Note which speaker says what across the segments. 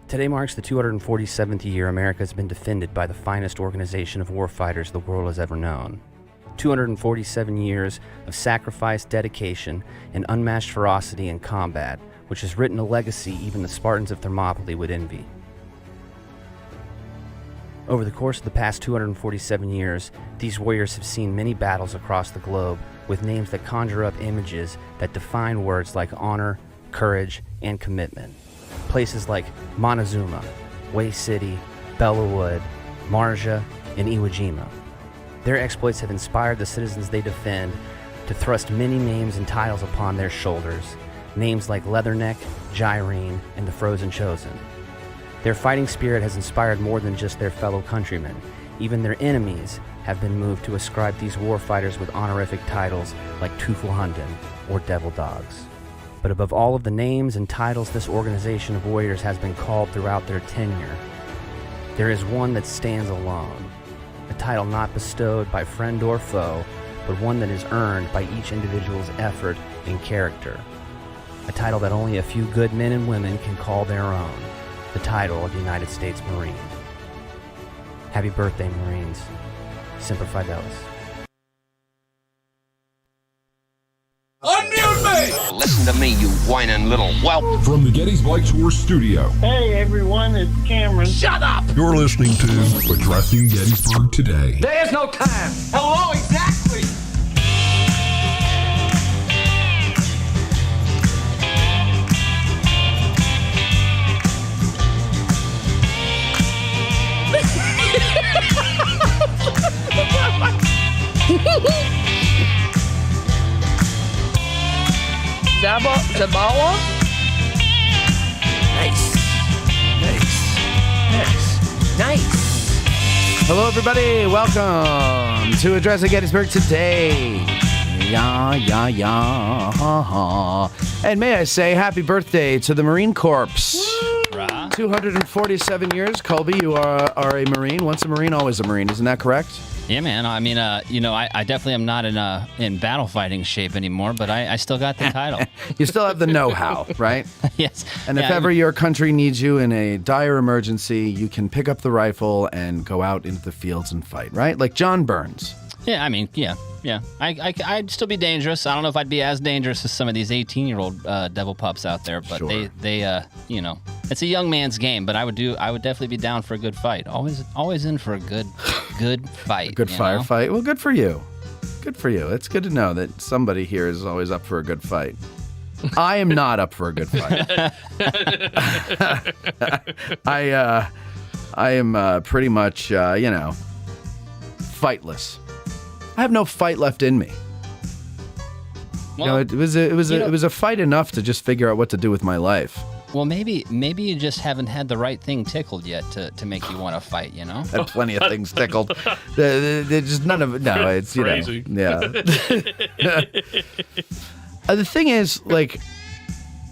Speaker 1: Today marks the 247th year America has been defended by the finest organization of warfighters the world has ever known. 247 years of sacrifice, dedication, and unmatched ferocity in combat, which has written a legacy even the Spartans of Thermopylae would envy. Over the course of the past 247 years, these warriors have seen many battles across the globe with names that conjure up images that define words like honor, courage, and commitment. Places like Montezuma, Way City, Bellawood, Marja, and Iwo Jima. Their exploits have inspired the citizens they defend to thrust many names and titles upon their shoulders, names like Leatherneck, Gyrene, and the Frozen Chosen. Their fighting spirit has inspired more than just their fellow countrymen. Even their enemies have been moved to ascribe these warfighters with honorific titles like Teufelhunden or Devil Dogs. But above all of the names and titles this organization of warriors has been called throughout their tenure, there is one that stands alone. A title not bestowed by friend or foe, but one that is earned by each individual's effort and character. A title that only a few good men and women can call their own. The title of United States Marine. Happy birthday, Marines. Semper Fidelis.
Speaker 2: Unmute me!
Speaker 3: Listen to me, you whining little whelp.
Speaker 4: From the Gettysburg Tour Studio.
Speaker 5: Hey everyone, it's Cameron.
Speaker 2: Shut up!
Speaker 4: You're listening to Addressing Gettysburg Today.
Speaker 2: There's no time. Hello, exactly.
Speaker 6: Zabawa? Nice.
Speaker 7: Hello, everybody. Welcome to Addressing Gettysburg Today. And may I say happy birthday to the Marine Corps. 247 years. Colby, you are a Marine. Once a Marine, always a Marine. Isn't that correct?
Speaker 8: Yeah, man. I mean, I definitely am not in battle fighting shape anymore, but I still got the title.
Speaker 7: You still have the know-how, right?
Speaker 8: Yes.
Speaker 7: And if ever your country needs you in a dire emergency, you can pick up the rifle and go out into the fields and fight, right? Like John Burns.
Speaker 8: Yeah, I mean, yeah. I'd still be dangerous. I don't know if I'd be as dangerous as some of these 18-year-old devil pups out there, but
Speaker 7: Sure.
Speaker 8: they it's a young man's game. But I would definitely be down for a good fight. Always in for a good fight.
Speaker 7: A good firefight. Well, good for you. Good for you. It's good to know that somebody here is always up for a good fight. I am not up for a good fight. I am pretty much fightless. I have no fight left in me.
Speaker 8: Well,
Speaker 7: it was a fight enough to just figure out what to do with my life.
Speaker 8: Well, maybe you just haven't had the right thing tickled yet to make you want to fight. You know.
Speaker 7: Had plenty of things tickled. They're just none of it. No, it's
Speaker 9: crazy.
Speaker 7: Yeah. The thing is, like,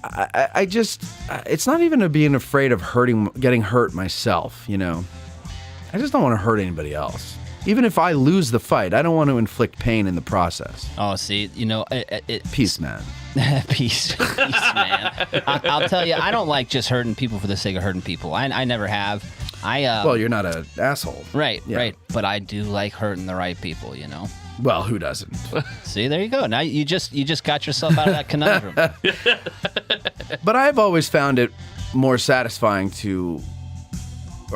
Speaker 7: I just it's not even being afraid of getting hurt myself. You know, I just don't want to hurt anybody else. Even if I lose the fight, I don't want to inflict pain in the process.
Speaker 8: Oh, see,
Speaker 7: Peace, man.
Speaker 8: Peace, man. I'll tell you, I don't like just hurting people for the sake of hurting people. I never have.
Speaker 7: Well, you're not an asshole.
Speaker 8: Right,
Speaker 7: Yeah.
Speaker 8: right. But I do like hurting the right people, you know.
Speaker 7: Well, who doesn't?
Speaker 8: See, there you go. Now you just got yourself out of that conundrum.
Speaker 7: But I've always found it more satisfying to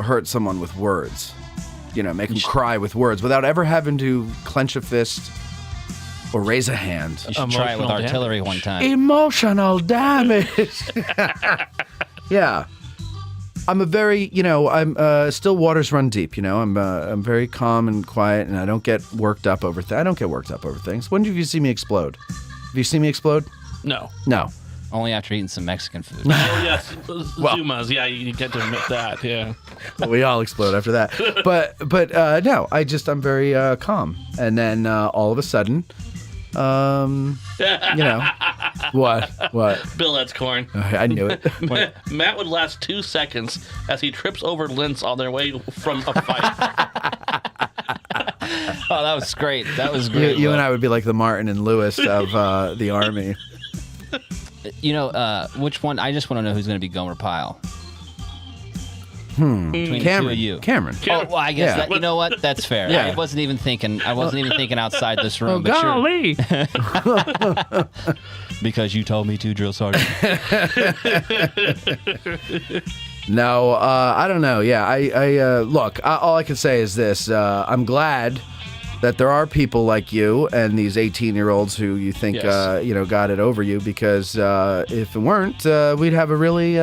Speaker 7: hurt someone with words. You know, make them cry with words without ever having to clench a fist or raise a hand.
Speaker 8: You should try it with artillery one time.
Speaker 7: Emotional damage. Yeah. I'm a very, I'm still waters run deep, I'm very calm and quiet, and I don't get worked up over things. When did you see me explode? Have you seen me explode?
Speaker 9: No.
Speaker 7: No.
Speaker 8: Only after eating some Mexican food.
Speaker 9: Oh, yes. Zumas. Yeah, you get to admit that, yeah.
Speaker 7: We all explode after that. But no, I'm very calm. And then all of a sudden, what?
Speaker 9: Bill, that's corn.
Speaker 7: I knew it.
Speaker 9: Matt would last 2 seconds as he trips over Linz on their way from a fight.
Speaker 8: Oh, that was great. That was great.
Speaker 7: You and I would be like the Martin and Lewis of the Army.
Speaker 8: Which one? I just want to know who's going to be Gomer Pyle. Between the two of
Speaker 7: Cameron.
Speaker 8: you.
Speaker 7: Cameron.
Speaker 8: Oh, well, I guess
Speaker 7: Yeah.
Speaker 8: that, you know what? That's fair.
Speaker 7: Yeah.
Speaker 8: I wasn't even thinking outside this room.
Speaker 7: Oh,
Speaker 8: but
Speaker 7: golly.
Speaker 8: Because you told me to, drill sergeant.
Speaker 7: No, I don't know. Yeah, I look. All I can say is this: I'm glad that there are people like you and these 18-year-olds who you think
Speaker 9: Yes.
Speaker 7: got it over you. Because if it weren't, we'd have a really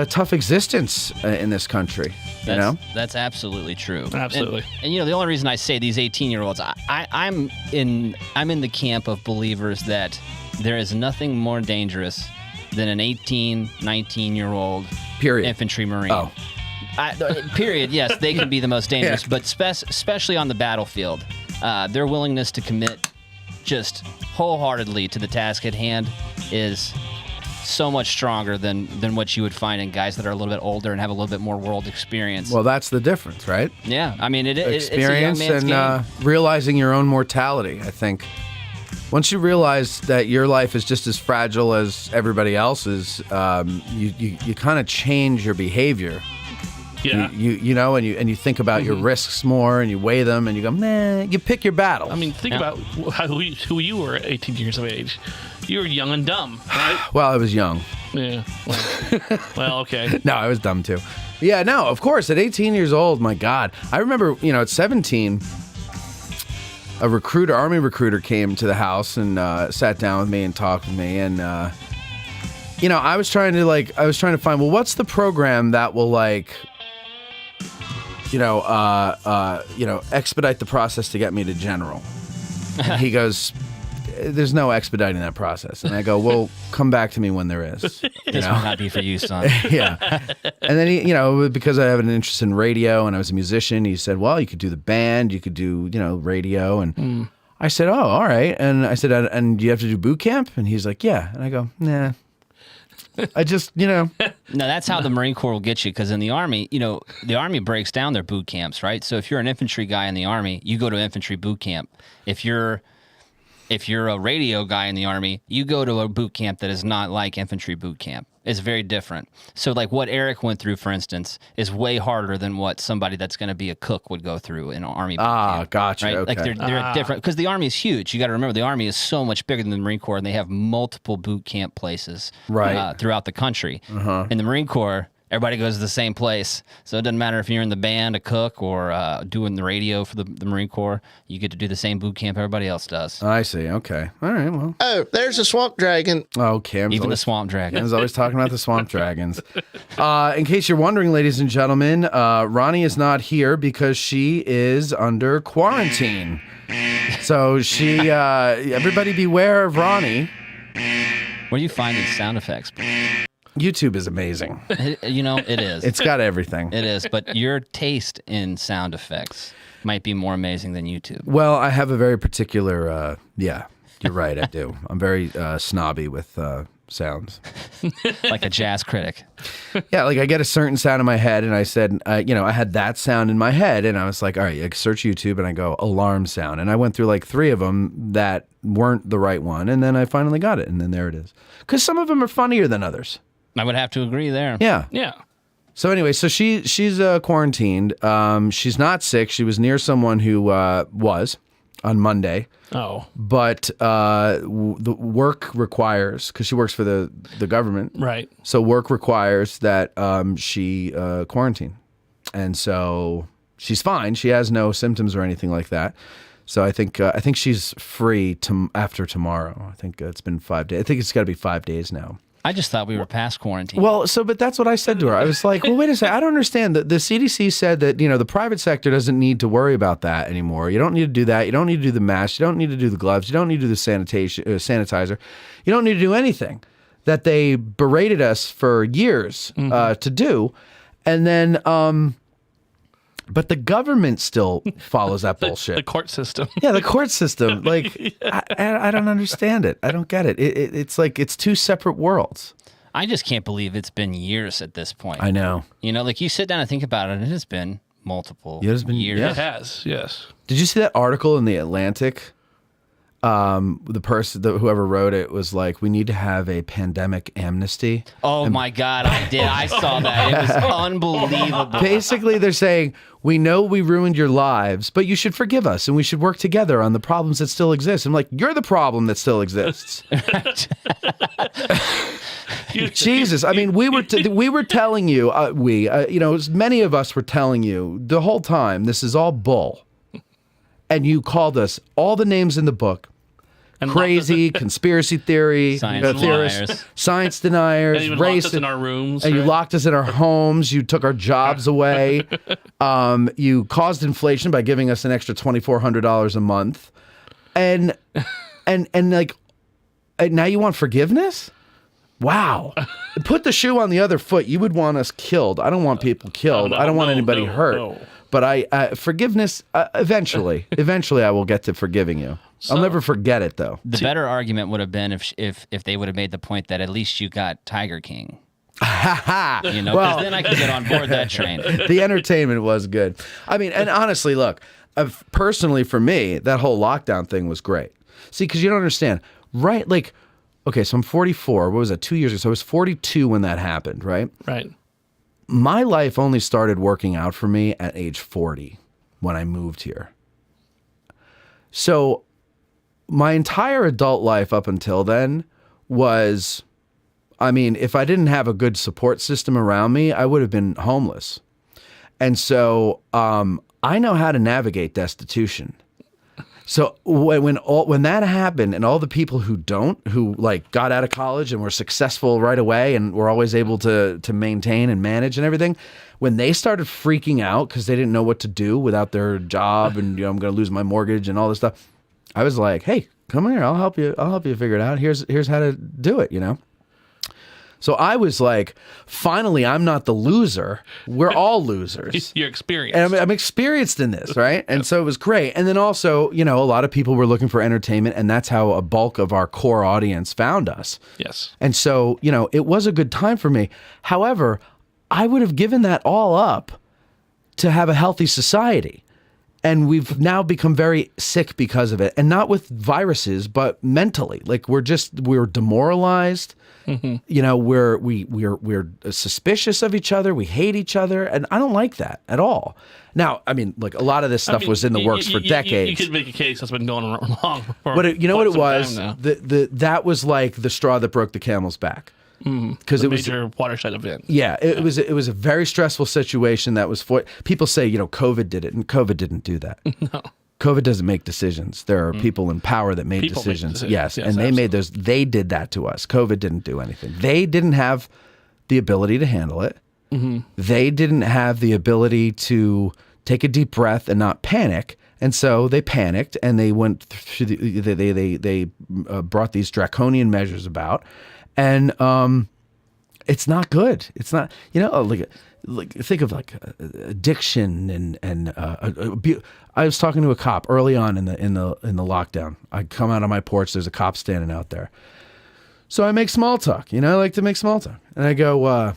Speaker 7: tough existence in this country.
Speaker 8: That's absolutely true.
Speaker 9: Absolutely.
Speaker 8: And the only reason I say these 18-year-olds, I'm in the camp of believers that there is nothing more dangerous than an 18, 19-year-old
Speaker 7: Period.
Speaker 8: infantry marine.
Speaker 7: Oh.
Speaker 8: Period. Yes, they can be the most dangerous, but especially on the battlefield, their willingness to commit just wholeheartedly to the task at hand is so much stronger than what you would find in guys that are a little bit older and have a little bit more world experience.
Speaker 7: Well, that's the difference, right?
Speaker 8: Yeah, I mean,
Speaker 7: Experience
Speaker 8: it's a young man's
Speaker 7: and
Speaker 8: game.
Speaker 7: realizing your own mortality. I think once you realize that your life is just as fragile as everybody else's, you kind of change your behavior.
Speaker 9: Yeah.
Speaker 7: And you think about your risks more, and you weigh them, and you go, nah. You pick your battles.
Speaker 9: I mean, think about who you were at 18 years of age. You were young and dumb, right?
Speaker 7: Well, I was young.
Speaker 9: Yeah. Well, okay.
Speaker 7: No, I was dumb too. Yeah, no, of course. At 18 years old, my God, I remember. At 17, a army recruiter, came to the house and sat down with me and talked with me, and I was trying to find, well, what's the program that will expedite the process to get me to general. And he goes, there's no expediting that process. And I go, well, come back to me when there is.
Speaker 8: This will not be for you, son.
Speaker 7: Yeah. And then he, because I have an interest in radio and I was a musician, he said, well, you could do the band, you could do, radio. And I said, oh, all right. And I said, and do you have to do boot camp? And he's like, yeah. And I go, nah. I just,
Speaker 8: No, that's how the Marine Corps will get you, because in the Army, the Army breaks down their boot camps, right? So if you're an infantry guy in the Army, you go to infantry boot camp. If you're a radio guy in the Army, you go to a boot camp that is not like infantry boot camp. It's very different. So like what Eric went through, for instance, is way harder than what somebody that's going to be a cook would go through in an Army boot camp.
Speaker 7: Gotcha.
Speaker 8: Right?
Speaker 7: Okay.
Speaker 8: Like they're different, because the Army is huge. You got to remember, the Army is so much bigger than the Marine Corps, and they have multiple boot camp places throughout the country. In the Marine Corps, everybody goes to the same place. So it doesn't matter if you're in the band, a cook, or doing the radio for the Marine Corps. You get to do the same boot camp everybody else does.
Speaker 7: I see. Okay. All right. Well.
Speaker 10: Oh, there's a swamp dragon.
Speaker 7: Oh, Cam's
Speaker 8: Even the
Speaker 7: always,
Speaker 8: swamp dragon.
Speaker 7: Cam's always talking about the swamp dragons. In case you're wondering, ladies and gentlemen, Ronnie is not here because she is under quarantine. So everybody beware of Ronnie.
Speaker 8: Where do you find these sound effects?
Speaker 7: YouTube is amazing.
Speaker 8: It is.
Speaker 7: It's got everything.
Speaker 8: It is, but your taste in sound effects might be more amazing than YouTube.
Speaker 7: Well, I have a very particular, you're right, I do. I'm very snobby with sounds.
Speaker 8: Like a jazz critic.
Speaker 7: Yeah, like I get a certain sound in my head, and I said, I had that sound in my head, and I was like, all right, I search YouTube, and I go, alarm sound. And I went through like 3 of them that weren't the right one, and then I finally got it, and then there it is. Because some of them are funnier than others.
Speaker 8: I would have to agree there.
Speaker 7: Yeah.
Speaker 9: Yeah.
Speaker 7: So anyway, so she's quarantined. She's not sick. She was near someone who was on Monday.
Speaker 9: Oh.
Speaker 7: But the work requires, because she works for the government.
Speaker 9: Right.
Speaker 7: So work requires that she quarantine. And so she's fine. She has no symptoms or anything like that. So I think she's free after tomorrow. I think it's been 5 days. I think it's got to be 5 days now.
Speaker 8: I just thought we were past quarantine.
Speaker 7: Well, but that's what I said to her. I was like, well, wait a second. I don't understand. The CDC said that, the private sector doesn't need to worry about that anymore. You don't need to do that. You don't need to do the mask. You don't need to do the gloves. You don't need to do the sanitizer. You don't need to do anything that they berated us for years to do. And then, but the government still follows that bullshit.
Speaker 9: The court system.
Speaker 7: Yeah, the court system. Like, I don't understand it. I don't get it. It's like it's 2 separate worlds.
Speaker 8: I just can't believe it's been years at this point.
Speaker 7: I know.
Speaker 8: Like you sit down and think about it, and it has been multiple years.
Speaker 9: It has, yes.
Speaker 7: Did you see that article in The Atlantic whoever wrote it was like, we need to have a pandemic amnesty.
Speaker 8: Oh my God, I did. I saw that. It was unbelievable.
Speaker 7: Basically, they're saying, we know we ruined your lives, but you should forgive us and we should work together on the problems that still exist. I'm like, you're the problem that still exists. Jesus, I mean, we were telling you, many of us were telling you the whole time, this is all bull. And you called us all the names in the book. Crazy, conspiracy theory, theorists, science deniers,
Speaker 9: and even
Speaker 7: racists.
Speaker 9: locked us in our rooms.
Speaker 7: And you locked us in our homes. You took our jobs away. You caused inflation by giving us an extra $2,400 a month. And like, now you want forgiveness? Wow. Put the shoe on the other foot. You would want us killed. I don't want people killed. I don't want anybody hurt. No. But forgiveness, eventually I will get to forgiving you. I'll never forget it, though.
Speaker 8: The better argument would have been if they would have made the point that at least you got Tiger King. Well, then I could get on board that train.
Speaker 7: The entertainment was good. I mean, and honestly, look, personally for me, that whole lockdown thing was great. See, because you don't understand, right? Like, okay, so I'm 44. What was that, 2 years ago? So I was 42 when that happened, right?
Speaker 9: Right.
Speaker 7: My life only started working out for me at age 40 when I moved here. So my entire adult life up until then was, I mean, if I didn't have a good support system around me, I would have been homeless. And so I know how to navigate destitution. So when that happened, and all the people who like got out of college and were successful right away and were always able to maintain and manage and everything, when they started freaking out because they didn't know what to do without their job and I'm going to lose my mortgage and all this stuff, I was like, hey, come here, I'll help you figure it out. Here's how to do it, So I was like, finally, I'm not the loser. We're all losers.
Speaker 9: You're experienced.
Speaker 7: And I'm experienced in this, right? And so it was great. And then also, a lot of people were looking for entertainment, and that's how a bulk of our core audience found us.
Speaker 9: Yes.
Speaker 7: And so, it was a good time for me. However, I would have given that all up to have a healthy society. And we've now become very sick because of it. And not with viruses, but mentally. Like we're demoralized. Mm-hmm. We're suspicious of each other. We hate each other, and I don't like that at all. Now, I mean, like a lot of this stuff was in the works for decades.
Speaker 9: You could make a case that's been going on long.
Speaker 7: But you know what it was? That was like the straw that broke the camel's back. Because it was a major
Speaker 9: watershed event.
Speaker 7: Yeah, it was a very stressful situation. That was people say COVID did it, and COVID didn't do that. No. COVID doesn't make decisions. There are people in power that made decisions. Yes, and they made those. They did that to us. COVID didn't do anything. They didn't have the ability to handle it. Mm-hmm. They didn't have the ability to take a deep breath and not panic. And so they panicked, and they went through they brought these draconian measures about, and it's not good. It's not, like think of like addiction and abuse. I was talking to a cop early on in the lockdown. I come out on my porch. There's a cop standing out there. So I make small talk. I like to make small talk, and I go,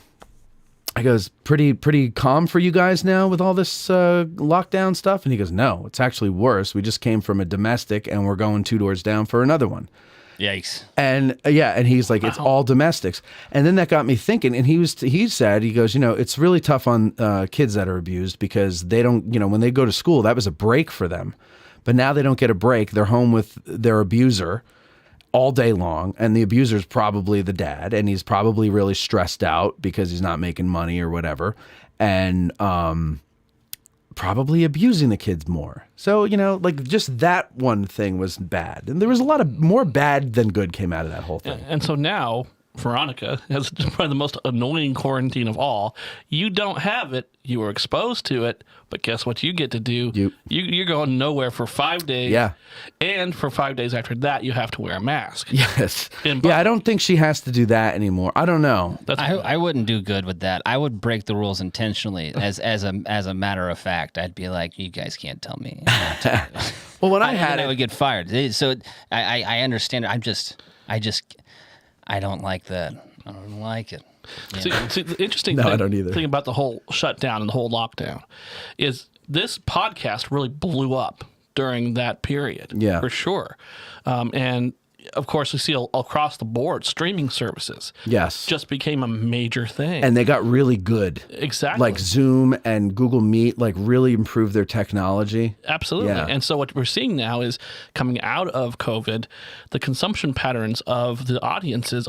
Speaker 7: "It's pretty calm for you guys now with all this lockdown stuff." And he goes, "No, it's actually worse. We just came from a domestic, and we're going 2 doors down for another one."
Speaker 8: Yikes.
Speaker 7: And and he's like, it's all domestics. And then that got me thinking, and he said, it's really tough on kids that are abused because they don't, when they go to school, that was a break for them. But now they don't get a break. They're home with their abuser all day long, and the abuser's probably the dad, and he's probably really stressed out because he's not making money or whatever. And probably abusing the kids more. So, like just that one thing was bad. And there was a lot of more bad than good came out of that whole thing.
Speaker 9: And so now Veronica has probably the most annoying quarantine of all. You don't have it. You were exposed to it. But guess what you get to do? You're going nowhere for 5 days.
Speaker 7: Yeah.
Speaker 9: And for 5 days after that, you have to wear a mask.
Speaker 7: Yes. Yeah, I don't think she has to do that anymore. I don't know.
Speaker 8: I wouldn't do good with that. I would break the rules intentionally. As a matter of fact, I'd be like, you guys can't tell me.
Speaker 7: Well, when I had it,
Speaker 8: I would get fired. So I understand. I don't like that. I don't like it.
Speaker 9: See, the interesting
Speaker 7: I don't either.
Speaker 9: thing about the whole shutdown and the whole lockdown is this podcast really blew up during that period.
Speaker 7: Yeah.
Speaker 9: For sure. And of course, we see across the board, streaming services
Speaker 7: Yes.
Speaker 9: just became a major thing.
Speaker 7: And they got really good.
Speaker 9: Exactly.
Speaker 7: Like Zoom and Google Meet, like really improved their technology.
Speaker 9: Absolutely.
Speaker 7: Yeah.
Speaker 9: And so what we're seeing now is coming out of COVID, the consumption patterns of the audiences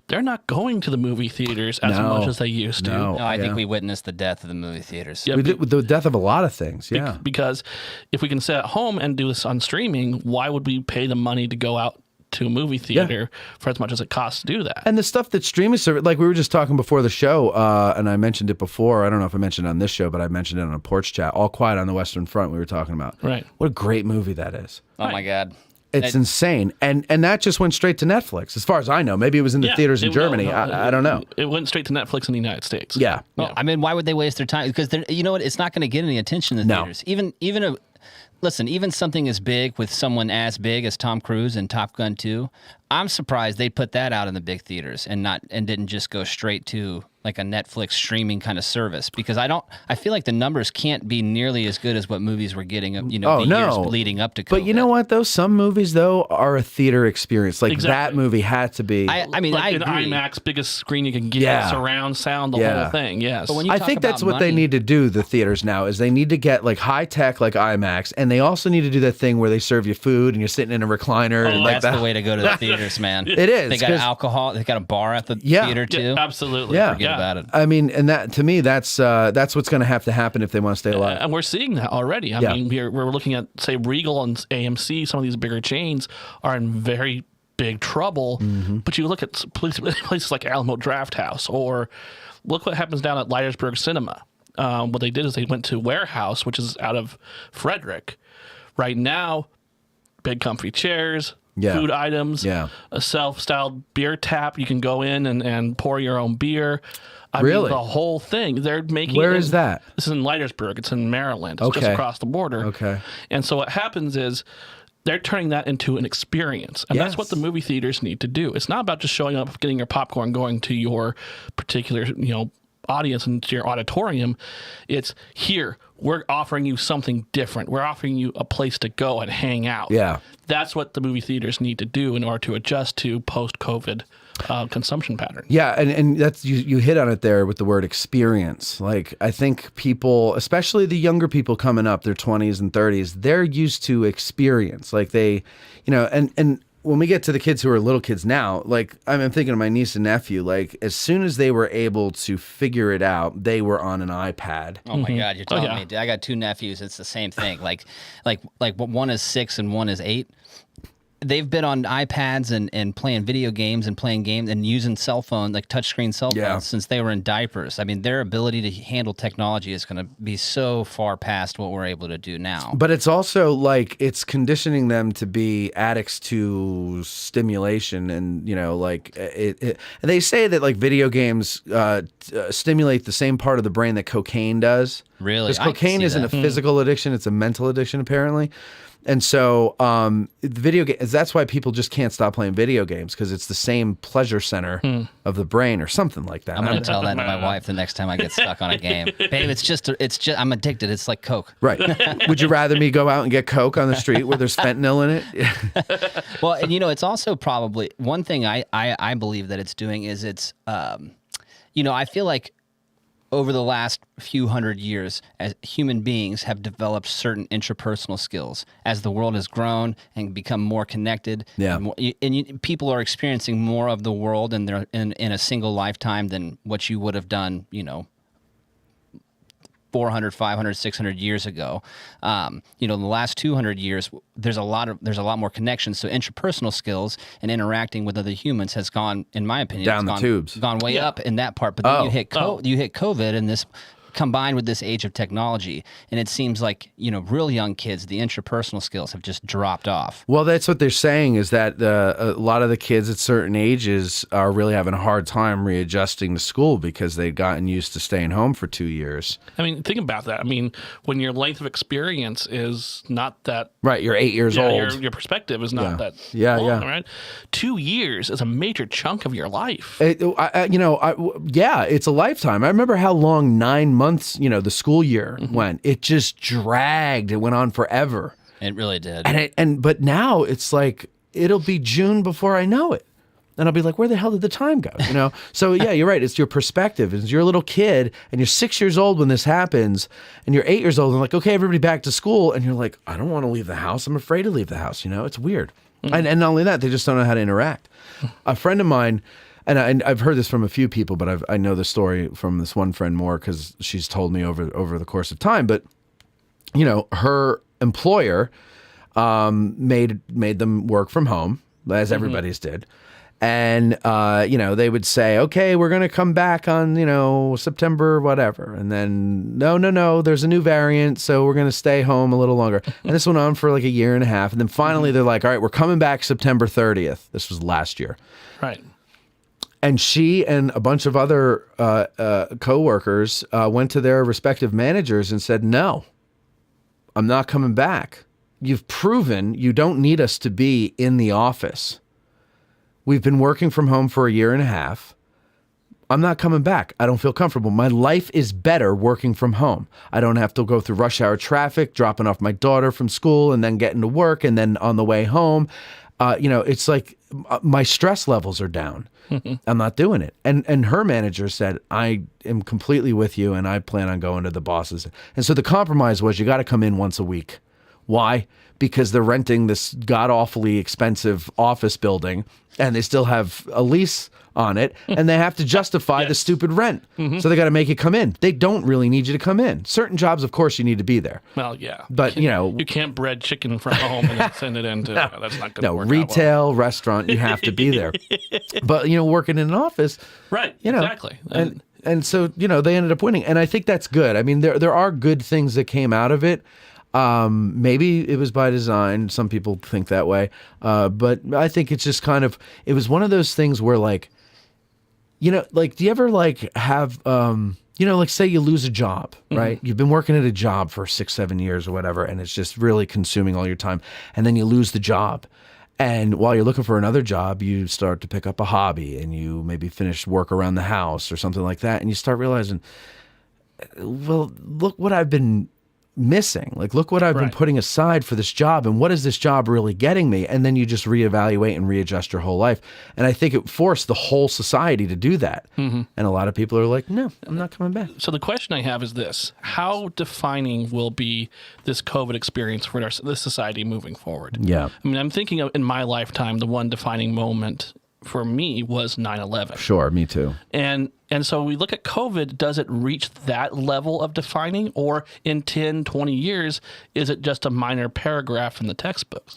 Speaker 9: they're not going to the movie theaters as much as they used to.
Speaker 8: No, I think we witnessed the death of the movie theaters.
Speaker 9: Yeah,
Speaker 7: We did with the death of a lot of things. Yeah.
Speaker 9: Because if we can sit at home and do this on streaming, why would we pay the money to go out to a movie theater for as much as it costs to do that?
Speaker 7: And the stuff that streaming service, like we were just talking before the show, and I mentioned it before. I don't know if I mentioned it on this show, but I mentioned it on a porch chat. All Quiet on the Western Front. We were talking about.
Speaker 9: Right.
Speaker 7: What a great movie that is.
Speaker 8: Oh my God.
Speaker 7: It's insane, and that just went straight to Netflix, as far as I know. Maybe it was in the theaters in Germany. I don't know.
Speaker 9: It went straight to Netflix in the United States.
Speaker 7: Yeah.
Speaker 8: Well, I mean, why would they waste their time? Because you know what? It's not going to get any attention in the theaters. Even something as big with someone as big as Tom Cruise in Top Gun 2, I'm surprised they put that out in the big theaters and didn't just go straight to like a Netflix streaming kind of service, because I feel like the numbers can't be nearly as good as what movies were getting, years leading up to COVID.
Speaker 7: But you know what, though? Some movies, though, are a theater experience. Like
Speaker 9: Exactly.
Speaker 7: that movie had to be.
Speaker 8: I mean,
Speaker 9: Like
Speaker 8: I
Speaker 9: an
Speaker 8: agree.
Speaker 9: IMAX, biggest screen you can get,
Speaker 7: Yeah.
Speaker 9: surround sound, the whole thing. Yes.
Speaker 8: But when you
Speaker 7: I
Speaker 8: talk
Speaker 7: think that's
Speaker 8: about
Speaker 7: what they
Speaker 8: money-
Speaker 7: need to do, the theaters now, is they need to get like high tech like IMAX, and they also need to do that thing where they serve you food and you're sitting in a recliner and like
Speaker 8: That's
Speaker 7: that.
Speaker 8: the way to go to the theaters, man.
Speaker 7: It is,
Speaker 8: They got
Speaker 7: 'cause-
Speaker 8: alcohol. They got a bar at the theater too.
Speaker 9: Yeah, absolutely.
Speaker 7: Yeah.
Speaker 8: Forget about it.
Speaker 7: I mean, and that to me, that's what's going to have to happen if they want to stay alive.
Speaker 9: And we're seeing that already. I mean, we're looking at, say, Regal and AMC, some of these bigger chains are in very big trouble.
Speaker 7: Mm-hmm.
Speaker 9: But you look at places like Alamo Drafthouse, or look what happens down at Leitersburg Cinema. What they did is they went to Warehouse, which is out of Frederick. Right now, big comfy chairs, food items, a self-styled beer tap. You can go in and pour your own beer. I mean, the whole thing. They're making.
Speaker 7: Where is that?
Speaker 9: This is in Leitersburg. It's in Maryland. It's just across the border.
Speaker 7: Okay.
Speaker 9: And so what happens is they're turning that into an experience. And that's what the movie theaters need to do. It's not about just showing up, getting your popcorn, going to your particular, audience and to your auditorium. It's here. We're offering you something different. We're offering you a place to go and hang out.
Speaker 7: Yeah.
Speaker 9: That's what the movie theaters need to do in order to adjust to post-COVID consumption patterns.
Speaker 7: Yeah, and that's you hit on it there with the word experience. Like, I think people, especially the younger people coming up, their 20s and 30s, they're used to experience. Like they, and when we get to the kids who are little kids now, like I'm thinking of my niece and nephew, like as soon as they were able to figure it out, they were on an iPad.
Speaker 8: Oh my God, you're telling me. I got two nephews. It's the same thing. Like one is 6 and one is 8. They've been on iPads and playing video games and playing games and using cell phone, like touchscreen cell phones, since they were in diapers. I mean, their ability to handle technology is going to be so far past what we're able to do now.
Speaker 7: But it's also like it's conditioning them to be addicts to stimulation, and they say that like video games stimulate the same part of the brain that cocaine does.
Speaker 8: Really?
Speaker 7: Because cocaine isn't a physical addiction; it's a mental addiction, apparently. And so the video games, that's why people just can't stop playing video games, because it's the same pleasure center of the brain or something like that.
Speaker 8: I'm going to tell that to my wife the next time I get stuck on a game. Babe, it's just I'm addicted. It's like Coke.
Speaker 7: Right. Would you rather me go out and get Coke on the street where there's fentanyl in it?
Speaker 8: Well, and it's also probably one thing I believe that it's doing is it's, I feel like over the last few hundred years, as human beings have developed certain interpersonal skills as the world has grown and become more connected.
Speaker 7: Yeah.
Speaker 8: People are experiencing more of the world in a single lifetime than what you would have done, 400, 500, 600 years ago. In the last 200 years, there's a lot more connections. So interpersonal skills and interacting with other humans has gone, in my opinion, gone way up in that part. But then you hit COVID, and this combined with this age of technology, and it seems like real young kids, the interpersonal skills have just dropped off.
Speaker 7: Well, that's what they're saying, is that a lot of the kids at certain ages are really having a hard time readjusting to school because they'd gotten used to staying home for 2 years.
Speaker 9: I mean, think about that. I mean, when your length of experience is not that...
Speaker 7: Right, you're 8 years old.
Speaker 9: Your perspective is not that
Speaker 7: long,
Speaker 9: right? 2 years is a major chunk of your life.
Speaker 7: It's a lifetime. I remember how long 9 months, the school year went. It just dragged. It went on forever.
Speaker 8: It really did.
Speaker 7: But now it's like it'll be June before I know it. And I'll be like, where the hell did the time go? You know? So yeah, you're right. It's your perspective. It's you're a little kid and you're 6 years old when this happens and you're 8 years old and like, okay, everybody back to school. And you're like, I don't want to leave the house. I'm afraid to leave the house. You know, it's weird. And not only that, they just don't know how to interact. A friend of mine, and I've heard this from a few people, but I know the story from this one friend more because she's told me over the course of time. But, you know, her employer made them work from home, as everybody's did. And, you know, they would say, okay, we're going to come back on, you know, September, whatever. And then, no, there's a new variant. So we're going to stay home a little longer. And this went on for like a year and a half. And then finally they're like, all right, we're coming back September 30th. This was last year.
Speaker 9: Right.
Speaker 7: And she and a bunch of other coworkers went to their respective managers and said, no, I'm not coming back. You've proven you don't need us to be in the office. We've been working from home for a year and a half. I'm not coming back. I don't feel comfortable. My life is better working from home. I don't have to go through rush hour traffic, dropping off my daughter from school and then getting to work and then on the way home. You know, it's like my stress levels are down. I'm not doing it. And her manager said, I am completely with you and I plan on going to the bosses. And so the compromise was you got to come in once a week. Why? Because they're renting this god-awfully expensive office building and they still have a lease on it and they have to justify the stupid rent. So they got to make you come in. They don't really need you to come in. Certain jobs, of course, you need to be there.
Speaker 9: Well, yeah.
Speaker 7: But, you know.
Speaker 9: You can't bread chicken from home and then send it into, that's not going to work
Speaker 7: retail, restaurant, you have to be there. But, you know, working in an office.
Speaker 9: Right,
Speaker 7: you know,
Speaker 9: exactly.
Speaker 7: And so, you know, they ended up winning. And I think that's good. I mean, there are good things that came out of it. Maybe it was by design. Some people think that way. But I think it's just kind of, it was one of those things where like, you know, like, do you ever like have, you know, like say you lose a job, right? You've been working at a job for 6-7 years or whatever, and it's just really consuming all your time. And then you lose the job. And while you're looking for another job, you start to pick up a hobby and you maybe finish work around the house or something like that. And you start realizing, well, look what I've been missing. Like, look what I've been putting aside for this job and what is this job really getting me? And then you just reevaluate and readjust your whole life. And I think it forced the whole society to do that. And a lot of people are like, no, I'm not coming back.
Speaker 9: So the question I have is this: how defining will be this COVID experience for this society moving forward?
Speaker 7: Yeah.
Speaker 9: I mean, I'm thinking of in my lifetime, the one defining moment for me was 9/11.
Speaker 7: Sure, me too.
Speaker 9: And so we look at COVID, does it reach that level of defining, or in 10, 20 years, is it just a minor paragraph in the textbooks?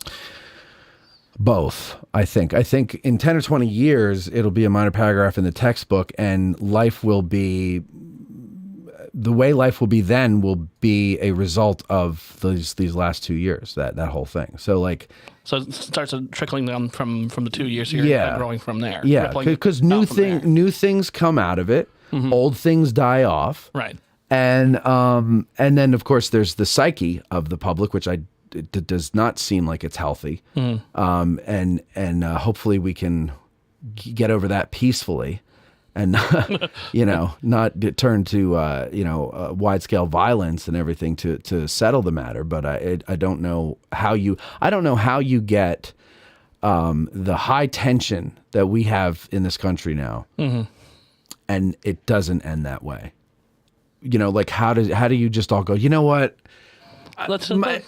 Speaker 7: Both, I think. I think in 10 or 20 years, it'll be a minor paragraph in the textbook, and life will be, the way life will be then will be a result of these last 2 years, that whole thing. So like,
Speaker 9: so it starts trickling down from the 2 years here, and growing from there.
Speaker 7: Yeah, because new things come out of it, old things die off,
Speaker 9: right?
Speaker 7: And then of course there's the psyche of the public, which it does not seem like it's healthy. And hopefully we can get over that peacefully. And you know, not get turned to wide scale violence and everything to settle the matter. But I don't know how you get the high tension that we have in this country now, and it doesn't end that way. You know, like how do you just all go? You know what?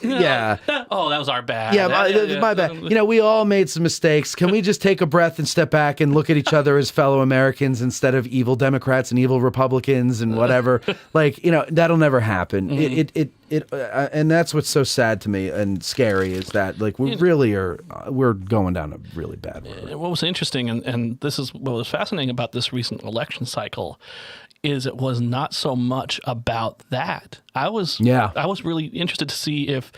Speaker 7: Yeah.
Speaker 9: Oh, that was our bad.
Speaker 7: Yeah, my bad. You know, we all made some mistakes. Can we just take a breath and step back and look at each other as fellow Americans instead of evil Democrats and evil Republicans and whatever? Like, you know, that'll never happen. And that's what's so sad to me and scary is that like we're going down a really bad road.
Speaker 9: What was interesting, and this is what was fascinating about this recent election cycle, is it was not so much about that. I was really interested to see if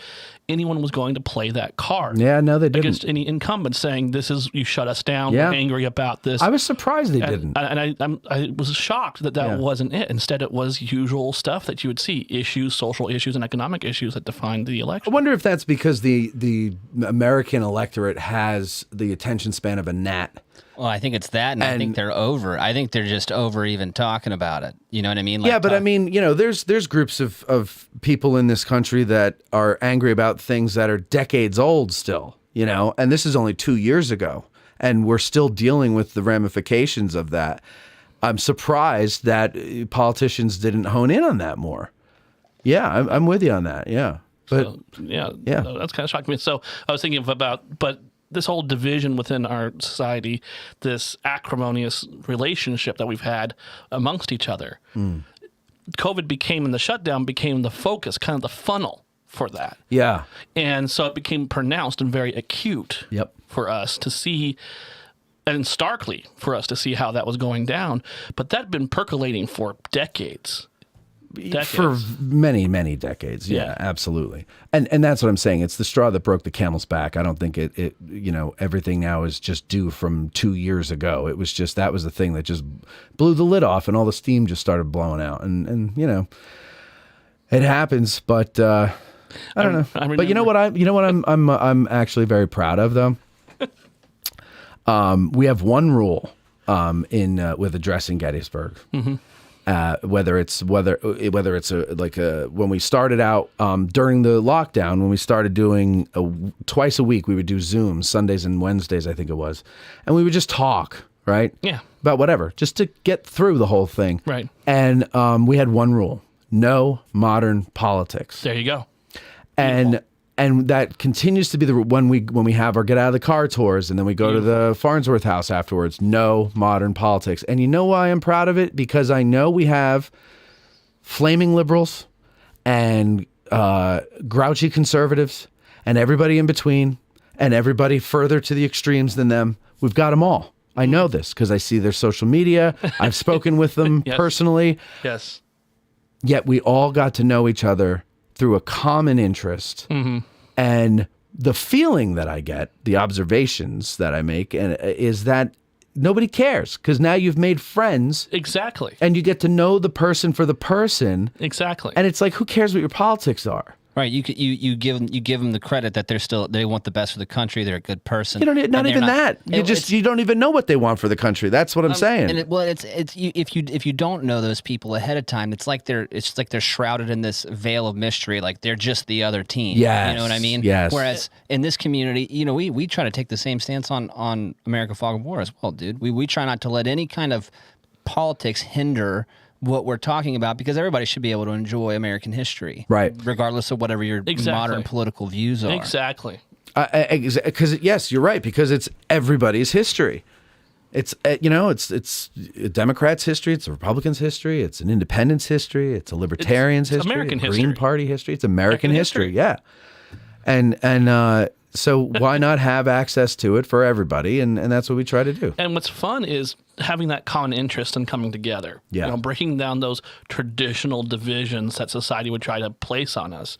Speaker 9: anyone was going to play that card.
Speaker 7: Yeah, no, they didn't.
Speaker 9: Against any incumbent saying, you shut us down, we're angry about this.
Speaker 7: I was surprised they didn't.
Speaker 9: And I was shocked that wasn't it. Instead, it was usual stuff that you would see, issues, social issues, and economic issues that defined the election.
Speaker 7: I wonder if that's because the American electorate has the attention span of a gnat.
Speaker 8: Well, I think it's that, and I think they're over. I think they're just over even talking about it. You know what I mean? Like,
Speaker 7: yeah, but I mean, there's groups of people in this country that are angry about things that are decades old still, and this is only 2 years ago, and we're still dealing with the ramifications of that. I'm surprised that politicians didn't hone in on that more. Yeah, I'm with you on that. Yeah. But
Speaker 9: yeah, that's kind of shocking me. So I was thinking but this whole division within our society, this acrimonious relationship that we've had amongst each other. COVID and the shutdown became the focus, kind of the funnel for that.
Speaker 7: Yeah.
Speaker 9: And so it became pronounced and very acute for us to see, and starkly for us to see how that was going down. But that had been percolating for decades.
Speaker 7: For many, many decades. Yeah, absolutely. And that's what I'm saying. It's the straw that broke the camel's back. I don't think it everything now is just due from 2 years ago. It was just, that was the thing that just blew the lid off and all the steam just started blowing out. And it happens, but I don't know. But you know what I'm actually very proud of though? We have one rule with addressing Gettysburg. Mm-hmm. Whether it's when we started out during the lockdown, when we started doing twice a week, we would do Zooms, Sundays and Wednesdays, I think it was, and we would just talk, right?
Speaker 9: Yeah,
Speaker 7: about whatever, just to get through the whole thing,
Speaker 9: right?
Speaker 7: And we had one rule: no modern politics.
Speaker 9: There you go.
Speaker 7: And that continues to be when we have our get out of the car tours, and then we go to the Farnsworth house afterwards. No modern politics. And you know why I'm proud of it? Because I know we have flaming liberals and grouchy conservatives and everybody in between and everybody further to the extremes than them. We've got them all. I know this because I see their social media. I've spoken with them personally.
Speaker 9: Yes.
Speaker 7: Yet we all got to know each other through a common interest.
Speaker 9: Mm-hmm.
Speaker 7: And the feeling that I get, the observations that I make, is that nobody cares because now you've made friends.
Speaker 9: Exactly.
Speaker 7: And you get to know the person for the person.
Speaker 9: Exactly.
Speaker 7: And it's like, who cares what your politics are?
Speaker 8: Right, you give them the credit that they want the best for the country. They're a good person.
Speaker 7: You don't not even that. You don't even know what they want for the country. That's what I'm saying.
Speaker 8: And if you don't know those people ahead of time, it's like they're shrouded in this veil of mystery. Like they're just the other team.
Speaker 7: Yes.
Speaker 8: You know what I mean?
Speaker 7: Yes.
Speaker 8: Whereas in this community, we try to take the same stance on America Fog of War as well, dude. We try not to let any kind of politics hinder what we're talking about, because everybody should be able to enjoy American history,
Speaker 7: right?
Speaker 8: Regardless of whatever your modern political views are.
Speaker 9: Exactly.
Speaker 7: Because yes, you're right. Because it's everybody's history. It's it's a Democrats' history. It's a Republicans' history. It's an Independents' history. It's a Libertarians' history.
Speaker 9: American
Speaker 7: Green
Speaker 9: history.
Speaker 7: Party history. It's American history. Yeah. And so why not have access to it for everybody? And that's what we try to do.
Speaker 9: And what's fun is having that common interest and coming together.
Speaker 7: Yeah.
Speaker 9: Breaking down those traditional divisions that society would try to place on us.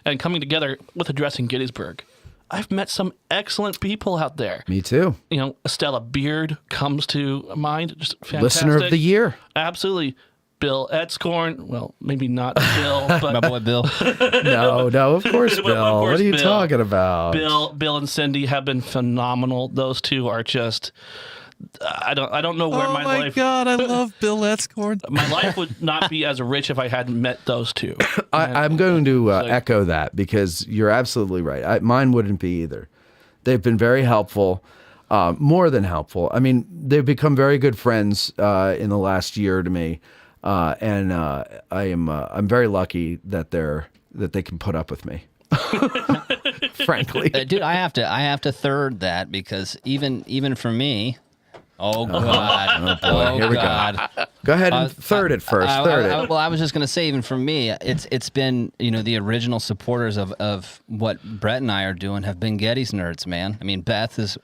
Speaker 9: And coming together with addressing Gettysburg. I've met some excellent people out there.
Speaker 7: Me too.
Speaker 9: Estella Beard comes to mind. Just fantastic.
Speaker 7: Listener of the year.
Speaker 9: Absolutely. Bill Edscorn. Well, maybe not Bill, but
Speaker 8: my boy Bill.
Speaker 7: No, of course, Bill.
Speaker 9: Of course,
Speaker 7: what are you
Speaker 9: Bill.
Speaker 7: talking about?
Speaker 9: Bill and Cindy have been phenomenal. Those two are just. I don't know where my life.
Speaker 11: Oh my God, I love Bill Edscorn.
Speaker 9: My life would not be as rich if I hadn't met those two.
Speaker 7: I'm going to echo that because you're absolutely right. Mine wouldn't be either. They've been very helpful, more than helpful. I mean, they've become very good friends in the last year to me, and I'm very lucky that they can put up with me. Frankly,
Speaker 8: dude, I have to third that because even for me. Oh God!
Speaker 7: Oh boy! Here we
Speaker 8: God.
Speaker 7: Go. Go ahead and third it first. Third it.
Speaker 8: Well, I was just gonna say, even for me, it's been the original supporters of what Brett and I are doing have been Getty's nerds, man. I mean, Beth is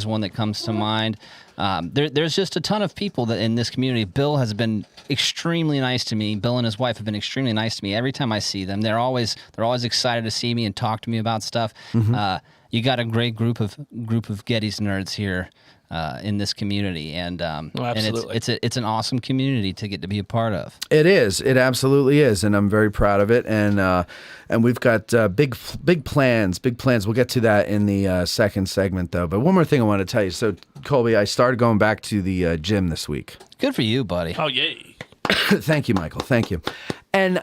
Speaker 8: one that comes to mind. There's just a ton of people that in this community. Bill has been extremely nice to me. Bill and his wife have been extremely nice to me. Every time I see them, they're always excited to see me and talk to me about stuff.
Speaker 7: Mm-hmm.
Speaker 8: You got a great group of Getty's nerds here. in this community, and
Speaker 9: absolutely.
Speaker 8: it's an awesome community to get to be a part of.
Speaker 7: It is. It absolutely is, and I'm very proud of it. And we've got big plans. Big plans. We'll get to that in the second segment, though. But one more thing I want to tell you. So, Colby, I started going back to the gym this week.
Speaker 8: Good for you, buddy.
Speaker 9: Oh, yay.
Speaker 7: Thank you, Michael. Thank you. And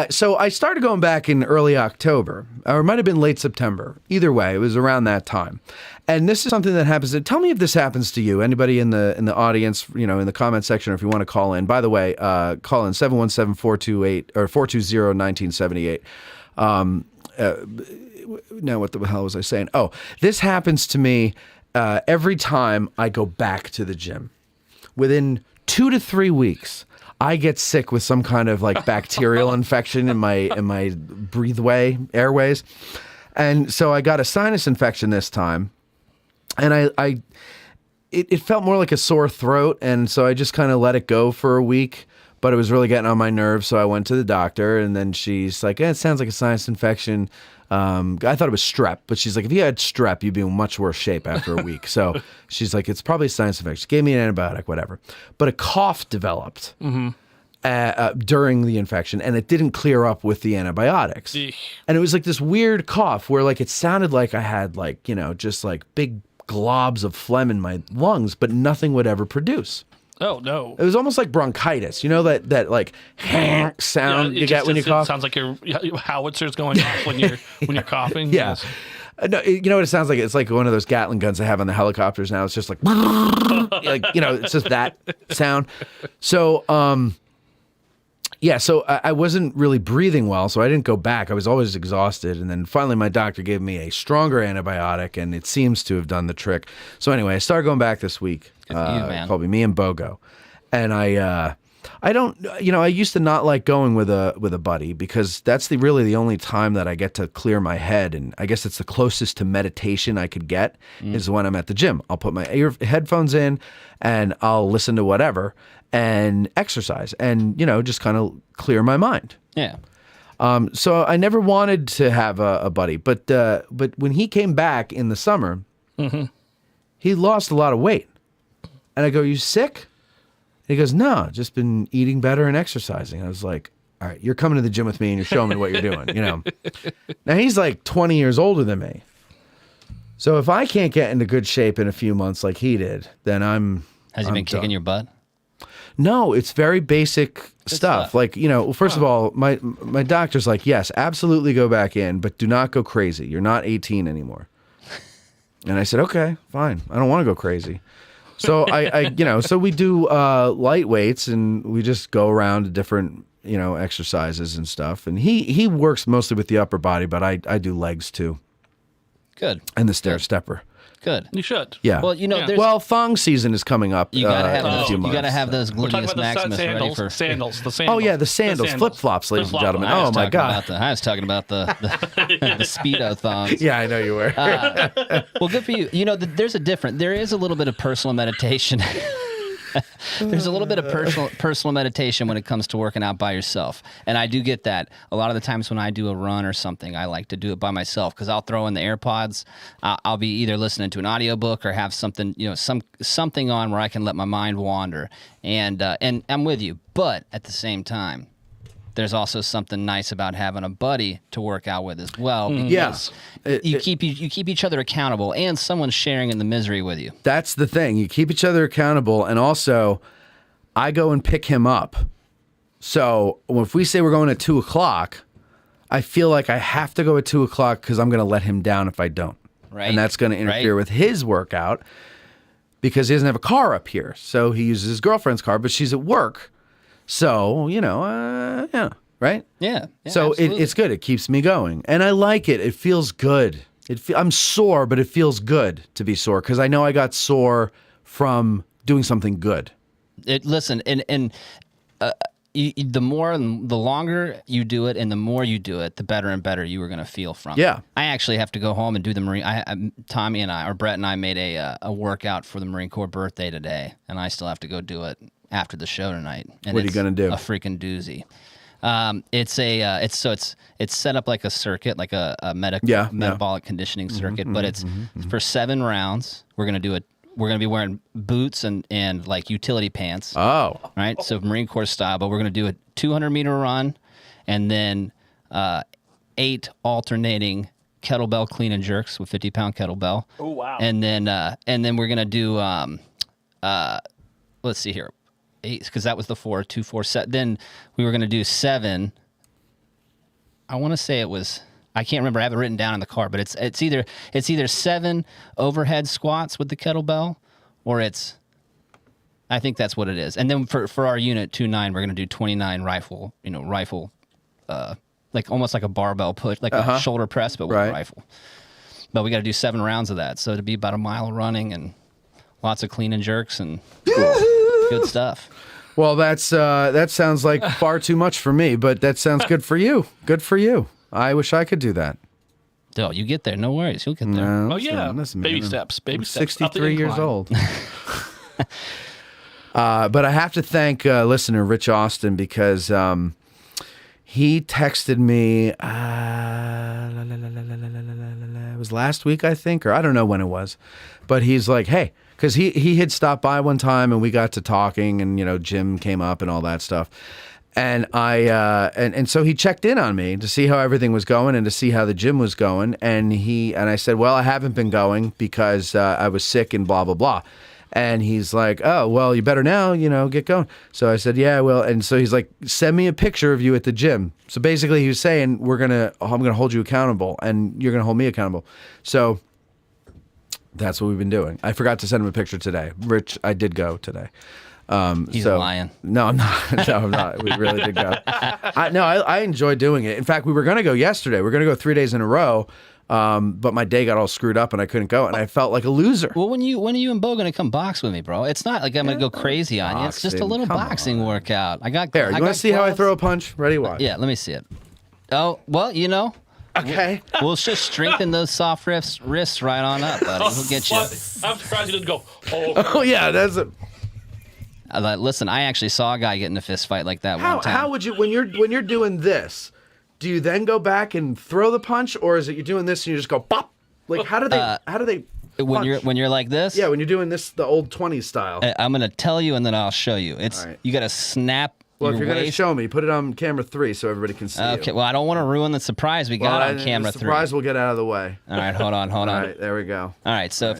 Speaker 7: so I started going back in early October, or it might have been late September. Either way, it was around that time. And this is something that happens. Tell me if this happens to you. Anybody in the audience, in the comment section, or if you want to call in. By the way, call in 717-428 or 420-1978. Now, what the hell was I saying? Oh, this happens to me every time I go back to the gym. Within 2 to 3 weeks, I get sick with some kind of like bacterial infection in my airways. And so I got a sinus infection this time. And it felt more like a sore throat. And so I just kind of let it go for a week, but it was really getting on my nerves. So I went to the doctor, and then she's like, it sounds like a sinus infection. I thought it was strep, but she's like, if you had strep, you'd be in much worse shape after a week. So she's like, it's probably a sinus infection. She gave me an antibiotic, whatever. But a cough developed during the infection, and it didn't clear up with the antibiotics. And it was like this weird cough where like it sounded like I had like, just like big globs of phlegm in my lungs, but nothing would ever produce.
Speaker 9: Oh, no.
Speaker 7: It was almost like bronchitis. That like sound you get when you cough?
Speaker 9: It sounds like your howitser's going off when you're coughing.
Speaker 7: Yeah.
Speaker 9: Yes.
Speaker 7: No, you know what it sounds like? It's like one of those Gatling guns they have on the helicopters now. It's just like, it's just that sound. So, so I wasn't really breathing well, so I didn't go back. I was always exhausted. And then finally my doctor gave me a stronger antibiotic, and it seems to have done the trick. So anyway, I started going back this week.
Speaker 8: Good for you, man.
Speaker 7: Called me and Bogo. And I don't, I used to not like going with a buddy because that's really the only time that I get to clear my head. And I guess it's the closest to meditation I could get is when I'm at the gym. I'll put my headphones in and I'll listen to whatever and exercise and, just kind of clear my mind.
Speaker 8: Yeah.
Speaker 7: So I never wanted to have a buddy, but when he came back in the summer, he lost a lot of weight. And I go, you sick? He goes, no, just been eating better and exercising. I was like, all right, you're coming to the gym with me and you're showing me what you're doing, Now he's like 20 years older than me. So if I can't get into good shape in a few months like he did, then
Speaker 8: Has he been kicking your butt?
Speaker 7: No, it's very basic stuff. Like, first of all, my doctor's like, yes, absolutely go back in, but do not go crazy. You're not 18 anymore. And I said, okay, fine. I don't want to go crazy. So so we do light weights and we just go around to different, exercises and stuff. And he works mostly with the upper body, but I do legs too.
Speaker 8: Good.
Speaker 7: And the stair stepper.
Speaker 8: Good.
Speaker 9: You should.
Speaker 7: Yeah.
Speaker 8: Well,
Speaker 7: thong season is coming up.
Speaker 8: You gotta have
Speaker 7: in a few
Speaker 8: you
Speaker 7: months.
Speaker 8: gotta have those
Speaker 9: We're talking
Speaker 8: gluteus
Speaker 9: about
Speaker 8: maximus
Speaker 9: the
Speaker 8: ready for
Speaker 9: sandals.
Speaker 7: Oh yeah, the sandals, flip-flops, ladies and gentlemen. Oh my God.
Speaker 8: I was talking about the Speedo thongs.
Speaker 7: Yeah, I know you were.
Speaker 8: Well, good for you. There is a little bit of personal meditation. There's a little bit of personal meditation when it comes to working out by yourself. And I do get that. A lot of the times when I do a run or something, I like to do it by myself because I'll throw in the AirPods. I'll be either listening to an audiobook or have something, something on where I can let my mind wander. And I'm with you. But at the same time, there's also something nice about having a buddy to work out with as well. Because you keep each other accountable, and someone's sharing in the misery with you.
Speaker 7: That's the thing. You keep each other accountable, and also, I go and pick him up. So if we say we're going at 2:00, I feel like I have to go at 2:00 because I'm going to let him down if I don't.
Speaker 8: Right.
Speaker 7: And that's going to interfere with his workout because he doesn't have a car up here. So he uses his girlfriend's car, but she's at work. So, right?
Speaker 8: Yeah.
Speaker 7: So it's good. It keeps me going. And I like it. It feels good. I'm sore, but it feels good to be sore because I know I got sore from doing something good.
Speaker 8: The longer you do it and the more you do it, the better and better you are going to feel from it.
Speaker 7: Yeah.
Speaker 8: I actually have to go home and do the Marine. Tommy and I, or Brett and I, made a workout for the Marine Corps birthday today, and I still have to go do it after the show tonight. And
Speaker 7: what are you going to do?
Speaker 8: A freaking doozy. It's set up like a circuit, like a metabolic conditioning circuit, but it's for 7 rounds. We're going to do it. we're gonna be wearing boots and like utility pants.
Speaker 7: Oh,
Speaker 8: right. So Marine Corps style, but we're gonna do a 200-meter run, and then 8 alternating kettlebell clean and jerks with 50-pound kettlebell.
Speaker 9: Oh wow!
Speaker 8: And then we're gonna do let's see here, 8 because that was the 4, 2, 4 set. Then we were gonna do 7. I want to say it was. I can't remember. I have it written down in the car, but it's either 7 overhead squats with the kettlebell, or I think that's what it is. And then for our unit 2-9, we're gonna do 29 rifle, like almost like a barbell push, like a shoulder press, but with a rifle. But we got to do 7 rounds of that, so it'd be about a mile of running and lots of clean and jerks and good stuff.
Speaker 7: Well, that sounds like far too much for me, but that sounds good for you. Good for you. I wish I could do that.
Speaker 8: Oh, you get there. No worries. You'll get there.
Speaker 7: No,
Speaker 9: Oh yeah,
Speaker 7: listen,
Speaker 9: baby
Speaker 7: man,
Speaker 9: steps. Baby
Speaker 7: I'm
Speaker 9: steps. up the
Speaker 7: 63 years
Speaker 9: incline.
Speaker 7: old. But I have to thank listener Rich Austin because he texted me. It was last week, I think, or I don't know when it was. But he's like, hey, because he had stopped by one time and we got to talking, and Jim came up and all that stuff. And and so he checked in on me to see how everything was going and to see how the gym was going. And I said, well, I haven't been going because I was sick and blah, blah, blah. And he's like, oh, well, you better now, get going. So I said, yeah, I will. And so he's like, send me a picture of you at the gym. So basically he was saying, I'm going to hold you accountable and you're going to hold me accountable. So that's what we've been doing. I forgot to send him a picture today. Rich, I did go today.
Speaker 8: He's lying.
Speaker 7: No, I'm not. No, I'm not. We really did go. I enjoy doing it. In fact, we were going to go yesterday. We were going to go 3 days in a row, but my day got all screwed up and I couldn't go, and I felt like a loser.
Speaker 8: Well, when are you and Bo going to come box with me, bro? It's not like I'm going to go crazy on you. It's just a little boxing workout.
Speaker 7: There, you want to see how I throw a punch? Ready, watch.
Speaker 8: Yeah, let me see it. Oh, well,
Speaker 7: Okay.
Speaker 8: We'll just strengthen those soft wrists right on up, buddy. We'll get you.
Speaker 9: I'm surprised you didn't go.
Speaker 7: Oh yeah, that's it.
Speaker 8: Listen, I actually saw a guy get in a fist fight like that one time.
Speaker 7: How would you when you're doing this? Do you then go back and throw the punch, or is it you're doing this and you just go pop? Like how do they?
Speaker 8: When you're like this?
Speaker 7: Yeah, when you're doing this the old 20s style.
Speaker 8: I'm gonna tell you and then I'll show you. It's
Speaker 7: right.
Speaker 8: You got to snap.
Speaker 7: Well, if
Speaker 8: your
Speaker 7: you're going to
Speaker 8: waist.
Speaker 7: show me, put it on camera 3 so everybody can see.
Speaker 8: Okay.
Speaker 7: you.
Speaker 8: Well, I don't want to ruin the surprise we got on camera
Speaker 7: the
Speaker 8: 3.
Speaker 7: surprise will get out of the way.
Speaker 8: All right, hold on.
Speaker 7: All right, there we go.
Speaker 8: All right, so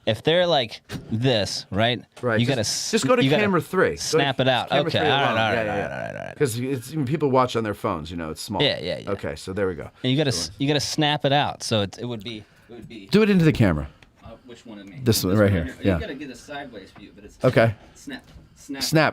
Speaker 8: if they're like this, right?
Speaker 7: Right.
Speaker 8: You gotta
Speaker 7: just go to camera 3.
Speaker 8: Snap it out. Okay. All right.
Speaker 7: Because when people watch on their phones, it's small.
Speaker 8: Yeah.
Speaker 7: Okay, so there we go.
Speaker 8: And you gotta snap it out. So it would be.
Speaker 7: Do it into the camera.
Speaker 8: Which one of me?
Speaker 7: This one right here. Yeah.
Speaker 8: You gotta get a sideways view, but it's
Speaker 7: okay. Snap.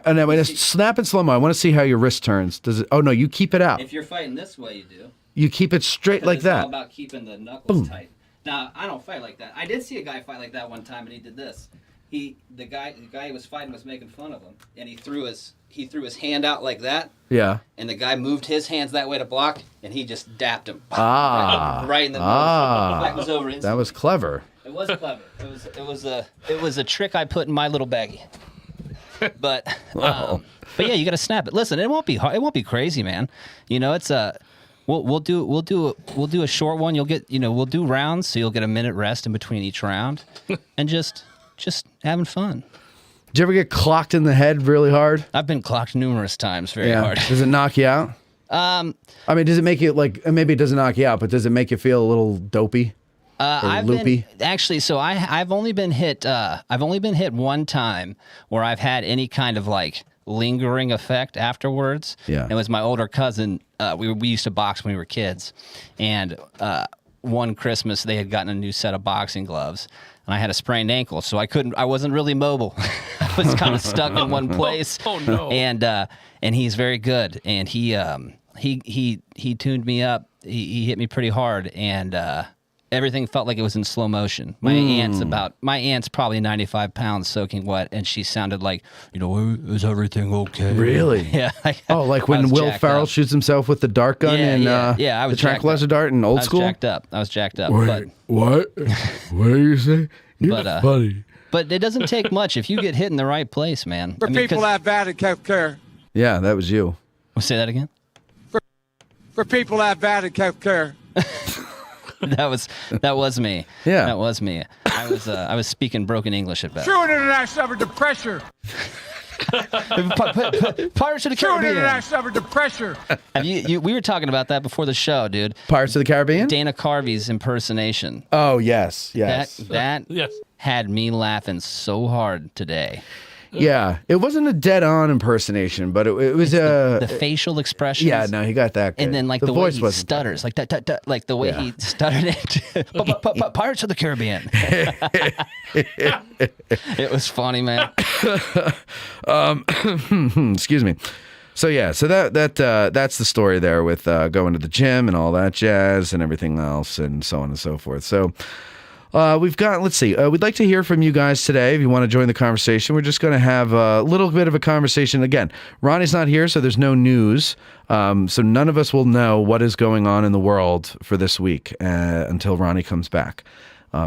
Speaker 7: And then snap in slow mo. I want to see how your wrist turns. Does it? Oh no, you keep it out.
Speaker 8: If you're fighting this way, you do.
Speaker 7: You keep it straight like that.
Speaker 8: It's all about keeping the knuckles tight. Now I don't fight like that. I did see a guy fight like that one time, and he did this. The guy he was fighting was making fun of him, and he threw his hand out like that.
Speaker 7: Yeah.
Speaker 8: And the guy moved his hands that way to block, and he just dapped him. Right in the nose. That was over instantly.
Speaker 7: That was clever.
Speaker 8: It was clever. It was a trick I put in my little baggie. But yeah, you got to snap it. Listen, it won't be hard. It won't be crazy, man. It's we'll do a short one. You'll get we'll do rounds, so you'll get a minute rest in between each round, and just having fun.
Speaker 7: Did you ever get clocked in the head really hard?
Speaker 8: I've been clocked numerous times, very hard.
Speaker 7: Does it knock you out? I mean, does it make you maybe it doesn't knock you out, but does it make you feel a little dopey?
Speaker 8: I've
Speaker 7: loopy?
Speaker 8: I've only been hit. I've only been hit one time where I've had any kind of lingering effect afterwards.
Speaker 7: Yeah.
Speaker 8: It was my older cousin. We used to box when we were kids, and one Christmas they had gotten a new set of boxing gloves, and I had a sprained ankle, so I wasn't really mobile. I was kind of stuck in one place.
Speaker 9: Oh no!
Speaker 8: And he's very good, and he tuned me up. He hit me pretty hard, and everything felt like it was in slow motion. My aunt's probably 95 pounds soaking wet, and she sounded like, is everything okay?
Speaker 7: Really?
Speaker 8: Yeah.
Speaker 7: Like when Will Ferrell shoots himself with the dart gun in
Speaker 8: I was
Speaker 7: the tranquilizer dart in Old School?
Speaker 8: I was jacked up.
Speaker 7: Wait, what? What do you say? You're funny.
Speaker 8: But it doesn't take much if you get hit in the right place, man.
Speaker 2: People that bad and kept care.
Speaker 7: Yeah, that was you.
Speaker 8: Say that again?
Speaker 2: For people that bad and kept care.
Speaker 8: That was me.
Speaker 7: Yeah.
Speaker 8: That was me. I was speaking broken English at best.
Speaker 2: True international suffered the pressure.
Speaker 8: Pirates of the
Speaker 2: True
Speaker 8: Caribbean.
Speaker 2: international suffered the pressure.
Speaker 8: Have you? We were talking about that before the show, dude.
Speaker 7: Pirates of the Caribbean?
Speaker 8: Dana Carvey's impersonation.
Speaker 7: Oh, yes.
Speaker 8: That
Speaker 9: Yes.
Speaker 8: had me laughing so hard today.
Speaker 7: Yeah, it wasn't a dead-on impersonation, but it was a
Speaker 8: The facial expressions.
Speaker 7: Yeah, no, he got that good.
Speaker 8: And then like the way
Speaker 7: voice
Speaker 8: he
Speaker 7: wasn't
Speaker 8: stutters, like that, like the way he stuttered it. Pirates of the Caribbean. It was funny, man.
Speaker 7: Excuse me. So yeah, so that's the story there with going to the gym and all that jazz and everything else and so on and so forth. So we've got, let's see, we'd like to hear from you guys today. If you want to join the conversation, we're just going to have a little bit of a conversation. Again, Ronnie's not here, so there's no news. So none of us will know what is going on in the world for this week until Ronnie comes back,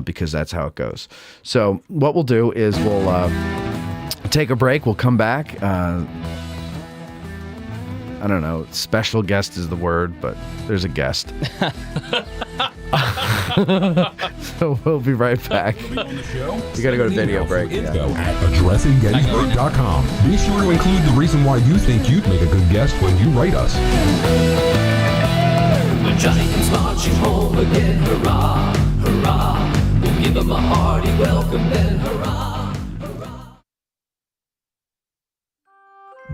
Speaker 7: because that's how it goes. So what we'll do is we'll take a break. We'll come back. I don't know, special guest is the word, but there's a guest. So we'll be right back. You gotta go to video break.
Speaker 4: Info at addressinggettysburg.com. Be sure to include the reason why you think you'd make a good guest when you write us.
Speaker 6: When Johnny comes marching home again, hurrah, hurrah. We'll give him a hearty welcome then, hurrah.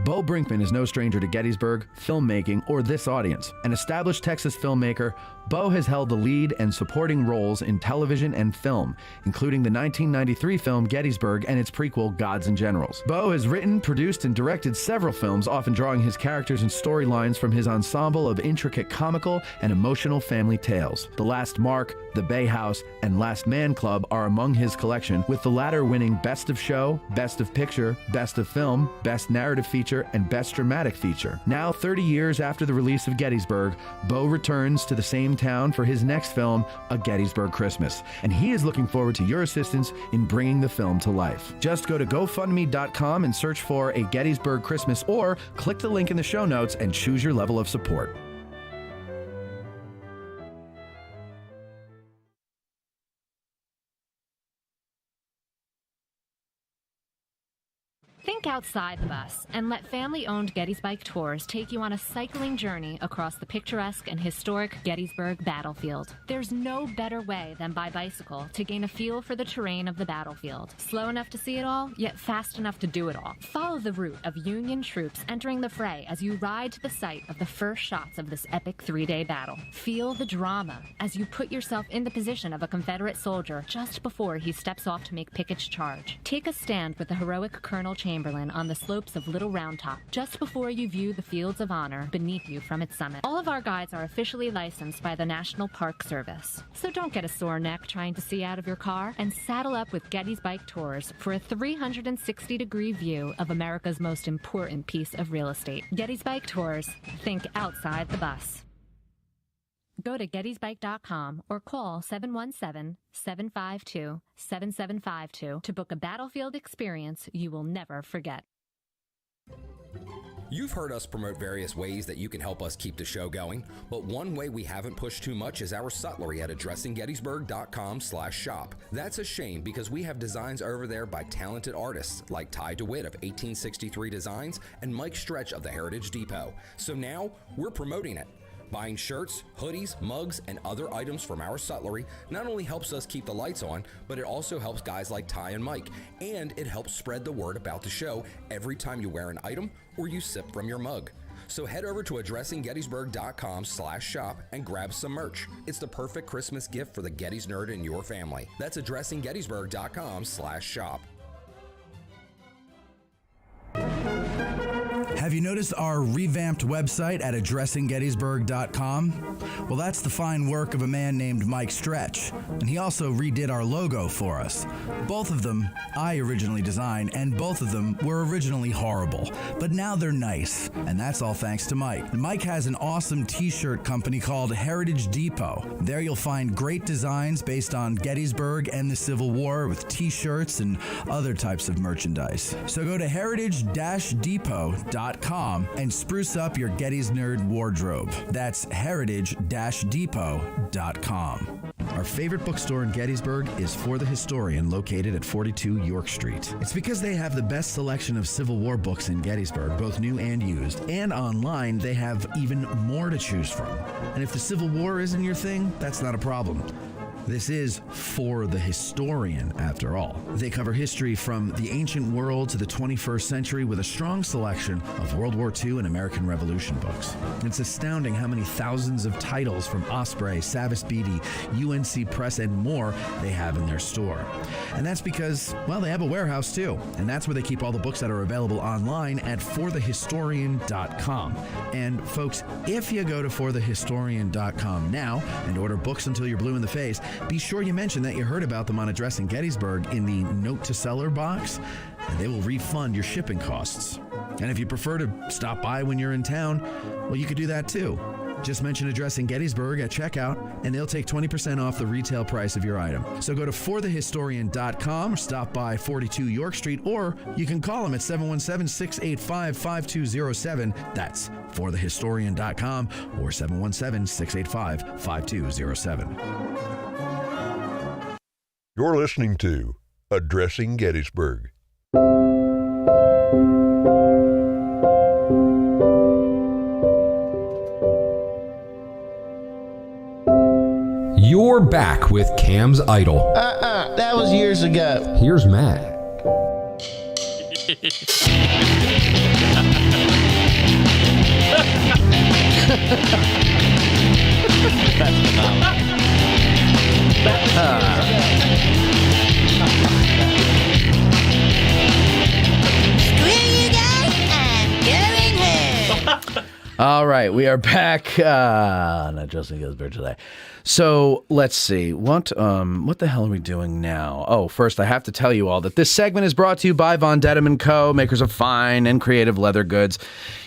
Speaker 7: Bo Brinkman is no stranger to Gettysburg, filmmaking, or this audience. An established Texas filmmaker, Bo has held the lead and supporting roles in television and film, including the 1993 film Gettysburg and its prequel Gods and Generals. Bo has written, produced, and directed several films, often drawing his characters and storylines from his ensemble of intricate comical and emotional family tales. The Last Mark, The Bay House, and Last Man Club are among his collection, with the latter winning Best of Show, Best of Picture, Best of Film, Best Narrative Feature, and Best Dramatic Feature. Now, 30 years after the release of Gettysburg, Bo returns to the same town for his next film, A Gettysburg Christmas, and he is looking forward to your assistance in bringing the film to life. Just go to GoFundMe.com and search for A Gettysburg Christmas, or click the link in the show notes and choose your level of support.
Speaker 12: Think outside the bus and let family-owned Gettysburg Tours take you on a cycling journey across the picturesque and historic Gettysburg battlefield. There's no better way than by bicycle to gain a feel for the terrain of the battlefield. Slow enough to see it all, yet fast enough to do it all. Follow the route of Union troops entering the fray as you ride to the site of the first shots of this epic 3-day battle. Feel the drama as you put yourself in the position of a Confederate soldier just before he steps off to make Pickett's charge. Take a stand with the heroic Colonel Chamberlain on the slopes of Little Round Top, just before you view the fields of honor beneath you from its summit. All of our guides are officially licensed by the National Park Service, so don't get a sore neck trying to see out of your car, and saddle up with Gettysburg Tours for a 360-degree view of America's most important piece of real estate. Gettysburg Tours. Think outside the bus. Go to Gettysburg.com or call 717-752-7752 to book a battlefield experience you will never forget.
Speaker 13: You've heard us promote various ways that you can help us keep the show going, but one way we haven't pushed too much is our sutlery at addressinggettysburg.com/shop. That's a shame because we have designs over there by talented artists like Ty DeWitt of 1863 Designs and Mike Stretch of the Heritage Depot. So now we're promoting it. Buying shirts, hoodies, mugs, and other items from our sutlery not only helps us keep the lights on, but it also helps guys like Ty and Mike, and it helps spread the word about the show every time you wear an item or you sip from your mug. So head over to addressinggettysburg.com/shop and grab some merch. It's the perfect Christmas gift for the Gettys nerd in your family. That's addressinggettysburg.com/shop.
Speaker 14: Have you noticed our revamped website at addressinggettysburg.com? Well, that's the fine work of a man named Mike Stretch, and he also redid our logo for us. Both of them I originally designed, and both of them were originally horrible, but now they're nice, and that's all thanks to Mike. Mike has an awesome t-shirt company called Heritage Depot. There you'll find great designs based on Gettysburg and the Civil War with t-shirts and other types of merchandise. So go to heritage-depot.com and spruce up your Gettys Nerd wardrobe. That's heritage-depot.com. Our favorite bookstore in Gettysburg is For the Historian, located at 42 York Street. It's because they have the best selection of Civil War books in Gettysburg, both new and used. And online, they have even more to choose from. And if the Civil War isn't your thing, that's not a problem. This is For the Historian, after all. They cover history from the ancient world to the 21st century with a strong selection of World War II and American Revolution books. It's astounding how many thousands of titles from Osprey, Savas Beatty, UNC Press, and more they have in their store. And that's because, well, they have a warehouse too. And that's where they keep all the books that are available online at forthehistorian.com. And folks, if you go to forthehistorian.com now and order books until you're blue in the face, be sure you mention that you heard about them on Addressing Gettysburg in the Note to Seller box, and they will refund your shipping costs. And if you prefer to stop by when you're in town, well, you could do that too. Just mention Addressing Gettysburg at checkout, and they'll take 20% off the retail price of your item. So go to forthehistorian.com or stop by 42 York Street, or you can call them at 717-685-5207. That's forthehistorian.com or 717-685-5207.
Speaker 15: You're listening to Addressing Gettysburg.
Speaker 4: You're back with Cam's Idol.
Speaker 10: That was years ago.
Speaker 4: Here's Matt.
Speaker 8: That's phenomenal.
Speaker 7: All right, we are back on Addressing Gettysburg today. So let's see, what the hell are we doing now? Oh, first I have to tell you all that this segment is brought to you by Von Dedham & Co., makers of fine and creative leather goods.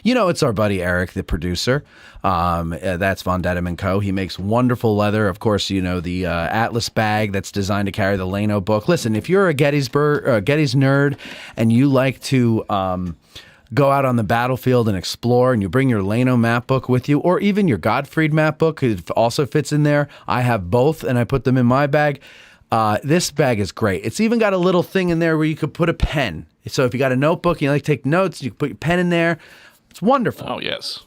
Speaker 7: You know, it's our buddy Eric, the producer. That's Von Dedham & Co. He makes wonderful leather. Of course, you know, the Atlas bag that's designed to carry the Lano book. Listen, if you're a Gettys nerd and you like to go out on the battlefield and explore, and you bring your Lano map book with you, or even your Gottfried map book, it also fits in there. I have both, and I put them in my bag. This bag is great. It's even got a little thing in there where you could put a pen. So if you got a notebook and you like to take notes, you can put your pen in there. It's wonderful.
Speaker 9: Oh, yes.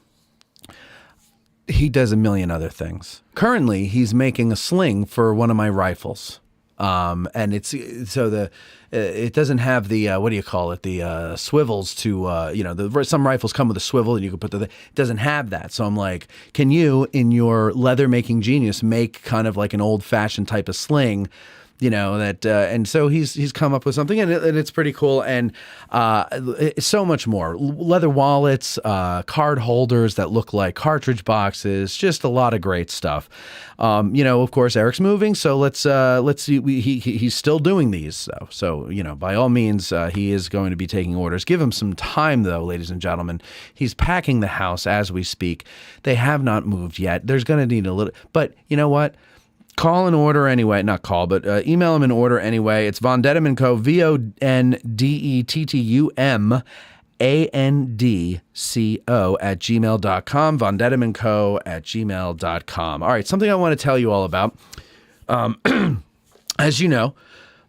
Speaker 7: He does a million other things. Currently, he's making a sling for one of my rifles. And it's so it doesn't have the what do you call it, the swivels to some rifles come with a swivel and you can put it doesn't have that. So I'm like, can you in your leather making genius make kind of like an old fashioned type of sling? You know, that, and so he's come up with something, and it's pretty cool, and so much more. Leather wallets, card holders that look like cartridge boxes, just a lot of great stuff. Of course, Eric's moving, so let's see. He's still doing these, though. So, by all means, he is going to be taking orders. Give him some time, though, ladies and gentlemen. He's packing the house as we speak. They have not moved yet. There's going to need a little, but you know what? Call and order anyway. Not call, but email him and order anyway. It's Von Dedham & Co. VONDETTUMANDCO @gmail.com. Von Dedham & Co. @gmail.com. All right, something I want to tell you all about. As you know,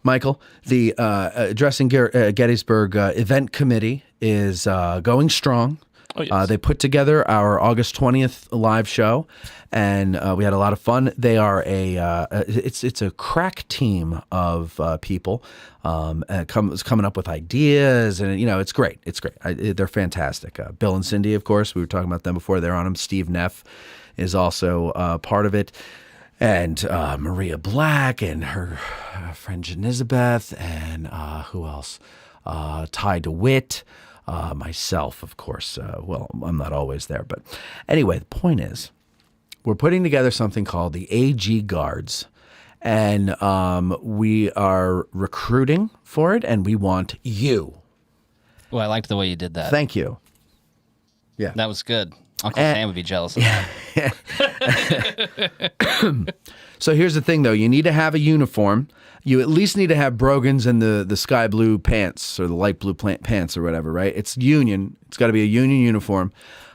Speaker 7: Michael, the Addressing Gettysburg event committee is going strong.
Speaker 9: Oh, yes.
Speaker 7: They put together our August 20th live show, and we had a lot of fun. They are it's a crack team of people coming up with ideas, and it's great. It's great. They're fantastic. Bill and Cindy, of course, we were talking about them before. They're on them. Steve Neff is also part of it, and Maria Black and her friend Janizabeth, and who else? Ty DeWitt. Myself, of course. I'm not always there, but anyway, the point is, we're putting together something called the AG Guards, and we are recruiting for it, and we want you.
Speaker 8: Well, I liked the way you did that.
Speaker 7: Thank you. Yeah,
Speaker 8: that was good. Uncle Sam would be jealous of that.
Speaker 7: So here's the thing, though. You need to have a uniform. You at least need to have brogans and the sky blue pants or the light blue pants or whatever, right? It's union. It's got to be a union uniform.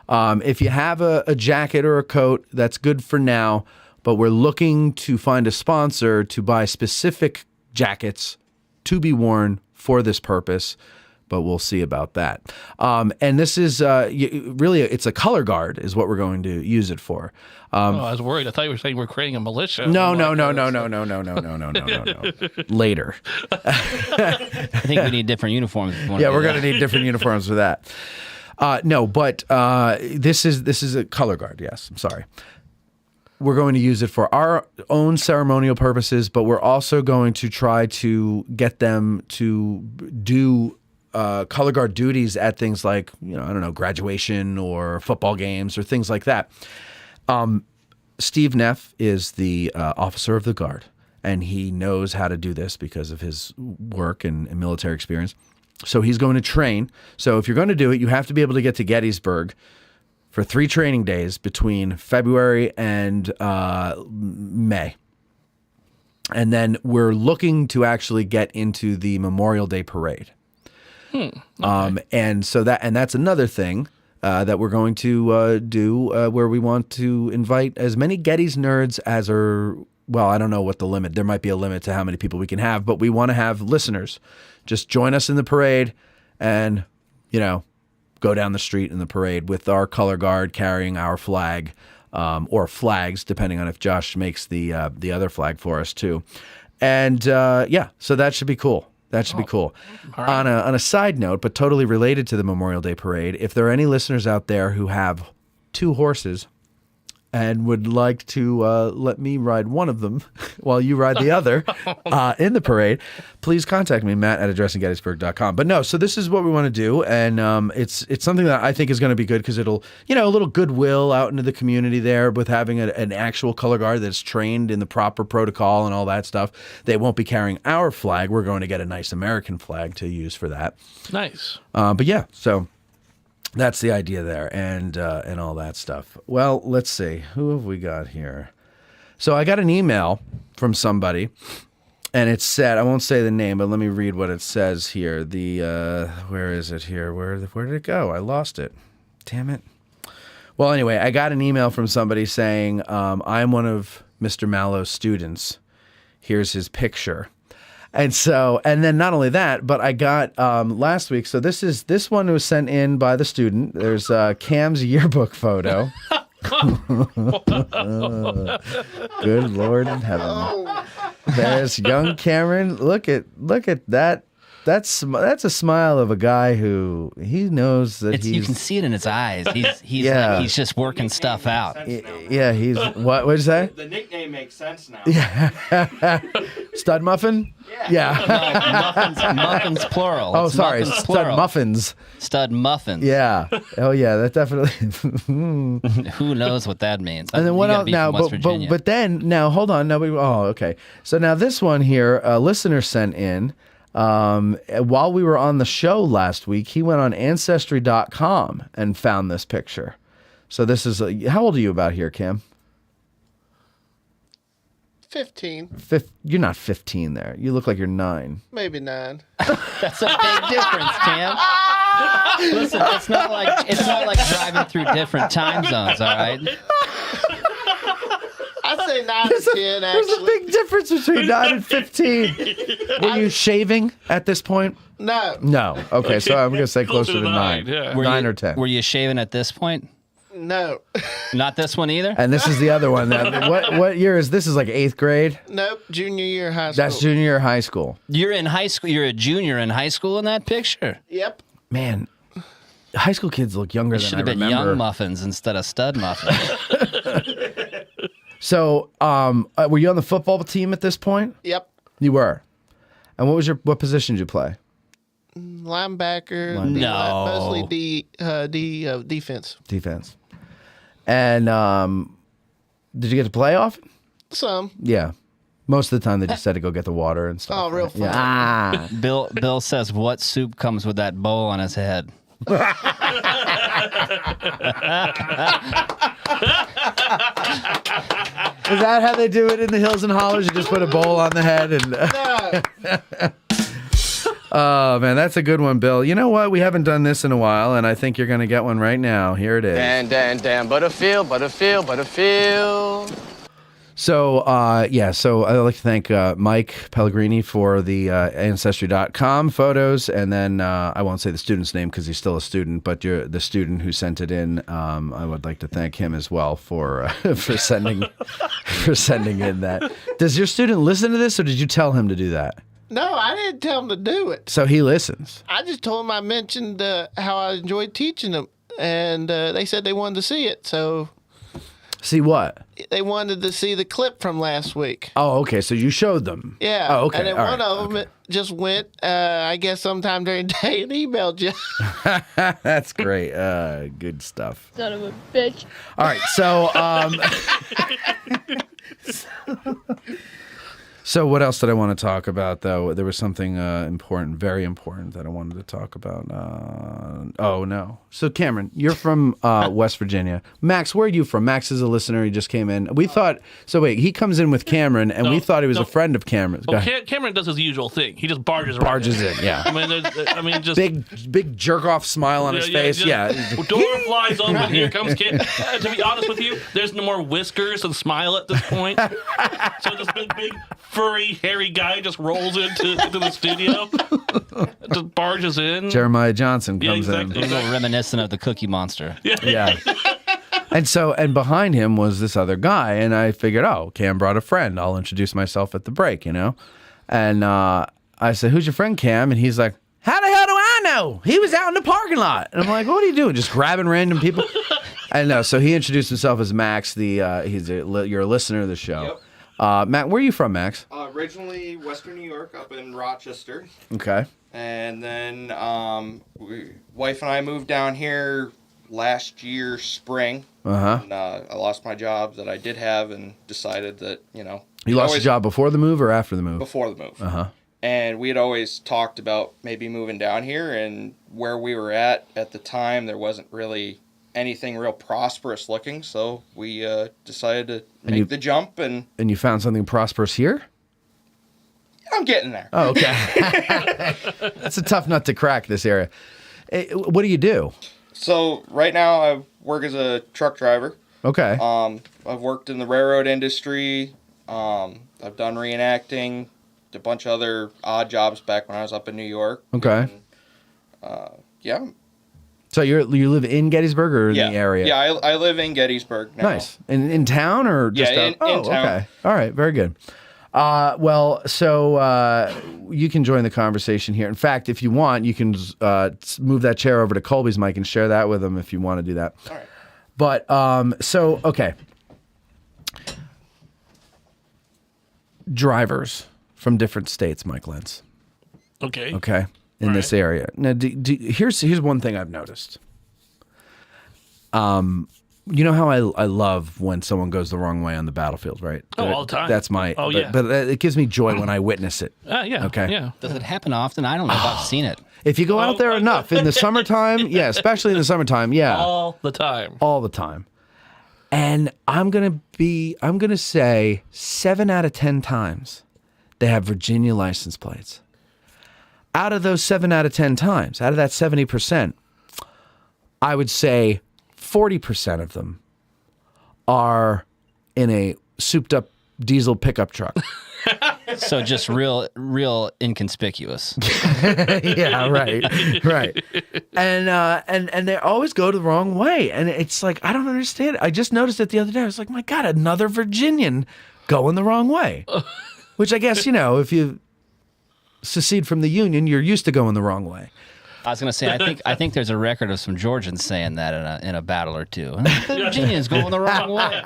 Speaker 7: If you have a jacket or a coat, that's good for now. but we're looking to find a sponsor to buy specific jackets to be worn for this purpose. But we'll see about that. And this is really, it's a color guard is what we're going to use it for.
Speaker 9: I was worried. I thought you were saying we're creating a militia.
Speaker 7: No. Later.
Speaker 8: I think we need different uniforms.
Speaker 7: Yeah, we're going to need different uniforms for that. This is a color guard. Yes, I'm sorry. We're going to use it for our own ceremonial purposes, but we're also going to try to get them to do color guard duties at things like, graduation or football games or things like that. Steve Neff is the officer of the guard, and he knows how to do this because of his work and military experience. So he's going to train. So if you're going to do it, you have to be able to get to Gettysburg for 3 training days between February and May. And then we're looking to actually get into the Memorial Day parade.
Speaker 9: Okay.
Speaker 7: And that's another thing that we're going to do where we want to invite as many Gettys nerds as are, well, I don't know what the limit, there might be a limit to how many people we can have, but we want to have listeners just join us in the parade and, go down the street in the parade with our color guard carrying our flag, or flags, depending on if Josh makes the other flag for us too. And so that should be cool. That should be cool.
Speaker 9: Right.
Speaker 7: On a side note, but totally related to the Memorial Day Parade, if there are any listeners out there who have 2 horses and would like to let me ride one of them while you ride the other in the parade, please contact me, Matt@addressinggettysburg.com. But no, so this is what we want to do, and it's something that I think is going to be good because it'll, a little goodwill out into the community there with having an actual color guard that's trained in the proper protocol and all that stuff. They won't be carrying our flag. We're going to get a nice American flag to use for that.
Speaker 9: Nice.
Speaker 7: But yeah, so that's the idea there, and all that stuff. Well, let's see. Who have we got here? So I got an email from somebody, and it said, I won't say the name, but let me read what it says here. Where is it here? Where did it go? I lost it. Damn it. Well, anyway, I got an email from somebody saying, I'm one of Mr. Mallow's students. Here's his picture. And then not only that, but I got last week. So this one was sent in by the student. There's Cam's yearbook photo. Good Lord in heaven. There's young Cameron. Look at that. That's a smile of a guy who he knows that
Speaker 8: you can see it in his eyes. He's like, he's just working stuff out.
Speaker 7: Yeah, he's what did you say?
Speaker 1: The nickname makes sense now.
Speaker 7: Yeah. Stud Muffin? Yeah.
Speaker 8: No, muffins plural.
Speaker 7: Oh,
Speaker 8: It's
Speaker 7: sorry.
Speaker 8: muffins,
Speaker 7: Stud
Speaker 8: plural.
Speaker 7: Muffins.
Speaker 8: Stud muffins.
Speaker 7: Yeah. Oh, yeah. That definitely.
Speaker 8: Who knows what that means?
Speaker 7: And then what else now? But then now, hold on. Okay. So now this one here, a listener sent in. While we were on the show last week, he went on Ancestry.com and found this picture. So this is how old are you about here, Cam?
Speaker 10: 15.
Speaker 7: You're not 15 there. You look like you're 9.
Speaker 10: Maybe 9.
Speaker 8: That's a big difference, Cam. Listen, it's not like driving through different time zones, all right?
Speaker 10: I'd say 9 or 10, actually.
Speaker 7: There's a big difference between 9 and 15. Were you shaving at this point?
Speaker 10: No.
Speaker 7: No. Okay, so I'm going to say closer to 9.
Speaker 9: Yeah.
Speaker 7: 9 or 10.
Speaker 8: Were you shaving at this point?
Speaker 10: No.
Speaker 8: Not this one either?
Speaker 7: And this is the other one. What year is this? Is like 8th grade?
Speaker 10: Nope. Junior year high school.
Speaker 7: That's junior year high school.
Speaker 8: You're in high school. You're a junior in high school in that picture.
Speaker 10: Yep.
Speaker 7: Man, high school kids look younger than I
Speaker 8: should have been
Speaker 7: remember.
Speaker 8: young muffins instead of stud muffins.
Speaker 7: So, were you on the football team at this point?
Speaker 10: Yep.
Speaker 7: You were. And what position did you play?
Speaker 10: Linebacker.
Speaker 8: No.
Speaker 10: Mostly defense.
Speaker 7: Defense. And did you get to play often?
Speaker 10: Some.
Speaker 7: Yeah. Most of the time they just had to go get the water and stuff.
Speaker 10: Oh, real fun.
Speaker 7: Yeah.
Speaker 8: Bill says, what soup comes with that bowl on his head?
Speaker 7: Is that how they do it in the hills and hollers? You just put a bowl on the head and... Oh, man, that's a good one, Bill. You know what? We haven't done this in a while, and I think you're going to get one right now. Here it is.
Speaker 16: Dan, Butterfield.
Speaker 7: So, so I'd like to thank Mike Pellegrini for the Ancestry.com photos. And then I won't say the student's name because he's still a student, but the student who sent it in, I would like to thank him as well for sending in that. Does your student listen to this, or did you tell him to do that?
Speaker 10: No, I didn't tell him to do it.
Speaker 7: So he listens.
Speaker 10: I just told him I mentioned how I enjoyed teaching them, and they said they wanted to see it. So
Speaker 7: see what?
Speaker 10: They wanted to see the clip from last week.
Speaker 7: Oh, okay. So you showed them.
Speaker 10: Yeah.
Speaker 7: Oh, okay.
Speaker 10: And then one of them just went, I guess, sometime during the day and emailed you.
Speaker 7: That's great. Good stuff.
Speaker 16: Son of a bitch.
Speaker 7: All right. So, so what else did I want to talk about, though? There was something important, very important, that I wanted to talk about. Oh, no. So, Cameron, you're from West Virginia. Max, where are you from? Max is a listener. He just came in. We thought, so wait, he comes in with Cameron, and we thought he was a friend of Cameron's.
Speaker 9: Well, Cameron does his usual thing. He just barges
Speaker 7: in, yeah.
Speaker 9: I mean, just
Speaker 7: big jerk-off smile on his face, yeah.
Speaker 9: Door flies open, here comes Cameron. To be honest with you, there's no more whiskers and smile at this point. So this big furry, hairy guy just rolls into the studio, just barges in.
Speaker 7: Jeremiah Johnson comes
Speaker 8: A little reminiscent of the Cookie Monster.
Speaker 7: Yeah. And behind him was this other guy, and I figured, oh, Cam brought a friend. I'll introduce myself at the break, you know? And I said, who's your friend, Cam? And he's like, how the hell do I know? He was out in the parking lot. And I'm like, what are you doing? Just grabbing random people? And so he introduced himself as Max. You're a listener of the show.
Speaker 17: Yep.
Speaker 7: Matt, where are you from, Max?
Speaker 17: Originally Western New York, up in Rochester.
Speaker 7: Okay.
Speaker 17: And then wife and I moved down here last year spring.
Speaker 7: Uh-huh.
Speaker 17: And, I lost my job that I did have and decided that,
Speaker 7: You lost your job before the move or after the move?
Speaker 17: Before the move.
Speaker 7: Uh-huh.
Speaker 17: And we had always talked about maybe moving down here, and where we were at the time, there wasn't really anything real prosperous looking, so we decided to make the jump. And
Speaker 7: you found something prosperous here?
Speaker 17: I'm getting there.
Speaker 7: Oh, okay. That's a tough nut to crack, this area. What do you do?
Speaker 17: So right now I work as a truck driver.
Speaker 7: Okay.
Speaker 17: I've worked in the railroad industry. I've done reenacting, a bunch of other odd jobs back when I was up in New York.
Speaker 7: Okay.
Speaker 17: And, yeah.
Speaker 7: So you live in Gettysburg or in the area?
Speaker 17: Yeah, I live in Gettysburg now.
Speaker 7: Nice. In town or just
Speaker 17: in town.
Speaker 7: Okay. All right. Very good. So you can join the conversation here. In fact, if you want, you can move that chair over to Colby's mic and share that with him if you want to do that.
Speaker 17: All right.
Speaker 7: But okay. Drivers from different states, Mike Lentz.
Speaker 9: Okay.
Speaker 7: Okay. In this area. Now, here's one thing I've noticed. You know how I love when someone goes the wrong way on the battlefield, right?
Speaker 9: Oh, all the time.
Speaker 7: That's my.
Speaker 9: Oh, yeah.
Speaker 7: But it gives me joy when I witness it.
Speaker 9: Yeah.
Speaker 7: Okay.
Speaker 9: Yeah.
Speaker 8: Does it happen often? I don't know if I've seen it.
Speaker 7: If you go out there enough in the summertime, yeah, especially in the summertime, yeah,
Speaker 9: all the time.
Speaker 7: All the time. And I'm gonna say 7 out of 10 times they have Virginia license plates. Out of those 7 out of 10 times, out of that 70%, I would say 40% of them are in a souped up diesel pickup truck.
Speaker 8: So just real inconspicuous.
Speaker 7: Yeah, right. And they always go the wrong way. And it's like, I don't understand it. I just noticed it the other day. I was like, my God, another Virginian going the wrong way. Which I guess, if you secede from the Union, you're used to going the wrong way.
Speaker 8: I was going to say, I think there's a record of some Georgians saying that in a battle or two. Virginians going the wrong way.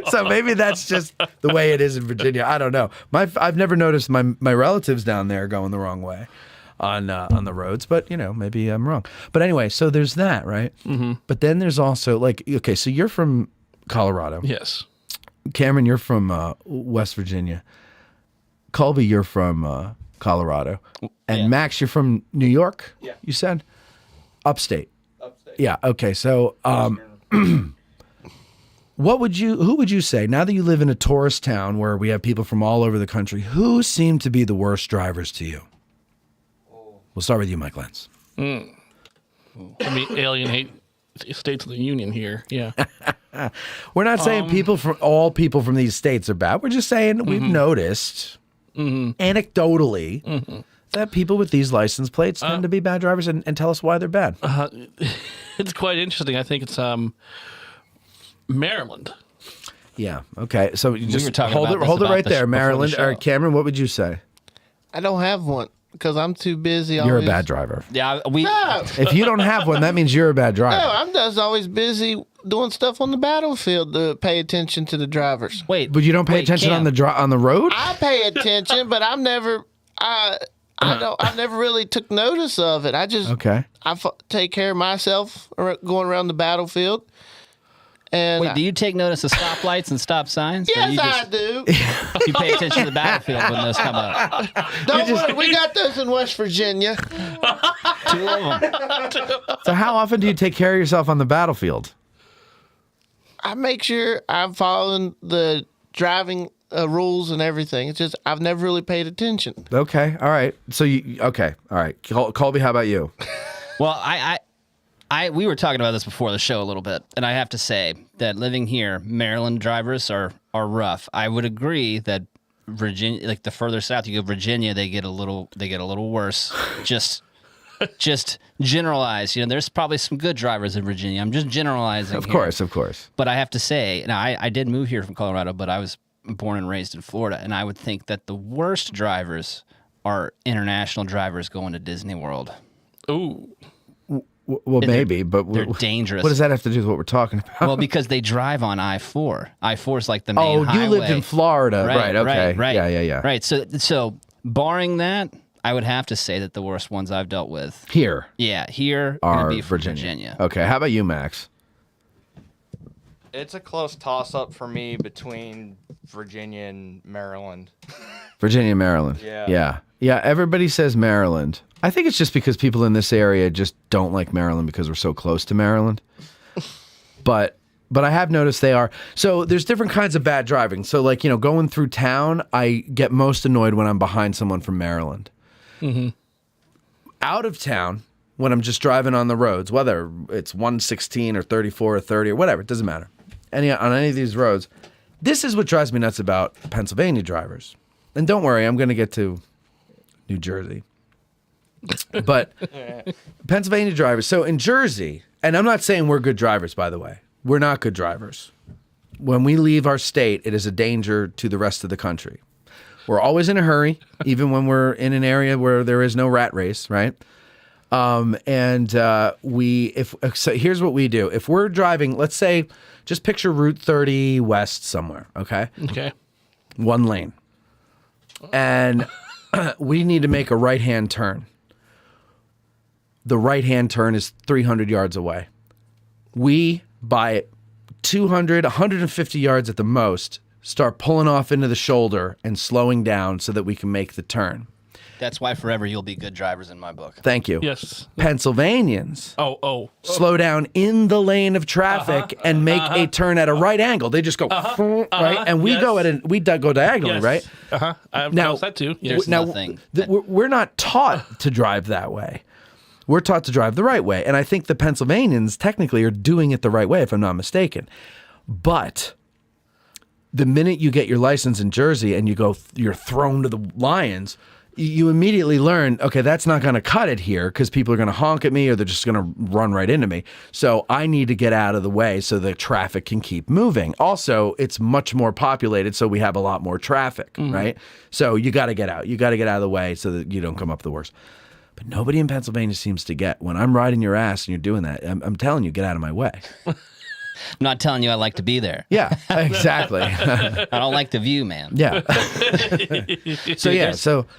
Speaker 7: So maybe that's just the way it is in Virginia. I don't know. I've never noticed my relatives down there going the wrong way on the roads, but maybe I'm wrong. But anyway, so there's that, right?
Speaker 9: Mm-hmm.
Speaker 7: But then there's also okay, so you're from Colorado.
Speaker 9: Yes.
Speaker 7: Cameron, you're from West Virginia. Colby, you're from Colorado. And Max, you're from New York?
Speaker 17: Yeah.
Speaker 7: You said? Upstate.
Speaker 17: Upstate.
Speaker 7: Yeah, okay. So who would you say, now that you live in a tourist town where we have people from all over the country, who seem to be the worst drivers to you? We'll start with you, Mike Lentz.
Speaker 9: Let me alienate states of the Union here. Yeah.
Speaker 7: We're not saying all people from these states are bad. We're just saying we've noticed anecdotally that people with these license plates tend to be bad drivers, and tell us why they're bad.
Speaker 9: It's quite interesting. I think it's Maryland.
Speaker 7: Yeah. Okay. So you just
Speaker 8: talking
Speaker 7: hold
Speaker 8: about
Speaker 7: it.
Speaker 8: this
Speaker 7: Hold it
Speaker 8: about
Speaker 7: right
Speaker 8: the
Speaker 7: there,
Speaker 8: before the
Speaker 7: Maryland.
Speaker 8: show.
Speaker 7: Or Cameron, what would you say?
Speaker 10: I don't have one because I'm too busy.
Speaker 7: You're a bad driver.
Speaker 8: Yeah, we.
Speaker 10: No,
Speaker 7: If you don't have one, that means you're a bad driver.
Speaker 10: no, I'm just always busy doing stuff on the battlefield to pay attention to the drivers.
Speaker 8: Wait,
Speaker 7: But you don't pay attention on the road.
Speaker 10: I pay attention, but I've never really took notice of it. I just take care of myself going around the battlefild. And
Speaker 8: Wait, do you take notice of stoplights and stop signs? Or
Speaker 10: yes,
Speaker 8: you
Speaker 10: I do.
Speaker 8: You pay attention to the battlefield when those come up.
Speaker 10: Don't worry, we got those in West Virginia.
Speaker 8: 2 of them.
Speaker 7: So how often do you take care of yourself on the battlefield?
Speaker 10: I make sure I'm following the driving rules and everything. It's just I've never really paid attention.
Speaker 7: Okay. All right. So all right. Colby, how about you?
Speaker 8: Well, we were talking about this before the show a little bit, and I have to say that living here, Maryland drivers are rough. I would agree that Virginia, like the further south you go, Virginia, they get a little worse. Just generalize. There's probably some good drivers in Virginia. I'm just generalizing.
Speaker 7: Of course.
Speaker 8: But I have to say, now I did move here from Colorado, but I was born and raised in Florida, and I would think that the worst drivers are international drivers going to Disney World.
Speaker 9: Ooh.
Speaker 7: Well, maybe, but
Speaker 8: they're dangerous.
Speaker 7: What does that have to do with what we're talking about?
Speaker 8: Well, because they drive on I-4. I-4 is like the main highway.
Speaker 7: You lived in Florida, right? Okay,
Speaker 8: right.
Speaker 7: Yeah.
Speaker 8: Right. So barring that, I would have to say that the worst ones I've dealt with
Speaker 7: here,
Speaker 8: here
Speaker 7: are
Speaker 8: be Virginia.
Speaker 7: Okay, how about you, Max?
Speaker 17: It's a close toss-up for me between Virginia and Maryland.
Speaker 7: Virginia, Maryland.
Speaker 17: Yeah.
Speaker 7: Yeah. Everybody says Maryland. I think it's just because people in this area just don't like Maryland because we're so close to Maryland. But I have noticed they are. So there's different kinds of bad driving. So like, going through town, I get most annoyed when I'm behind someone from Maryland.
Speaker 9: Mm-hmm.
Speaker 7: Out of town, when I'm just driving on the roads, whether it's 116 or 34 or 30 or whatever, it doesn't matter. On any of these roads, this is what drives me nuts about Pennsylvania drivers. And don't worry, I'm going to get to New Jersey. But Pennsylvania drivers. So in Jersey, and I'm not saying we're good drivers, by the way. We're not good drivers. When we leave our state, it is a danger to the rest of the country. We're always in a hurry, even when we're in an area where there is no rat race, right? So here's what we do. If we're driving, let's say, just picture Route 30 west somewhere, okay?
Speaker 9: Okay.
Speaker 7: One lane. And we need to make a right-hand turn. The right-hand turn is 300 yards away. We, by 200, 150 yards at the most, start pulling off into the shoulder and slowing down so that we can make the turn.
Speaker 8: That's why forever you'll be good drivers in my book.
Speaker 7: Thank you.
Speaker 9: Yes.
Speaker 7: Pennsylvanians slow down in the lane of traffic and make a turn at a right angle. They just go right, and we go go diagonally, right?
Speaker 9: I've
Speaker 7: Now,
Speaker 9: noticed that too. Yes.
Speaker 7: We're not taught to drive that way. We're taught to drive the right way, and I think the Pennsylvanians technically are doing it the right way, if I'm not mistaken. But the minute you get your license in Jersey and you're thrown to the lions, you immediately learn, okay, that's not going to cut it here because people are going to honk at me or they're just going to run right into me. So I need to get out of the way so the traffic can keep moving. Also, it's much more populated, so we have a lot more traffic, right? So you got to get out. You got to get out of the way so that you don't come up the worst. But nobody in Pennsylvania seems to get, when I'm riding your ass and you're doing that, I'm telling you, get out of my way.
Speaker 8: I'm not telling you I like to be there.
Speaker 7: Yeah, exactly.
Speaker 8: I don't like the view, man.
Speaker 7: Yeah.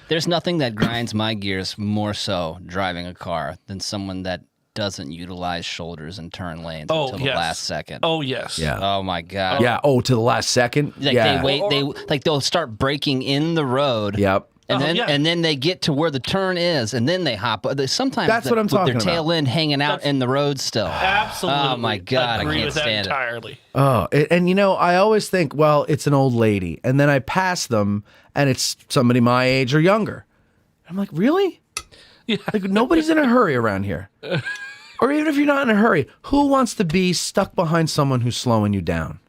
Speaker 8: There's nothing that grinds my gears more so driving a car than someone that doesn't utilize shoulders and turn lanes until the last second.
Speaker 9: Oh yes.
Speaker 7: Yeah.
Speaker 8: Oh my god.
Speaker 7: Yeah. Oh, to the last second.
Speaker 8: Like they wait. They'll start braking in the road.
Speaker 7: Yep.
Speaker 8: And then they get to where the turn is, and then they hop. Sometimes
Speaker 7: that's what I'm talking
Speaker 8: with their tail end hanging out in the road still.
Speaker 9: Absolutely.
Speaker 8: Oh my god,
Speaker 9: Agree
Speaker 8: I can't
Speaker 9: with that
Speaker 8: stand
Speaker 9: entirely.
Speaker 7: Oh, and I always think, well, it's an old lady, and then I pass them, and it's somebody my age or younger. I'm like, really?
Speaker 9: Yeah.
Speaker 7: Like nobody's in a hurry around here. Or even if you're not in a hurry, who wants to be stuck behind someone who's slowing you down?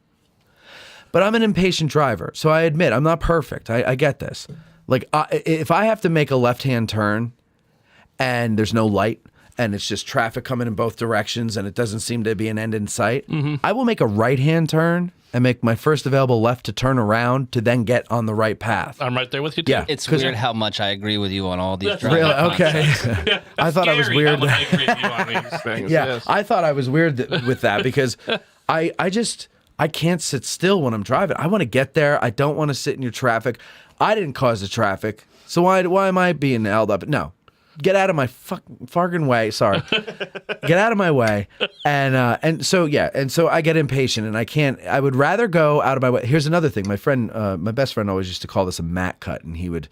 Speaker 7: But I'm an impatient driver, so I admit I'm not perfect. I get this. Like, if I have to make a left-hand turn and there's no light and it's just traffic coming in both directions and it doesn't seem to be an end in sight, I will make a right-hand turn and make my first available left to turn around to then get on the right path.
Speaker 9: I'm right there with you, too.
Speaker 7: Yeah,
Speaker 8: It's weird how much I agree with you on all these driving
Speaker 7: Really? Okay.
Speaker 9: Yeah,
Speaker 7: I thought I was
Speaker 9: scary
Speaker 7: weird.
Speaker 9: how much I agree with you on these things.
Speaker 7: Yeah,
Speaker 9: Yes.
Speaker 7: I thought I was weird with that because I can't sit still when I'm driving. I want to get there. I don't want to sit in your traffic. I didn't cause the traffic, so why am I being held up? No, get out of my fucking way. Sorry, get out of my way. And so I get impatient, and I can't. I would rather go out of my way. Here's another thing. My friend, my best friend, always used to call this a mat cut, and he would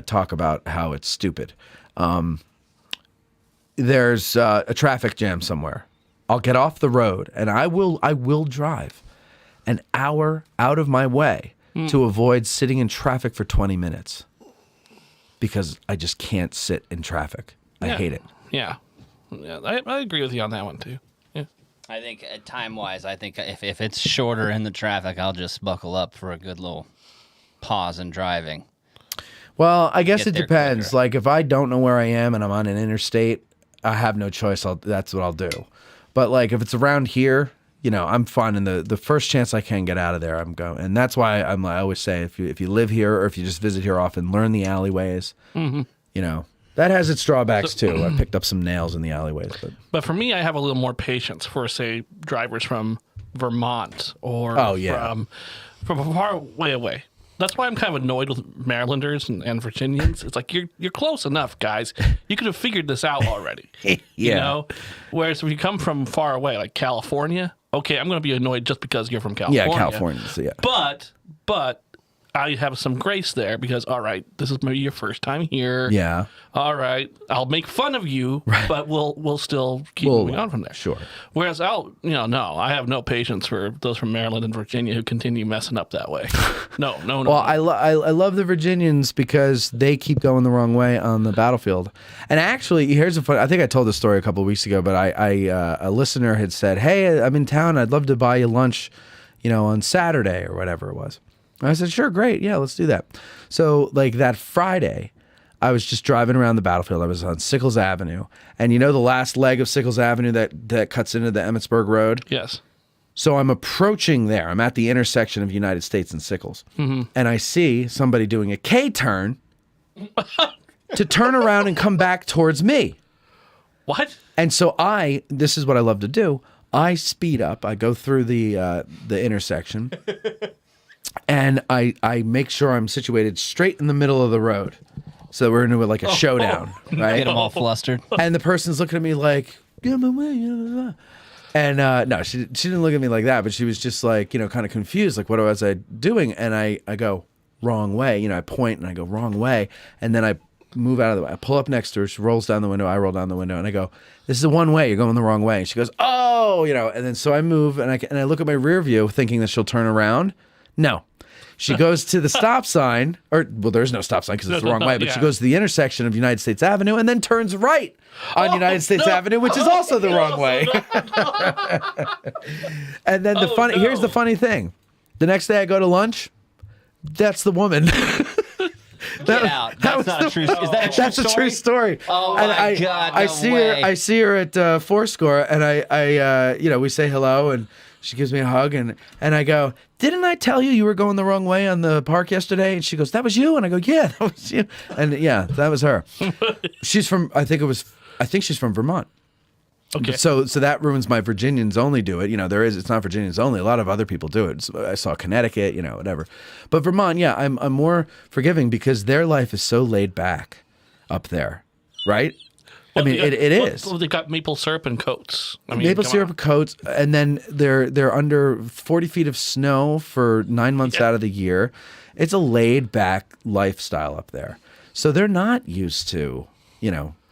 Speaker 7: talk about how it's stupid. There's a traffic jam somewhere. I'll get off the road, and I will drive an hour out of my way to avoid sitting in traffic for 20 minutes because I just can't sit in traffic. I hate it.
Speaker 9: Yeah. I agree with you on that one, too. Yeah.
Speaker 8: I think time-wise, I think if it's shorter in the traffic, I'll just buckle up for a good little pause in driving.
Speaker 7: Well, I guess
Speaker 8: Get
Speaker 7: it
Speaker 8: there
Speaker 7: depends.
Speaker 8: quicker.
Speaker 7: Like, if I don't know where I am and I'm on an interstate, I have no choice. That's what I'll do. But, like, if it's around here, I'm finding the first chance I can get out of there, I'm going. And that's why I always say, if you live here or if you just visit here often, learn the alleyways. That has its drawbacks, too. I picked up some nails in the alleyways.
Speaker 9: But for me, I have a little more patience for, say, drivers from Vermont or from a far way away. That's why I'm kind of annoyed with Marylanders and Virginians. It's like, you're close enough, guys. You could have figured this out already. Whereas if you come from far away, like California, okay, I'm going to be annoyed just because you're from California.
Speaker 7: Yeah, California. So yeah.
Speaker 9: But I have some grace there because, all right, this is maybe your first time here.
Speaker 7: Yeah.
Speaker 9: All right, I'll make fun of you, but we'll still keep moving on from there.
Speaker 7: Sure.
Speaker 9: Whereas I have no patience for those from Maryland and Virginia who continue messing up that way. No.
Speaker 7: Well, I love the Virginians because they keep going the wrong way on the battlefield. And actually, here's a fun. I think I told this story a couple of weeks ago, but a listener had said, "Hey, I'm in town. I'd love to buy you lunch, on Saturday or whatever it was." And I said, "Sure, great, yeah, let's do that." So, like that Friday, I was just driving around the battlefield. I was on Sickles Avenue, and the last leg of Sickles Avenue that cuts into the Emmitsburg Road.
Speaker 9: Yes.
Speaker 7: So I'm approaching there. I'm at the intersection of United States and Sickles. And I see somebody doing a K-turn to turn around and come back towards me.
Speaker 9: What?
Speaker 7: And so this is what I love to do. I speed up. I go through the intersection. And I make sure I'm situated straight in the middle of the road. So we're into like a showdown, right?
Speaker 8: Get them all flustered.
Speaker 7: And the person's looking at me like, "Get my way." And no, she didn't look at me like that, but she was just like, kind of confused, like, what was I doing? And I go, "Wrong way." I point and I go, "Wrong way." And then I move out of the way. I pull up next to her. She rolls down the window. I roll down the window and I go, "This is the one way. You're going the wrong way." And she goes, "Oh," and then so I move and I look at my rear view thinking that she'll turn around. No. She goes to the stop sign, there's no stop sign because it's the wrong way, but she goes to the intersection of United States Avenue and then turns right on United States Avenue, which is also the wrong way. And then here's the funny thing. The next day I go to lunch, that's the woman.
Speaker 8: Get out. That's not a true story. Is that a true
Speaker 7: That's
Speaker 8: story?
Speaker 7: a true story.
Speaker 8: Oh, my God.
Speaker 7: I
Speaker 8: No
Speaker 7: see
Speaker 8: way.
Speaker 7: her. I see her at Fourscore, and I we say hello, and she gives me a hug, and I go, "Didn't I tell you were going the wrong way on the park yesterday?" And she goes, "That was you." And I go, "Yeah, that was you." And yeah, that was her. She's from. I think she's from Vermont.
Speaker 9: Okay.
Speaker 7: So that ruins my Virginians only do it. It's not Virginians only. A lot of other people do it. I saw Connecticut, whatever. But Vermont, yeah, I'm more forgiving because their life is so laid back up there, right? I mean, it is.
Speaker 9: Well, they've got maple syrup and coats.
Speaker 7: Maple syrup coats, and then they're under 40 feet of snow for 9 months out of the year. It's a laid back lifestyle up there. So they're not used to,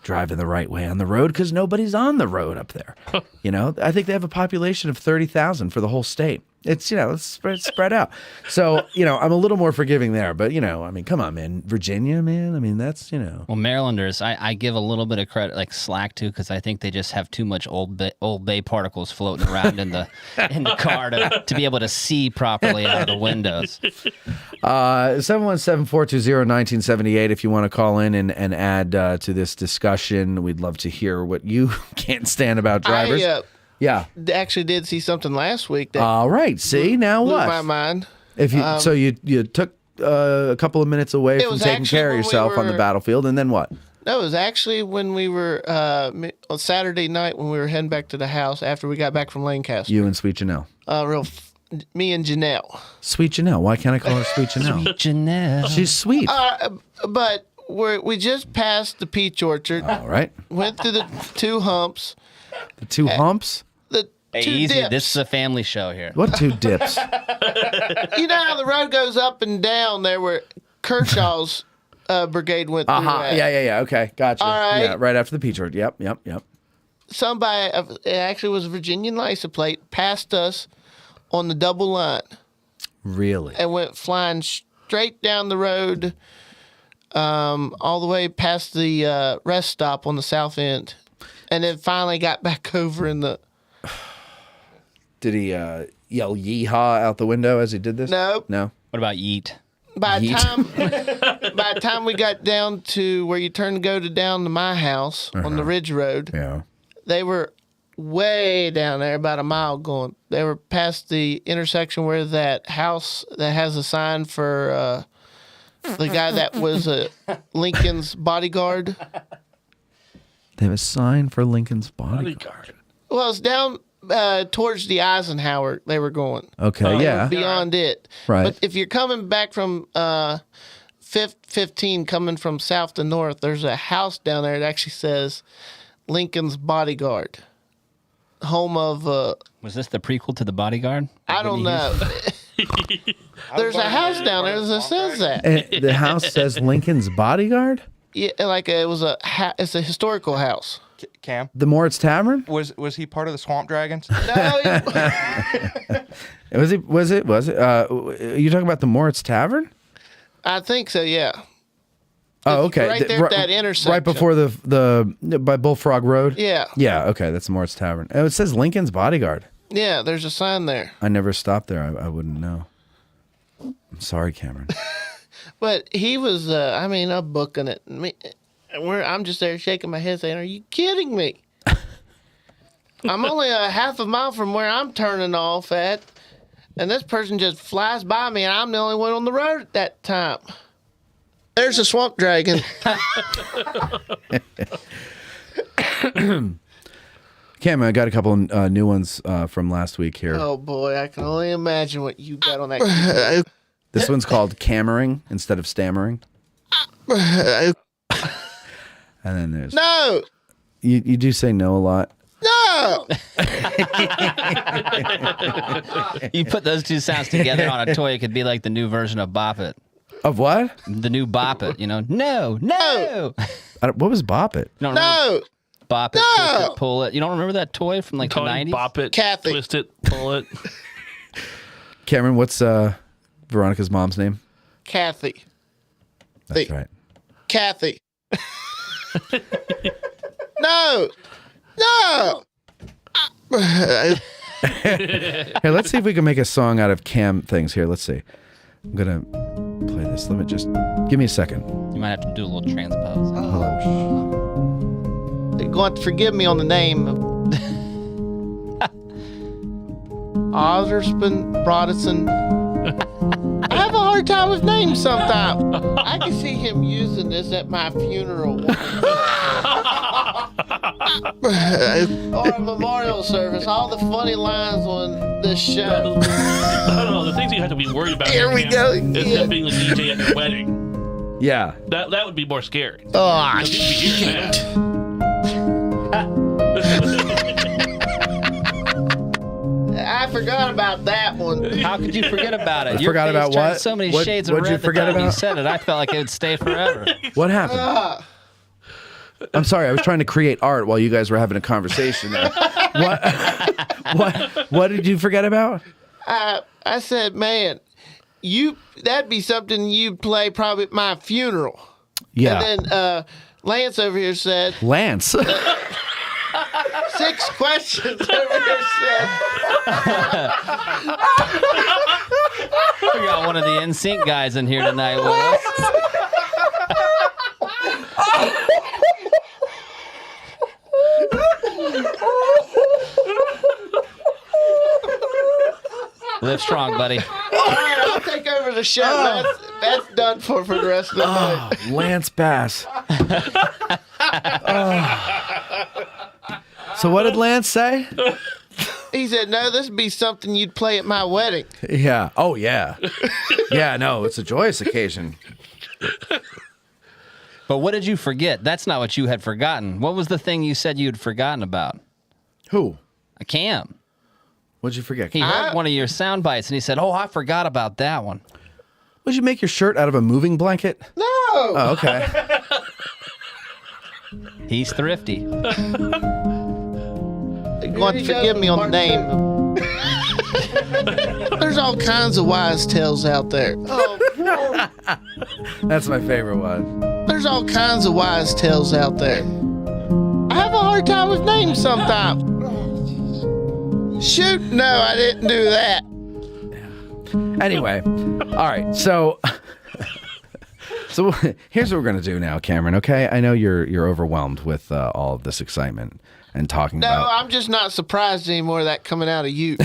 Speaker 7: driving the right way on the road because nobody's on the road up there. I think they have a population of 30,000 for the whole state. It's it's spread out. So I'm a little more forgiving there. But I mean, come on, man, Virginia, man. I mean, that's
Speaker 8: Well, Marylanders, I give a little bit of credit, like slack to, because I think they just have too much Old Bay particles floating around in the car to be able to see properly out of the windows.
Speaker 7: 717-420-1978. If you want to call in and add to this discussion, we'd love to hear what you can't stand about drivers. Yeah.
Speaker 10: Actually did see something last week that
Speaker 7: All right. See, now
Speaker 10: blew
Speaker 7: what?
Speaker 10: my mind.
Speaker 7: If you so you took a couple of minutes away from taking care of yourself on the battlefield, and then what?
Speaker 10: No, it was actually when we were on Saturday night when we were heading back to the house after we got back from Lancaster.
Speaker 7: You and Sweet Janelle.
Speaker 10: Me and Janelle.
Speaker 7: Sweet Janelle. Why can't I call her Sweet Janelle?
Speaker 8: Sweet Janelle.
Speaker 7: She's sweet.
Speaker 10: But we just passed the peach orchard.
Speaker 7: All right.
Speaker 10: Went through the 2 humps.
Speaker 7: The 2 humps?
Speaker 10: The 2
Speaker 8: Easy.
Speaker 10: dips.
Speaker 8: This is a family show here.
Speaker 7: What 2 dips?
Speaker 10: You know how the road goes up and down there where Kershaw's brigade went through at?
Speaker 7: Yeah. Okay. Gotcha.
Speaker 10: All right.
Speaker 7: Yeah, right after the peach orchard. Yep.
Speaker 10: Somebody, it actually was a Virginian license plate, passed us on the double line.
Speaker 7: Really?
Speaker 10: And went flying straight down the road all the way past the rest stop on the south end. And then finally got back over in the...
Speaker 7: Did he yell yeehaw out the window as he did this?
Speaker 10: Nope.
Speaker 7: No?
Speaker 8: What about yeet?
Speaker 10: By the time we got down to where you turn to go down to my house on the Ridge Road, they were way down there, about a mile going. They were past the intersection where that house that has a sign for the guy that was Lincoln's bodyguard.
Speaker 7: They have a sign for Lincoln's bodyguard.
Speaker 10: Well, it's down towards the Eisenhower they were going.
Speaker 7: Okay, yeah.
Speaker 10: Beyond it.
Speaker 7: Right.
Speaker 10: But if you're coming back from 15 coming from south to north, there's a house down there that actually says Lincoln's bodyguard. Home of...
Speaker 8: Was this the prequel to The Bodyguard?
Speaker 10: I don't know. There's a house down there that says that.
Speaker 7: And the house says Lincoln's bodyguard?
Speaker 10: Yeah, like it's a historical house.
Speaker 17: Cam?
Speaker 7: The Moritz Tavern?
Speaker 17: Was he part of the Swamp Dragons?
Speaker 10: No.
Speaker 7: Was it? Are you talking about the Moritz Tavern?
Speaker 10: I think so, yeah.
Speaker 7: Oh, okay.
Speaker 10: Right there at that intersection.
Speaker 7: Right before the by Bullfrog Road?
Speaker 10: Yeah.
Speaker 7: Yeah, okay. That's the Moritz Tavern. Oh, it says Lincoln's bodyguard.
Speaker 10: Yeah, there's a sign there.
Speaker 7: I never stopped there. I wouldn't know. I'm sorry, Cameron.
Speaker 10: But he was, I'm booking it. I'm just there shaking my head saying, are you kidding me? I'm only a half a mile from where I'm turning off at, and this person just flies by me, and I'm the only one on the road at that time. There's a swamp dragon.
Speaker 7: Cameron, I got a couple new ones from last week here.
Speaker 10: Oh, boy, I can only imagine what you got on that.
Speaker 7: This one's called cammering instead of stammering. And then there's...
Speaker 10: No!
Speaker 7: You do say no a lot.
Speaker 10: No!
Speaker 8: You put those two sounds together on a toy, it could be like the new version of Bop It.
Speaker 7: Of what?
Speaker 8: The new Bop It, No.
Speaker 7: What was Bop It?
Speaker 10: No!
Speaker 8: Bop It, twist it, pull it. You don't remember that toy from like the 90s?
Speaker 9: Bop it,
Speaker 10: Kathy.
Speaker 9: twist it, pull it.
Speaker 7: Cameron, what's Veronica's mom's name?
Speaker 10: Kathy.
Speaker 7: That's right.
Speaker 10: Kathy. No!
Speaker 7: Here, let's see if we can make a song out of Cam things. Here, let's see. I'm gonna play this. Let me just give me a second.
Speaker 8: You might have to do a little transpose.
Speaker 7: Hold on.
Speaker 10: You're going to forgive me on the name. Otherspan, Brodesson. I have a hard time with names sometimes. I can see him using this at my funeral. Or a memorial service. All the funny lines on this show.
Speaker 9: No, the things you have to be worried about
Speaker 10: Here we go.
Speaker 9: is him being the DJ at your wedding.
Speaker 7: Yeah.
Speaker 9: That would be more scary.
Speaker 10: Oh,
Speaker 9: shit.
Speaker 10: I forgot about that one.
Speaker 8: How could you forget about it?
Speaker 7: You forgot about what?
Speaker 8: So many
Speaker 7: What-
Speaker 8: shades of
Speaker 7: what'd you
Speaker 8: red the
Speaker 7: forget
Speaker 8: time you
Speaker 7: about?
Speaker 8: said it. I felt like it would stay forever.
Speaker 7: What happened? I'm sorry. I was trying to create art while you guys were having a conversation there. What did you forget about?
Speaker 10: I said, man, that'd be something you'd play probably at my funeral.
Speaker 7: Yeah.
Speaker 10: And then Lance over here said,
Speaker 7: Lance.
Speaker 10: 6 questions over here said.
Speaker 8: We got one of the NSYNC guys in here tonight with us. Live strong, buddy.
Speaker 10: All right, I'll take over the show. That's done for the rest of the night.
Speaker 7: Lance Bass. So what did Lance say?
Speaker 10: He said, no, this would be something you'd play at my wedding.
Speaker 7: Yeah. Oh, yeah. Yeah, no, it's a joyous occasion.
Speaker 8: But what did you forget? That's not what you had forgotten. What was the thing you said you had forgotten about?
Speaker 7: Who?
Speaker 8: Cam.
Speaker 7: What'd you forget?
Speaker 8: He heard one of your sound bites, and he said, I forgot about that one.
Speaker 7: Would you make your shirt out of a moving blanket?
Speaker 10: No.
Speaker 7: Oh, okay.
Speaker 8: He's thrifty.
Speaker 10: You want to forgive me on the name. There's all kinds of wise tales out there. Oh,
Speaker 7: That's my favorite one.
Speaker 10: there's all kinds of wise tales out there. I have a hard time with names sometimes. Shoot, no, I didn't do that.
Speaker 7: Anyway, all right. So here's what we're gonna do now, Cameron. Okay, I know you're overwhelmed with all of this excitement and talking
Speaker 10: No,
Speaker 7: about.
Speaker 10: I'm just not surprised anymore of that coming out of you.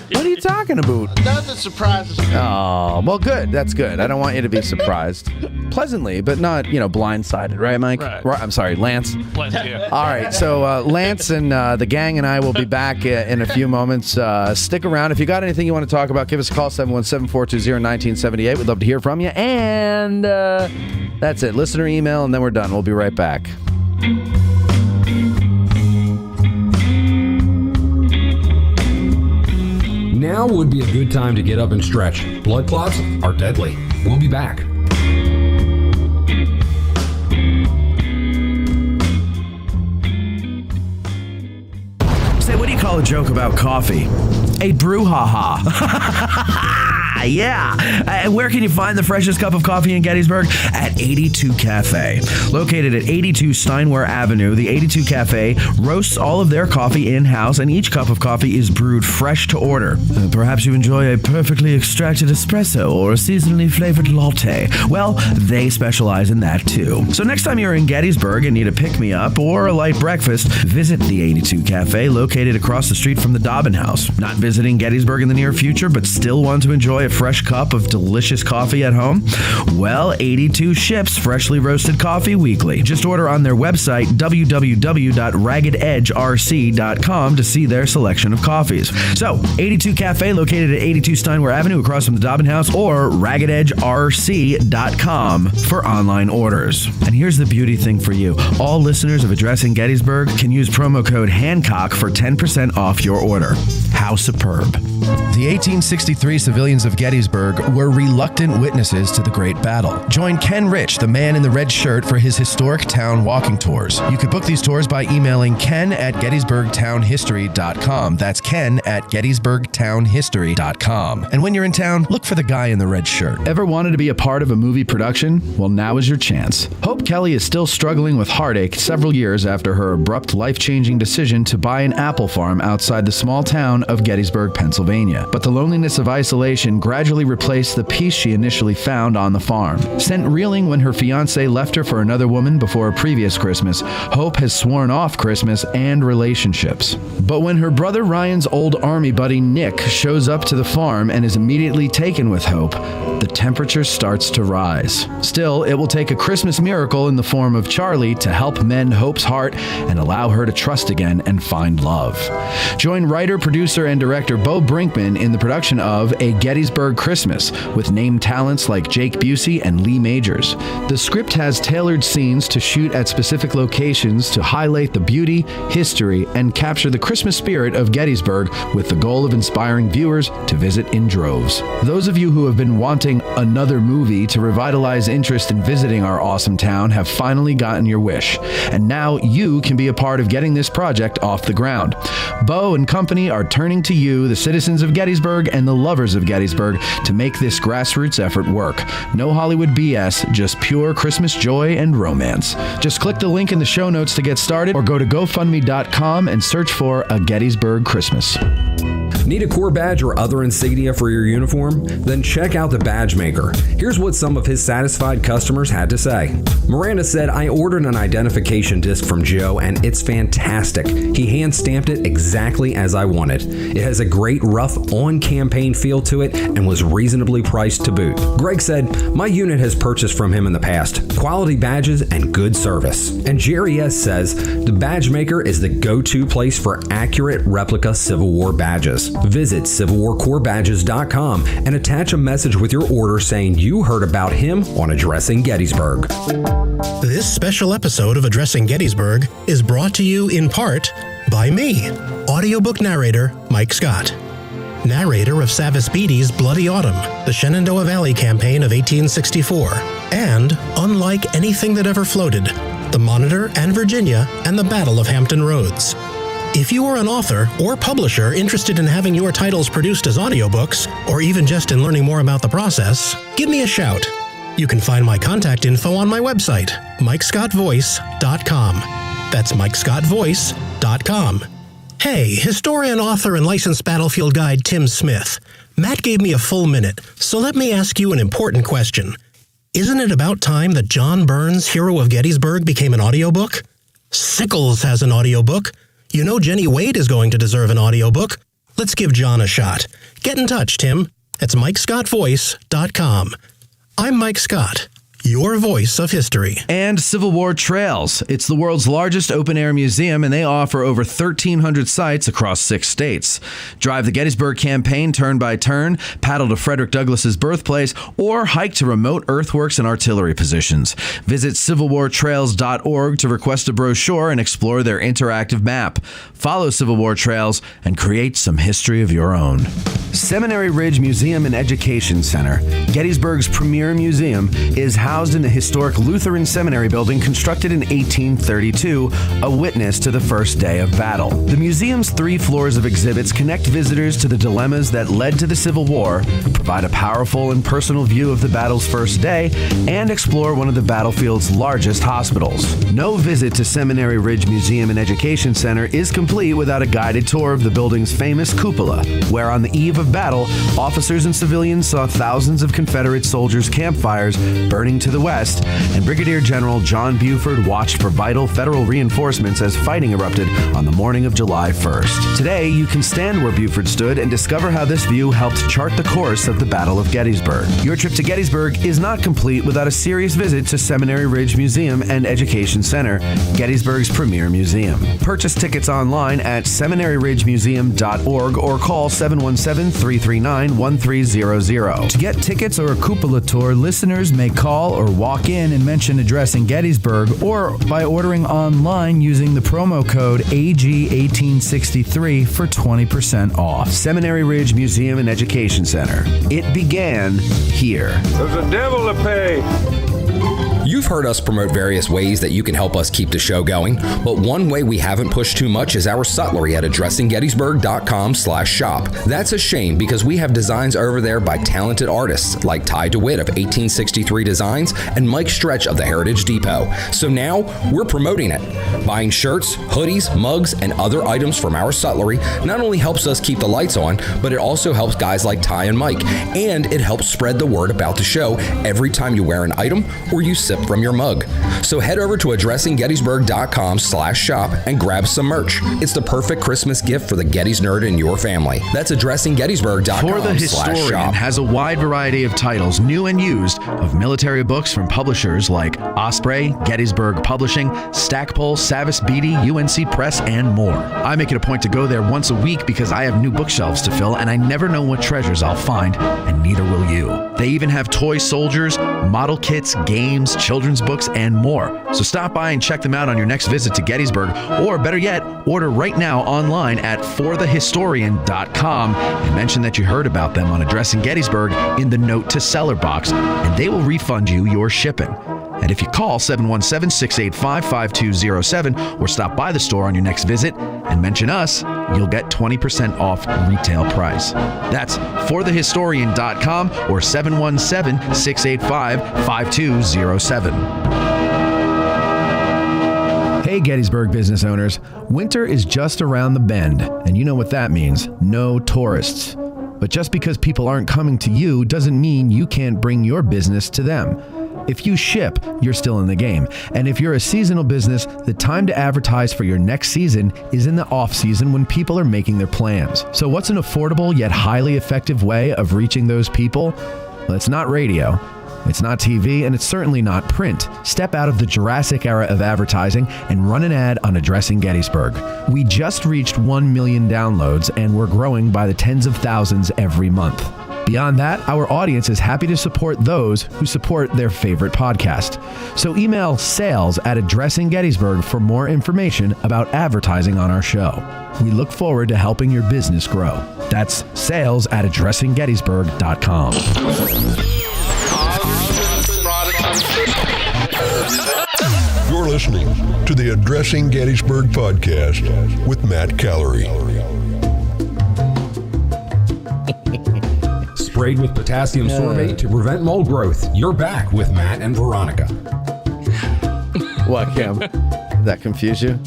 Speaker 7: What are you talking about?
Speaker 10: Nothing surprises me.
Speaker 7: Oh, well, good. That's good. I don't want you to be surprised. Pleasantly, but not, blindsided, right, Mike?
Speaker 9: Right.
Speaker 7: I'm sorry, Lance.
Speaker 9: Lance, yeah.
Speaker 7: All right, so Lance and the gang and I will be back in a few moments. Stick around. If you got anything you want to talk about, give us a call, 717-420-1978. We'd love to hear from you. And that's it. Listener email, and then we're done. We'll be right back.
Speaker 4: Now would be a good time to get up and stretch. Blood clots are deadly. We'll be back.
Speaker 14: Say, what do you call a joke about coffee? A brouhaha. Yeah. And where can you find the freshest cup of coffee in Gettysburg? At 82 Cafe. Located at 82 Steinware Avenue, the 82 Cafe roasts all of their coffee in-house, and each cup of coffee is brewed fresh to order. Perhaps you enjoy a perfectly extracted espresso or a seasonally flavored latte. Well, they specialize in that too. So next time you're in Gettysburg and need a pick-me-up or a light breakfast, visit the 82 Cafe located across the street from the Dobbin House. Not visiting Gettysburg in the near future, but still want to enjoy a fresh cup of delicious coffee at home? Well, 82 ships freshly roasted coffee weekly. Just order on their website, www.raggededgerc.com, to see their selection of coffees. So, 82 Cafe located at 82 Steinware Avenue across from the Dobbin House, or raggededgerc.com for online orders. And here's the beauty thing for you. All listeners of Addressing Gettysburg can use promo code Hancock for 10% off your order. How superb.
Speaker 16: The 1863 civilians of Gettysburg were reluctant witnesses to the Great Battle. Join Ken Rich, the man in the red shirt, for his historic town walking tours. You can book these tours by emailing ken@gettysburgtownhistory.com. That's ken@gettysburgtownhistory.com. And when you're in town, look for the guy in the red shirt.
Speaker 7: Ever wanted to be a part of a movie production? Well, now is your chance. Hope Kelly is still struggling with heartache several years after her abrupt, life-changing decision to buy an apple farm outside the small town of Gettysburg, Pennsylvania. But the loneliness of isolation gradually replaced the peace she initially found on the farm. Sent reeling when her fiancé left her for another woman before a previous Christmas, Hope has sworn off Christmas and relationships. But when her brother Ryan's old army buddy Nick shows up to the farm and is immediately taken with Hope, the temperature starts to rise. Still, it will take a Christmas miracle in the form of Charlie to help mend Hope's heart and allow her to trust again and find love. Join writer, producer, and director Bo Brinkman participation in the production of A Gettysburg Christmas with named talents like Jake Busey and Lee Majors. The script has tailored scenes to shoot at specific locations to highlight the beauty, history, and capture the Christmas spirit of Gettysburg with the goal of inspiring viewers to visit in droves. Those of you who have been wanting another movie to revitalize interest in visiting our awesome town have finally gotten your wish. And now you can be a part of getting this project off the ground. Bo and company are turning to you, the citizens of Gettysburg and the lovers of Gettysburg, to make this grassroots effort work. No Hollywood BS, just pure Christmas joy and romance. Just click the link in the show notes to get started or go to GoFundMe.com and search for A Gettysburg Christmas.
Speaker 13: Need a Corps badge or other insignia for your uniform? Then check out the Badge Maker. Here's what some of his satisfied customers had to say. Miranda said, I ordered an identification disc from Joe and it's fantastic. He hand-stamped it exactly as I wanted. It has a great rough on-campaign feel to it and was reasonably priced to boot. Greg said, my unit has purchased from him in the past. Quality badges and good service. And Jerry S. says, the Badge Maker is the go-to place for accurate replica Civil War badges. Visit CivilWarCorpsBadges.com and attach a message with your order saying you heard about him on Addressing Gettysburg.
Speaker 18: This special episode of Addressing Gettysburg is brought to you in part by me, audiobook narrator Mike Scott, narrator of Savis Beattie's Bloody Autumn, the Shenandoah Valley Campaign of 1864, and Unlike Anything That Ever Floated, the Monitor and Virginia and the Battle of Hampton Roads. If you are an author or publisher interested in having your titles produced as audiobooks, or even just in learning more about the process, give me a shout. You can find my contact info on my website, MikeScottVoice.com. That's MikeScottVoice.com. Hey, historian, author, and licensed battlefield guide Tim Smith. Matt gave me a full minute, so let me ask you an important question. Isn't it about time that John Burns' Hero of Gettysburg became an audiobook? Sickles has an audiobook. You know Jenny Wade is going to deserve an audiobook. Let's give John a shot. Get in touch, Tim. That's MikeScottVoice.com. I'm Mike Scott, your voice of history.
Speaker 7: And Civil War Trails. It's the world's largest open-air museum, and they offer over 1,300 sites across 6 states. Drive the Gettysburg campaign turn by turn, paddle to Frederick Douglass's birthplace, or hike to remote earthworks and artillery positions. Visit CivilWarTrails.org to request a brochure and explore their interactive map. Follow Civil War Trails and create some history of your own. Seminary Ridge Museum and Education Center, Gettysburg's premier museum, is housed in the historic Lutheran Seminary building constructed in 1832, a witness to the first day of battle. The museum's 3 floors of exhibits connect visitors to the dilemmas that led to the Civil War, provide a powerful and personal view of the battle's first day, and explore one of the battlefield's largest hospitals. No visit to Seminary Ridge Museum and Education Center is complete without a guided tour of the building's famous cupola, where on the eve of battle, officers and civilians saw thousands of Confederate soldiers' campfires burning to the west, and Brigadier General John Buford watched for vital federal reinforcements as fighting erupted on the morning of July 1st. Today, you can stand where Buford stood and discover how this view helped chart the course of the Battle of Gettysburg. Your trip to Gettysburg is not complete without a serious visit to Seminary Ridge Museum and Education Center, Gettysburg's premier museum. Purchase tickets online at seminaryridgemuseum.org or call 717-339-1300. To get tickets or a cupola tour, listeners may call or walk in and mention Addressing Gettysburg, or by ordering online using the promo code AG1863 for 20% off. Seminary Ridge Museum and Education Center. It began here.
Speaker 19: There's a devil to pay.
Speaker 13: You've heard us promote various ways that you can help us keep the show going, but one way we haven't pushed too much is our sutlery at addressinggettysburg.com/shop. That's a shame because we have designs over there by talented artists like Ty DeWitt of 1863 Designs and Mike Stretch of the Heritage Depot. So now we're promoting it. Buying shirts, hoodies, mugs, and other items from our sutlery not only helps us keep the lights on, but it also helps guys like Ty and Mike, and it helps spread the word about the show every time you wear an item or use sip from your mug. So head over to addressinggettysburg.com/shop and grab some merch. It's the perfect Christmas gift for the Gettys nerd in your family. That's addressinggettysburg.com/shop.
Speaker 16: For the Historian has a wide variety of titles, new and used, of military books from publishers like Osprey, Gettysburg Publishing, Stackpole, Savas Beatty, UNC Press, and more. I make it a point to go there once a week because I have new bookshelves to fill and I never know what treasures I'll find, and neither will you. They even have toy soldiers, model kits, games, children's books, and more. So stop by and check them out on your next visit to Gettysburg, or better yet, order right now online at forthehistorian.com and mention that you heard about them on Addressing Gettysburg in the Note to Seller box, and they will refund you your shipping. And if you call 717-685-5207 or stop by the store on your next visit and mention us, you'll get 20% off retail price. That's forthehistorian.com or 717-685-5207. Hey Gettysburg business owners, winter is just around the bend, and you know what that means, no tourists. But just because people aren't coming to you doesn't mean you can't bring your business to them. If you ship, you're still in the game. And if you're a seasonal business, the time to advertise for your next season is in the off season when people are making their plans. So what's an affordable yet highly effective way of reaching those people? Well, it's not radio. It's not TV, and it's certainly not print. Step out of the Jurassic era of advertising and run an ad on Addressing Gettysburg. We just reached 1 million downloads, and we're growing by the tens of thousands every month. Beyond that, our audience is happy to support those who support their favorite podcast. So email sales@Addressing Gettysburg for more information about advertising on our show. We look forward to helping your business grow. That's sales@AddressingGettysburg.com.
Speaker 15: You're listening to the Addressing Gettysburg podcast with Matt Callery.
Speaker 4: Sprayed with potassium sorbate to prevent mold growth. You're back with Matt and Veronica.
Speaker 7: What, Cam? Did that confuse you?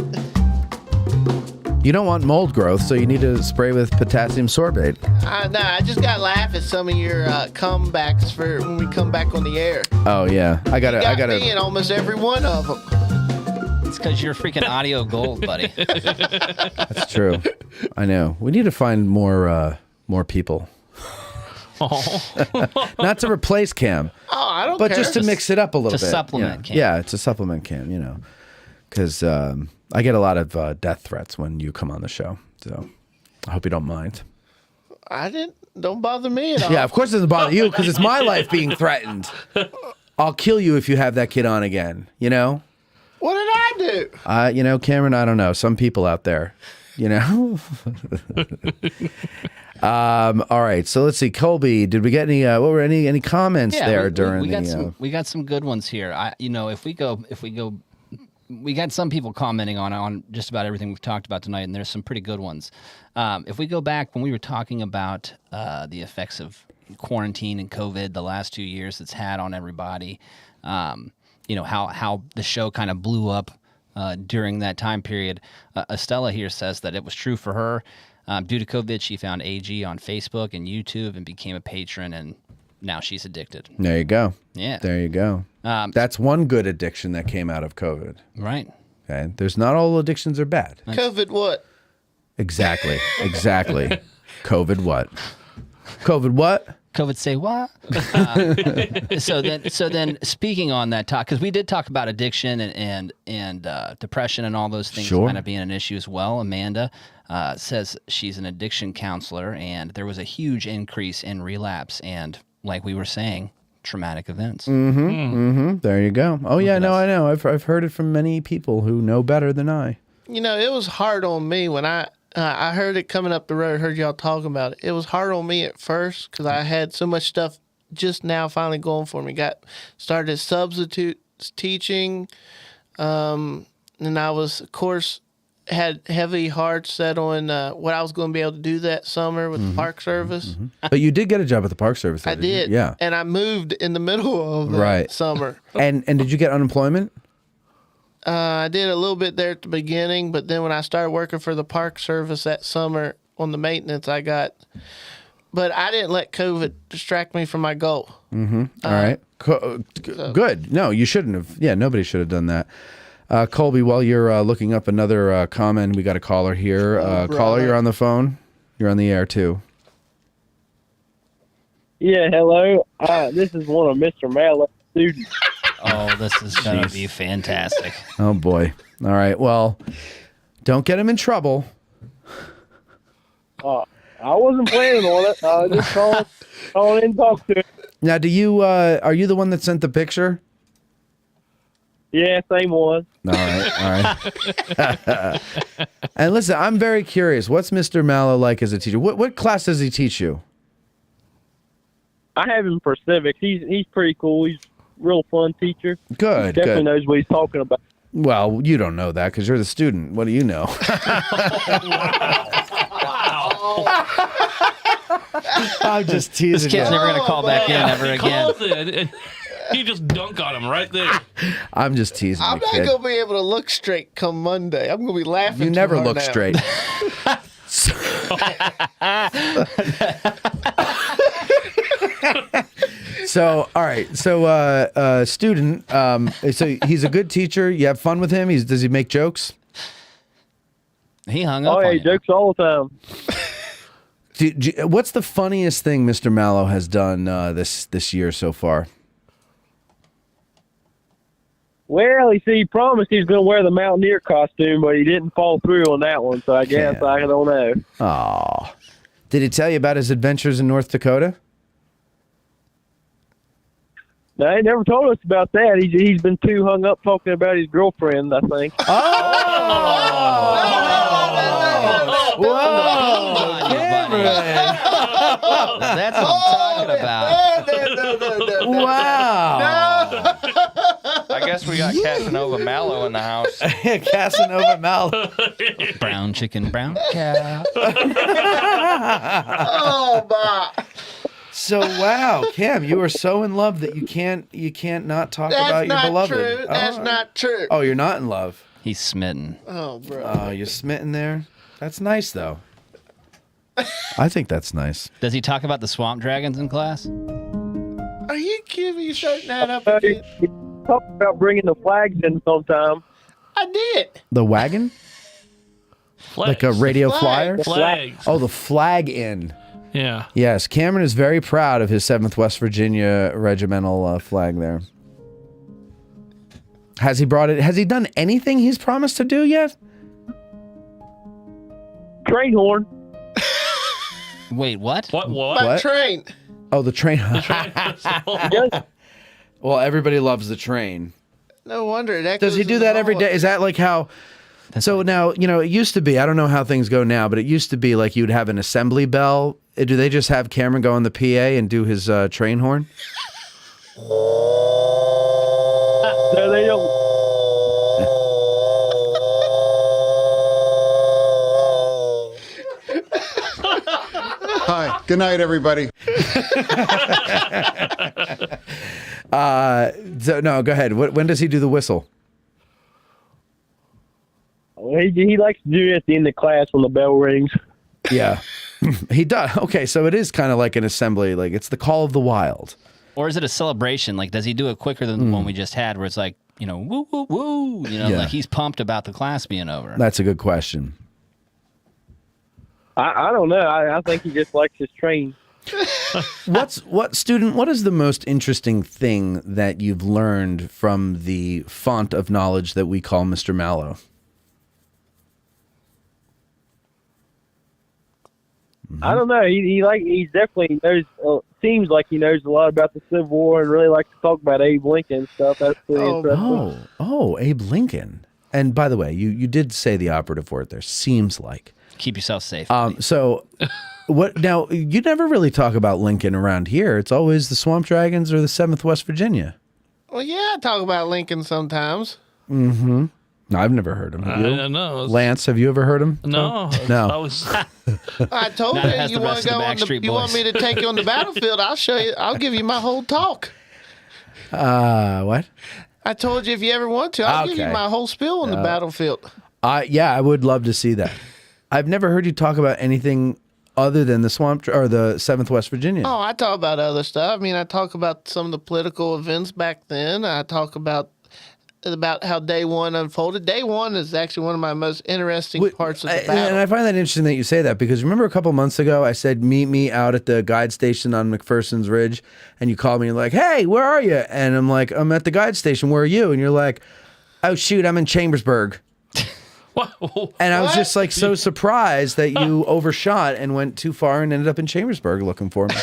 Speaker 7: You don't want mold growth, so you need to spray with potassium sorbate.
Speaker 10: No, I just got to laugh at some of your comebacks for when we come back on the air.
Speaker 7: Oh yeah, I gotta
Speaker 10: me in almost every one of them.
Speaker 8: It's because you're freaking audio gold, buddy.
Speaker 7: That's true. I know. We need to find more people. Not to replace Cam.
Speaker 10: Oh, I don't
Speaker 7: but
Speaker 10: care.
Speaker 7: just to mix it up a little bit.
Speaker 8: To supplement Cam.
Speaker 7: Yeah, it's a supplement Cam, you know. Because I get a lot of death threats when you come on the show. So I hope you don't mind.
Speaker 10: Don't bother me at all.
Speaker 7: Yeah, of course it doesn't bother you because it's my life being threatened. I'll kill you if you have that kid on again, you know?
Speaker 10: What did I do?
Speaker 7: You know, Cameron, I don't know. Some people out there, you know? All right, so let's see. Colby, did we get any? What were any comments there during
Speaker 8: we got some good ones here. If we go, we got some people commenting on just about everything we've talked about tonight, and there's some pretty good ones. If we go back when we were talking about the effects of quarantine and COVID the last 2 years it's had on everybody, how the show kind of blew up during that time period. Estella here says that it was true for her. Due to COVID, she found AG on Facebook and YouTube and became a patron, and now she's addicted.
Speaker 7: There you go.
Speaker 8: Yeah.
Speaker 7: There you go. That's one good addiction that came out of COVID.
Speaker 8: Right.
Speaker 7: Okay. There's not all addictions are bad.
Speaker 10: COVID what?
Speaker 7: Exactly. COVID what? COVID what?
Speaker 8: COVID say what? So then speaking on that talk, because we did talk about addiction and depression and all those things kind of being an issue as well. Amanda says she's an addiction counselor, and there was a huge increase in relapse and, like we were saying, traumatic events.
Speaker 7: There you go. Oh yeah, no, I know. I've heard it from many people who know better than I.
Speaker 10: You know, it was hard on me when I heard it coming up the road, heard y'all talking about it. It was hard on me at first because I had so much stuff just now finally going for me. Started substitute teaching, and I was, of course, had heavy heart set on what I was going to be able to do that summer with the Park Service.
Speaker 7: But you did get a job at the Park Service. Though,
Speaker 10: I did.
Speaker 7: Yeah.
Speaker 10: And I moved in the middle of the summer.
Speaker 7: And did you get unemployment?
Speaker 10: I did a little bit there at the beginning, but then when I started working for the Park Service that summer on the maintenance, but I didn't let COVID distract me from my goal.
Speaker 7: All right. Good. No, you shouldn't have. Yeah, nobody should have done that. Colby, while you're looking up another comment, we got a caller here. Caller, you're on the phone. You're on the air, too.
Speaker 5: Yeah, hello. This is one of Mr. Mallow's students.
Speaker 8: Oh, this is going to be fantastic.
Speaker 7: Oh, boy. All right. Well, don't get him in trouble.
Speaker 5: I wasn't planning on it. I just called in and talked to him.
Speaker 7: Now, are you the one that sent the picture?
Speaker 5: Yeah, same one.
Speaker 7: All right. And listen, I'm very curious. What's Mr. Mallow like as a teacher? What class does he teach you?
Speaker 5: I have him for civics. He's pretty cool. He's a real fun teacher.
Speaker 7: Good.
Speaker 5: He definitely
Speaker 7: Good.
Speaker 5: knows what he's talking about.
Speaker 7: Well, you don't know that because you're the student. What do you know? I'm just teasing.
Speaker 8: This kid's never going to call back in ever again.
Speaker 9: You just dunk on him right there.
Speaker 7: I'm just teasing.
Speaker 10: I'm not going to be able to look straight come Monday. I'm going to be laughing.
Speaker 7: You never look straight. So, all right. So, student. So he's a good teacher. You have fun with him. Does he make jokes?
Speaker 8: He hung up.
Speaker 5: Oh, yeah, he jokes all the time.
Speaker 7: What's the funniest thing Mr. Mallow has done this year so far?
Speaker 5: Well, he promised he was going to wear the Mountaineer costume, but he didn't follow through on that one, so I guess I don't know.
Speaker 7: Oh. Did he tell you about his adventures in North Dakota?
Speaker 5: No, he never told us about that. He's been too hung up talking about his girlfriend, I think.
Speaker 7: Whoa!
Speaker 8: That's what I'm talking about.
Speaker 7: Wow!
Speaker 17: I guess we got Casanova Mallow in the house.
Speaker 7: Casanova Mallow.
Speaker 8: Brown chicken, brown cow.
Speaker 10: Oh, my.
Speaker 7: So wow, Cam, you are so in love that you can't not talk about your beloved.
Speaker 10: True. That's not true.
Speaker 7: Oh, you're not in love.
Speaker 8: He's smitten.
Speaker 10: Oh, bro.
Speaker 7: Oh, you're smitten there. That's nice though. I think that's nice.
Speaker 8: Does he talk about the swamp dragons in class?
Speaker 10: Are you kidding me? You starting that up again?
Speaker 5: He talked about bringing the flags in sometime.
Speaker 10: I did.
Speaker 7: The wagon? Like a radio flyer?
Speaker 9: Flags.
Speaker 7: Oh, the flag in.
Speaker 9: Yeah.
Speaker 7: Yes, Cameron is very proud of his 7th West Virginia regimental flag there. Has he brought it? Has he done anything he's promised to do yet?
Speaker 5: Train horn.
Speaker 8: Wait, what?
Speaker 9: What?
Speaker 10: My train.
Speaker 7: Oh, the train. Well, everybody loves the train.
Speaker 10: No wonder.
Speaker 7: Does he do that every day? Is that like how... So now, it used to be, I don't know how things go now, but it used to be like you'd have an assembly bell. Do they just have Cameron go on the PA and do his train horn?
Speaker 5: No, they don't.
Speaker 20: Hi. Good night, everybody.
Speaker 7: No, go ahead. When does he do the whistle?
Speaker 5: Well, he likes to do it at the end of class when the bell rings.
Speaker 7: Yeah, he does. Okay, so it is kind of like an assembly. Like it's the call of the wild.
Speaker 8: Or is it a celebration? Like, does he do it quicker than the one we just had, where it's like, woo, woo, woo? Like he's pumped about the class being over.
Speaker 7: That's a good question.
Speaker 5: I don't know. I think he just likes his train.
Speaker 7: What is the most interesting thing that you've learned from the font of knowledge that we call Mr. Mallow?
Speaker 5: I don't know. He definitely knows. Seems like he knows a lot about the Civil War and really likes to talk about Abe Lincoln and stuff. That's pretty interesting.
Speaker 7: Oh, Abe Lincoln. And by the way, you did say the operative word there. Seems like.
Speaker 8: Keep yourself safe.
Speaker 7: So, what now? You never really talk about Lincoln around here. It's always the Swamp Dragons or the 7th West Virginia.
Speaker 10: Well, yeah, I talk about Lincoln sometimes.
Speaker 7: Mm-hmm. No, I've never heard him. Have you?
Speaker 9: I don't know.
Speaker 7: Lance, have you ever heard him?
Speaker 9: No.
Speaker 7: No.
Speaker 10: I told you, you want to go on you want me to take you on the battlefield? I'll show you. I'll give you my whole talk.
Speaker 7: What?
Speaker 10: I told you if you ever want to, I'll give you my whole spiel on the battlefield.
Speaker 7: Yeah, I would love to see that. I've never heard you talk about anything other than the swamp or the 7th West Virginia?
Speaker 10: Oh, I talk about other stuff. I mean, I talk about some of the political events back then. I talk about how Day One unfolded. Day One is actually one of my most interesting parts of the battle.
Speaker 7: And I find that interesting that you say that, because remember a couple months ago I said, meet me out at the guide station on McPherson's Ridge, and you called me and like, hey, where are you? And I'm like, I'm at the guide station. Where are you? And you're like, oh shoot, I'm in Chambersburg. And I was just like so surprised that you overshot and went too far and ended up in Chambersburg looking for me.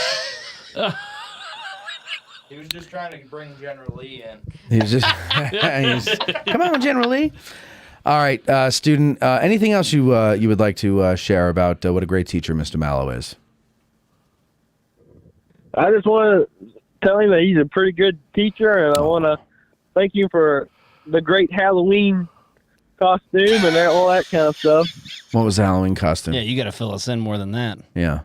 Speaker 17: He was just trying to bring General Lee in.
Speaker 7: He was just, come on, General Lee. All right, student. Anything else you would like to share about what a great teacher Mr. Mallow is?
Speaker 5: I just want to tell him that he's a pretty good teacher, and I want to thank you for the great Halloween costume and all that kind of stuff.
Speaker 7: What was the Halloween costume?
Speaker 8: Yeah, you got to fill us in more than that.
Speaker 7: Yeah.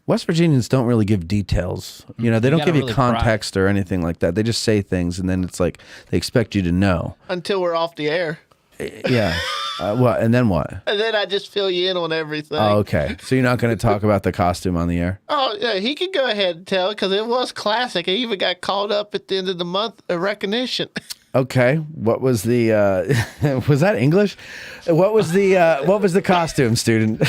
Speaker 7: West Virginians don't really give details. You know, they don't give you
Speaker 8: really
Speaker 7: context or anything like that. They just say things, and then it's like they expect you to know.
Speaker 10: Until we're off the air.
Speaker 7: Yeah. What? And then what?
Speaker 10: And then I just fill you in on everything.
Speaker 7: Oh, okay. So you're not going to talk about the costume on the air?
Speaker 10: Oh, yeah, he can go ahead and tell because it was classic. I even got called up at the end of the month of recognition.
Speaker 7: Okay. What was the was that English? What was the costume, student?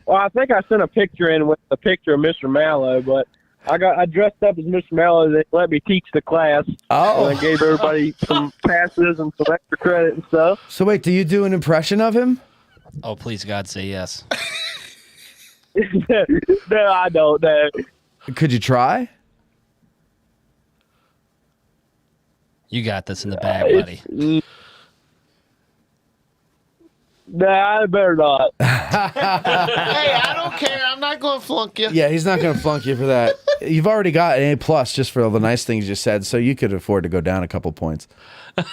Speaker 5: Well, I think I sent a picture in with a picture of Mr. Mallow, but I dressed up as Mr. Mallow. They let me teach the class.
Speaker 7: Oh.
Speaker 5: And I gave everybody some passes and some extra credit and stuff.
Speaker 7: So wait, do you do an impression of him?
Speaker 8: Oh, please God, say yes.
Speaker 5: No, I don't. No.
Speaker 7: Could you try?
Speaker 8: You got this in the bag, buddy.
Speaker 5: Nah, I better not.
Speaker 10: Hey, I don't care. I'm not going to flunk you.
Speaker 7: Yeah, he's not going to flunk you for that. You've already got an A+ just for all the nice things you said, so you could afford to go down a couple points.
Speaker 5: All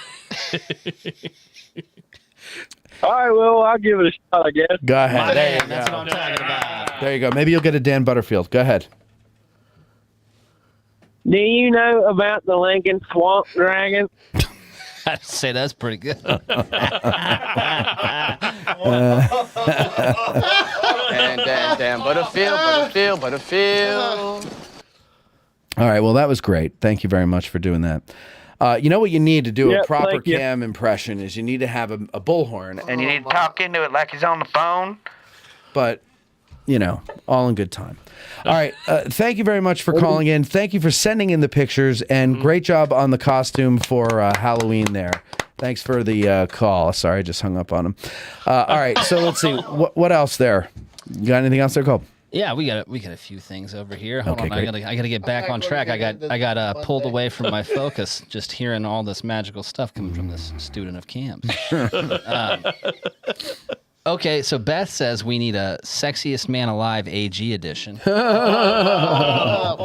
Speaker 5: right, well, I'll give it a shot, I guess.
Speaker 7: Go ahead. There you go.
Speaker 8: That's what I'm talking about.
Speaker 7: There you go. Maybe you'll get a Dan Butterfield. Go ahead.
Speaker 5: Do you know about the Lincoln Swamp Dragon?
Speaker 8: I'd say that's pretty good.
Speaker 3: Dan Butterfield.
Speaker 7: All right. Well, that was great. Thank you very much for doing that. You know what you need to do a proper Cam impression is you need to have a bullhorn.
Speaker 20: And you need to talk into it like he's on the phone.
Speaker 7: But, you know, all in good time. All right. Thank you very much for calling in. Thank you for sending in the pictures, and great job on the costume for Halloween there. Thanks for the call. Sorry, I just hung up on him. All right. So let's see. What else there? You got anything else there, Cole?
Speaker 8: Yeah, we got a few things over here. Hold on,
Speaker 7: great.
Speaker 8: I gotta get back on track. I got pulled away from my focus just hearing all this magical stuff coming from this student of camps. Okay, so Beth says we need a Sexiest Man Alive AG edition.
Speaker 10: I'm out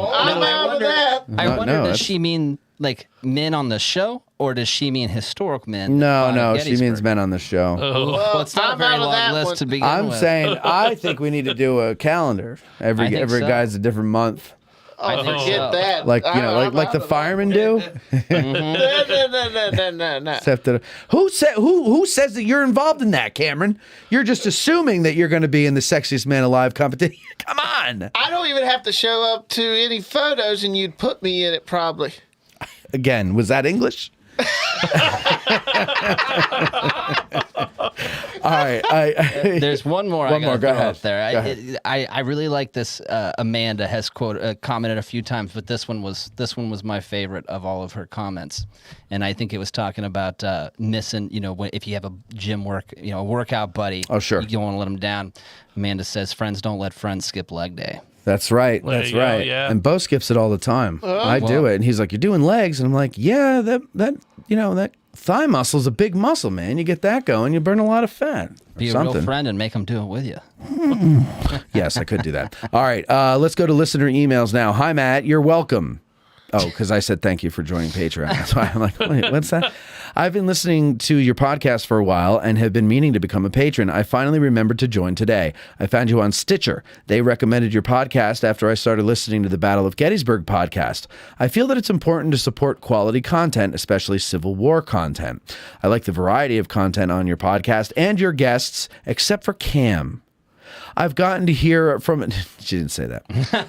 Speaker 10: of that.
Speaker 8: I wonder, does she mean like men on the show, or does she mean historic men?
Speaker 7: No, she means men on the show.
Speaker 8: Well, it's not a very long list to begin with.
Speaker 7: I'm saying I think we need to do a calendar. Every guy's a different month.
Speaker 10: Oh, forget that.
Speaker 7: Like like the firemen do.
Speaker 10: No.
Speaker 7: Except that, who says that you're involved in that, Cameron? You're just assuming that you're going to be in the Sexiest Man Alive competition. Come on.
Speaker 10: I don't even have to show up to any photos, and you'd put me in it probably.
Speaker 7: Again, was that English? All right.
Speaker 8: There's one more.
Speaker 7: One more. Go ahead.
Speaker 8: There. I really like this. Amanda has commented a few times, but this one was my favorite of all of her comments, and I think it was talking about missing. You know, if you have a gym a workout buddy.
Speaker 7: Oh, sure.
Speaker 8: You don't want to let them down. Amanda says, "Friends don't let friends skip leg day."
Speaker 7: That's right.
Speaker 9: There
Speaker 7: That's
Speaker 9: you go,
Speaker 7: right.
Speaker 9: yeah.
Speaker 7: And Bo skips it all the time. I do it, and he's like, "You're doing legs," and I'm like, "Yeah, that thigh muscle is a big muscle, man. You get that going, you burn a lot of fat."
Speaker 8: Be a real friend and make them do it with you.
Speaker 7: Yes, I could do that. All right, let's go to listener emails now. Hi, Matt. You're welcome. Oh, because I said thank you for joining Patreon. That's why I'm like, wait, what's that? I've been listening to your podcast for a while and have been meaning to become a patron. I finally remembered to join today. I found you on Stitcher. They recommended your podcast after I started listening to the Battle of Gettysburg podcast. I feel that it's important to support quality content, especially Civil War content. I like the variety of content on your podcast and your guests, except for Cam.
Speaker 16: I've gotten to hear from she didn't say that.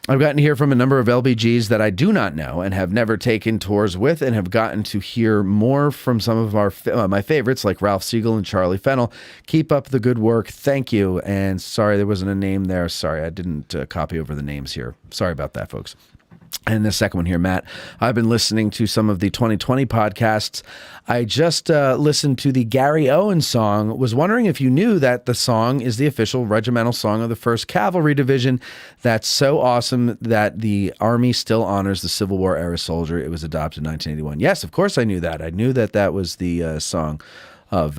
Speaker 16: I've gotten to hear from a number of LBGs that I do not know and have never taken tours with, and have gotten to hear more from some of my favorites like Ralph Siegel and Charlie Fennell. Keep up the good work. Thank you. And sorry there wasn't a name there. Sorry, I didn't copy over the names here. Sorry about that, folks. And the second one here, Matt, I've been listening to some of the 2020 podcasts. I just listened to the Gary Owens song. Was wondering if you knew that the song is the official regimental song of the 1st Cavalry Division. That's so awesome that the Army still honors the Civil War era soldier. It was adopted in 1981. Yes, of course I knew that. I knew that that was the song of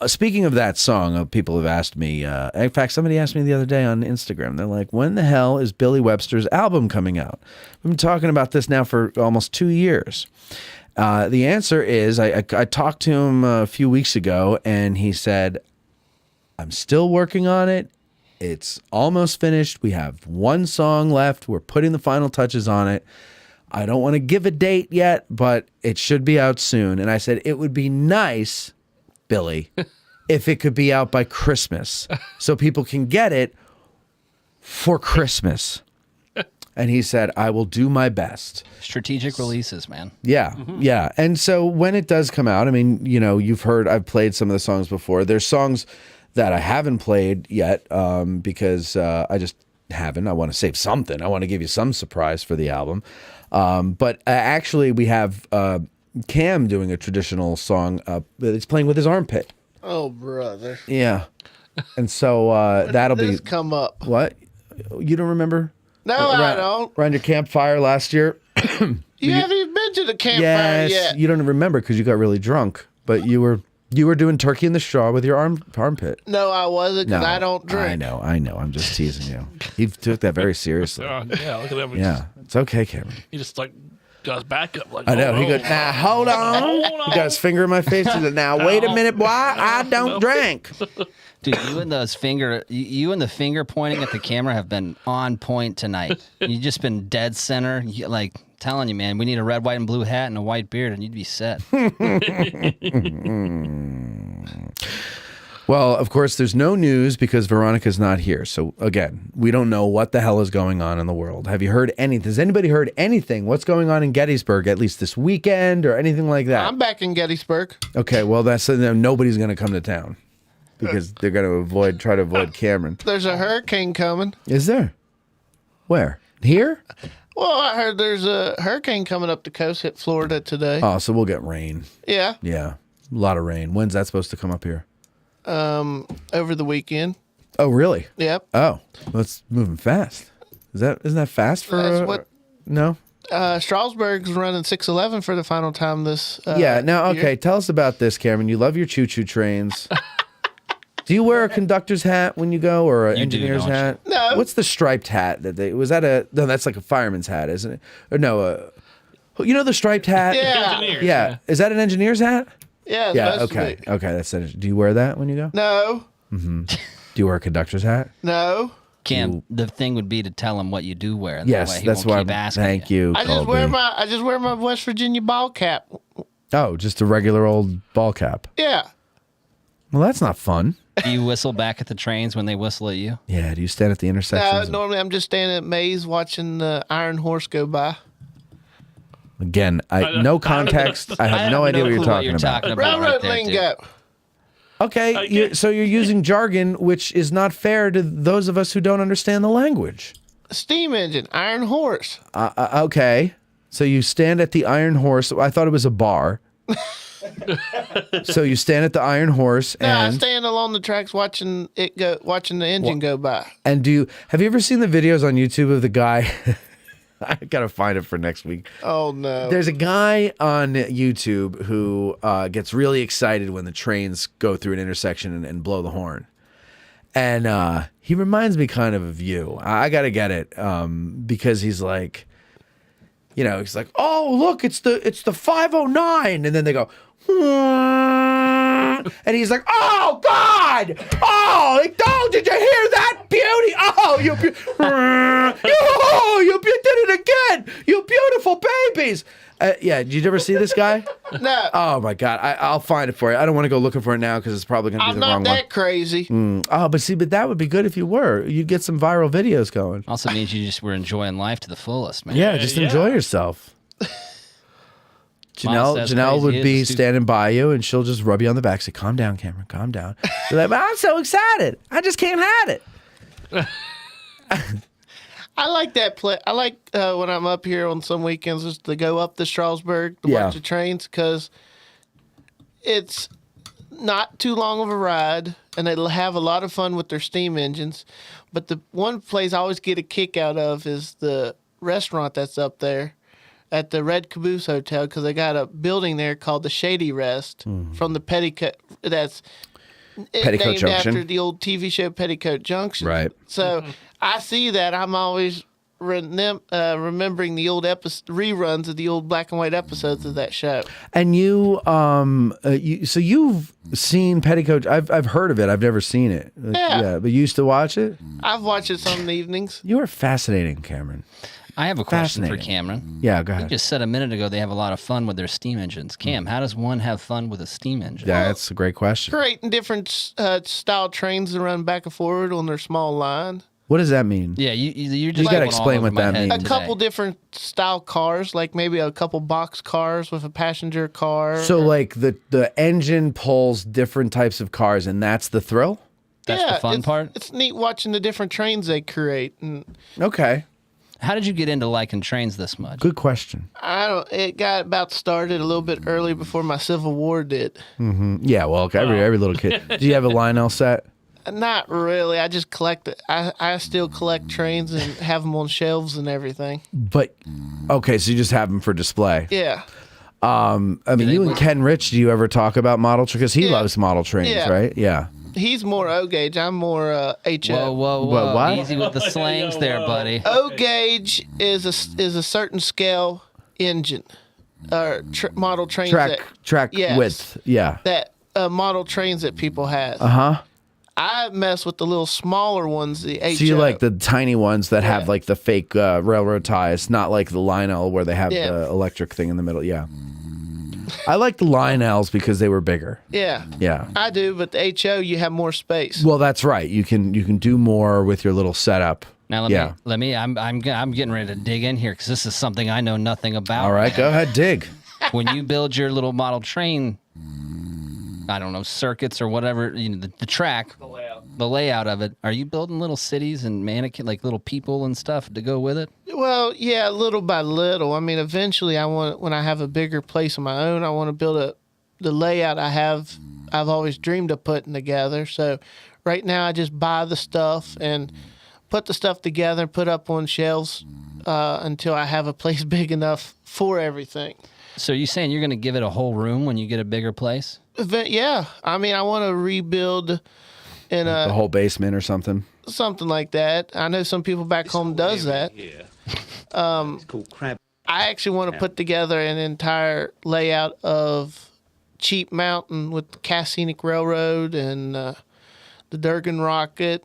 Speaker 16: speaking of that song, people have asked me, in fact, somebody asked me the other day on Instagram, they're like, when the hell is Billy Webster's album coming out? We've been talking about this now for almost 2 years. The answer is, I talked to him a few weeks ago, and he said, I'm still working on it. It's almost finished. We have one song left. We're putting the final touches on it. I don't want to give a date yet, but it should be out soon. And I said, it would be nice, Billy, if it could be out by Christmas so people can get it for Christmas. And he said, I will do my best.
Speaker 8: Strategic releases, man.
Speaker 16: Yeah, yeah. And so when it does come out, I mean, you know, you've heard I've played some of the songs before. There's songs that I haven't played yet because I just haven't. I want to save something. I want to give you some surprise for the album. But actually, we have Cam doing a traditional song that he's playing with his armpit.
Speaker 10: Oh, brother.
Speaker 16: Yeah. And so that'll be
Speaker 10: come up.
Speaker 16: What? You don't remember?
Speaker 10: No, I don't.
Speaker 16: Around your campfire last year?
Speaker 10: You haven't even been to the campfire
Speaker 16: Yes,
Speaker 10: yet.
Speaker 16: you don't remember because you got really drunk. But you were doing turkey in the straw with your armpit.
Speaker 10: No, I wasn't because I don't drink.
Speaker 16: I know. I'm just teasing you. He took that very seriously.
Speaker 9: Yeah, look at him.
Speaker 16: Yeah, it's okay, Cameron.
Speaker 9: He just like got his back up. Like,
Speaker 16: I know. He goes, now hold on. He got his finger in my face. He said, now wait a minute, boy. I don't drink.
Speaker 8: Dude, you and the finger pointing at the camera have been on point tonight. You've just been dead center. Like, telling you, man, we need a red, white, and blue hat and a white beard, and you'd be set.
Speaker 16: Well, of course, there's no news because Veronica's not here. So, again, we don't know what the hell is going on in the world. Have you heard anything? Has anybody heard anything? What's going on in Gettysburg, at least this weekend or anything like that?
Speaker 10: I'm back in Gettysburg.
Speaker 16: Okay, well, that's nobody's going to come to town because they're going to try to avoid Cameron.
Speaker 10: There's a hurricane coming.
Speaker 16: Is there? Where? Here?
Speaker 10: Well, I heard there's a hurricane coming up the coast, hit Florida today.
Speaker 16: Oh, so we'll get rain.
Speaker 10: Yeah.
Speaker 16: Yeah, a lot of rain. When's that supposed to come up here?
Speaker 10: Over the weekend.
Speaker 16: Oh, really?
Speaker 10: Yep.
Speaker 16: Oh, well, it's moving fast. Isn't that fast for?
Speaker 10: That's what.
Speaker 16: No.
Speaker 10: Strasburg's running 611 for the final time this.
Speaker 16: Yeah. Now, okay.
Speaker 10: year.
Speaker 16: Tell us about this, Cameron. You love your choo-choo trains. Do you wear a conductor's hat when you go, or an engineer's hat?
Speaker 10: No.
Speaker 16: What's the striped hat that they? Was that a? No, that's like a fireman's hat, isn't it? Or no? You know the striped hat?
Speaker 10: Yeah.
Speaker 16: Yeah. Is that an engineer's hat?
Speaker 10: Yeah.
Speaker 16: Yeah. Okay. Okay. That's it. Do you wear that when you go?
Speaker 10: No.
Speaker 16: Mm-hmm. Do you wear a conductor's hat?
Speaker 10: No.
Speaker 8: Cam, the thing would be to tell him what you do wear. And
Speaker 16: Yes,
Speaker 8: that way he
Speaker 16: that's
Speaker 8: won't
Speaker 16: why.
Speaker 8: keep asking
Speaker 16: Thank you.
Speaker 10: I just wear my West Virginia ball cap.
Speaker 16: Oh, just a regular old ball cap.
Speaker 10: Yeah.
Speaker 16: Well, that's not fun.
Speaker 8: Do you whistle back at the trains when they whistle at you?
Speaker 16: Yeah. Do you stand at the intersections?
Speaker 10: Normally I'm just standing at Maze watching the Iron Horse go by.
Speaker 16: Again, no context. I have no idea what you're talking about.
Speaker 10: Railroad lingo.
Speaker 16: Okay, so you're using jargon, which is not fair to those of us who don't understand the language.
Speaker 10: Steam engine, Iron Horse.
Speaker 16: Okay, so you stand at the Iron Horse. I thought it was a bar. So you stand at the Iron Horse,
Speaker 10: No, I
Speaker 16: and
Speaker 10: stand along the tracks watching the engine go by.
Speaker 16: have you ever seen the videos on YouTube of the guy? I gotta find it for next week.
Speaker 10: Oh no!
Speaker 16: There's a guy on YouTube who gets really excited when the trains go through an intersection and blow the horn, and he reminds me kind of you. I gotta get it because he's like, he's like, oh look, it's the 509, and then they go, and he's like, oh God, did you hear that?
Speaker 7: beauty! Oh, you did it again! You beautiful babies! Yeah, did you ever see this guy?
Speaker 10: No.
Speaker 7: Oh my God, I'll find it for you. I don't want to go looking for it now because it's probably going to be
Speaker 10: I'm
Speaker 7: the wrong
Speaker 10: not
Speaker 7: one.
Speaker 10: that crazy.
Speaker 7: Oh, but that would be good if you were. You'd get some viral videos going.
Speaker 8: Also means you just were enjoying life to the fullest, man.
Speaker 7: Yeah, just enjoy yourself. Janelle would be standing by you, and she'll just rub you on the back, say, "Calm down, Cameron, calm down." You're like, "I'm so excited, I just can't have it."
Speaker 10: I like that play. I like when I'm up here on some weekends just to go up to Strasbourg to watch the trains because it's not too long of a ride, and they'll have a lot of fun with their steam engines. But the one place I always get a kick out of is the restaurant that's up there at the Red Caboose Hotel because they got a building there called the Shady Rest from the Petticoat. That's
Speaker 7: Petticoat
Speaker 10: named
Speaker 7: Junction.
Speaker 10: after the old TV show Petticoat Junction.
Speaker 7: Right.
Speaker 10: So I see that. I'm always remembering the old reruns of the old black and white episodes of that show.
Speaker 7: And so you've seen Petticoat. I've heard of it. I've never seen it.
Speaker 10: Yeah.
Speaker 7: But you used to watch it?
Speaker 10: I've watched it some evenings.
Speaker 7: You are fascinating, Cameron.
Speaker 8: I have a question for
Speaker 7: Fascinating.
Speaker 8: Cameron.
Speaker 7: Yeah, go
Speaker 8: You
Speaker 7: ahead.
Speaker 8: just said a minute ago they have a lot of fun with their steam engines. Cam, how does one have fun with a steam engine?
Speaker 7: Yeah, that's a great question.
Speaker 10: Creating different style trains that run back and forward on their small line.
Speaker 7: What does that mean?
Speaker 8: Yeah, you just
Speaker 7: got to
Speaker 8: going
Speaker 7: explain
Speaker 8: all over
Speaker 7: what that
Speaker 8: my head
Speaker 7: means.
Speaker 10: A couple different style cars, like maybe a couple box cars with a passenger car.
Speaker 7: So like the engine pulls different types of cars, and that's the thrill?
Speaker 8: That's the fun part?
Speaker 10: It's neat watching the different trains they create. And
Speaker 7: Okay.
Speaker 8: How did you get into liking trains this much?
Speaker 7: Good question.
Speaker 10: it got about started a little bit early before my Civil War did.
Speaker 7: Yeah, well, every little kid. Do you have a Lionel set?
Speaker 10: Not really. I just collect it. I still collect trains and have them on shelves and everything.
Speaker 7: But, okay, so you just have them for display.
Speaker 10: Yeah.
Speaker 7: I mean, you and Ken Rich, do you ever talk about model trains? Because he loves model trains,
Speaker 10: Yeah.
Speaker 7: right? Yeah.
Speaker 10: He's more O gauge. I'm more HO.
Speaker 8: Whoa.
Speaker 7: What?
Speaker 8: Easy with the slangs there, buddy.
Speaker 10: O gauge is a certain scale engine or model trains.
Speaker 7: Track
Speaker 10: Yes.
Speaker 7: width. Yeah.
Speaker 10: That model trains that people have.
Speaker 7: Uh-huh.
Speaker 10: I mess with the little smaller ones, the HO.
Speaker 7: So you like the tiny ones that have like the fake railroad ties, not like the Lionel where they have the electric thing in the middle. Yeah. I like the Lionels because they were bigger.
Speaker 10: Yeah.
Speaker 7: Yeah.
Speaker 10: I do, but the HO you have more space.
Speaker 7: Well, that's right. You can do more with your little setup.
Speaker 8: Now let me. I'm getting ready to dig in here because this is something I know nothing about.
Speaker 7: All right, go ahead, dig.
Speaker 8: When you build your little model train, I don't know, circuits or whatever, the track, the layout of it. Are you building little cities and mannequin, like little people and stuff to go with it?
Speaker 10: Well, yeah, little by little. I mean, eventually, when I have a bigger place of my own, I want to build the layout I've always dreamed of putting together. So, right now, I just buy the stuff and put the stuff together and put up on shelves until I have a place big enough for everything.
Speaker 8: So, you saying you're going to give it a whole room when you get a bigger place?
Speaker 10: Yeah, I mean, I want to rebuild in
Speaker 7: The whole basement or something.
Speaker 10: something like that. I know some people back home does that.
Speaker 21: It's called Crab.
Speaker 10: I actually want to put together an entire layout of Cheap Mountain with the Cass Scenic Railroad and the Durgan Rocket,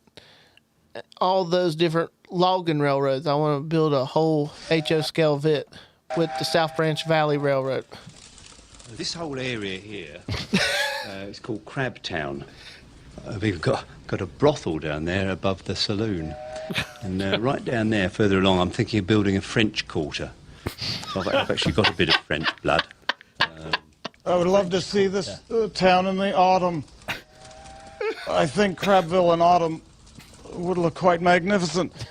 Speaker 10: all those different logging railroads. I want to build a whole HO scale VIT with the South Branch Valley Railroad.
Speaker 21: This whole area here is called Crab Town. We've got a brothel down there above the saloon. And right down there, further along, I'm thinking of building a French quarter. So I've actually got a bit of French blood.
Speaker 22: I would love to see this town in the autumn. I think Crabville in autumn would look quite magnificent.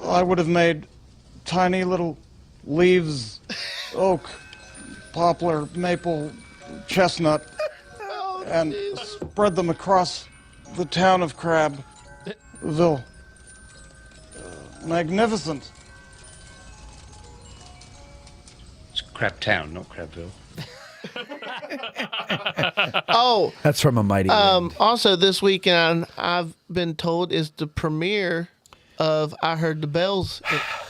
Speaker 22: I would have made tiny little leaves, oak, poplar, maple, chestnut, and spread them across the town of Crabville. Magnificent.
Speaker 21: It's Crab Town, not Crabville.
Speaker 10: Oh,
Speaker 7: That's from a Mighty Wind.
Speaker 10: also this weekend I've been told is the premiere of I Heard the Bells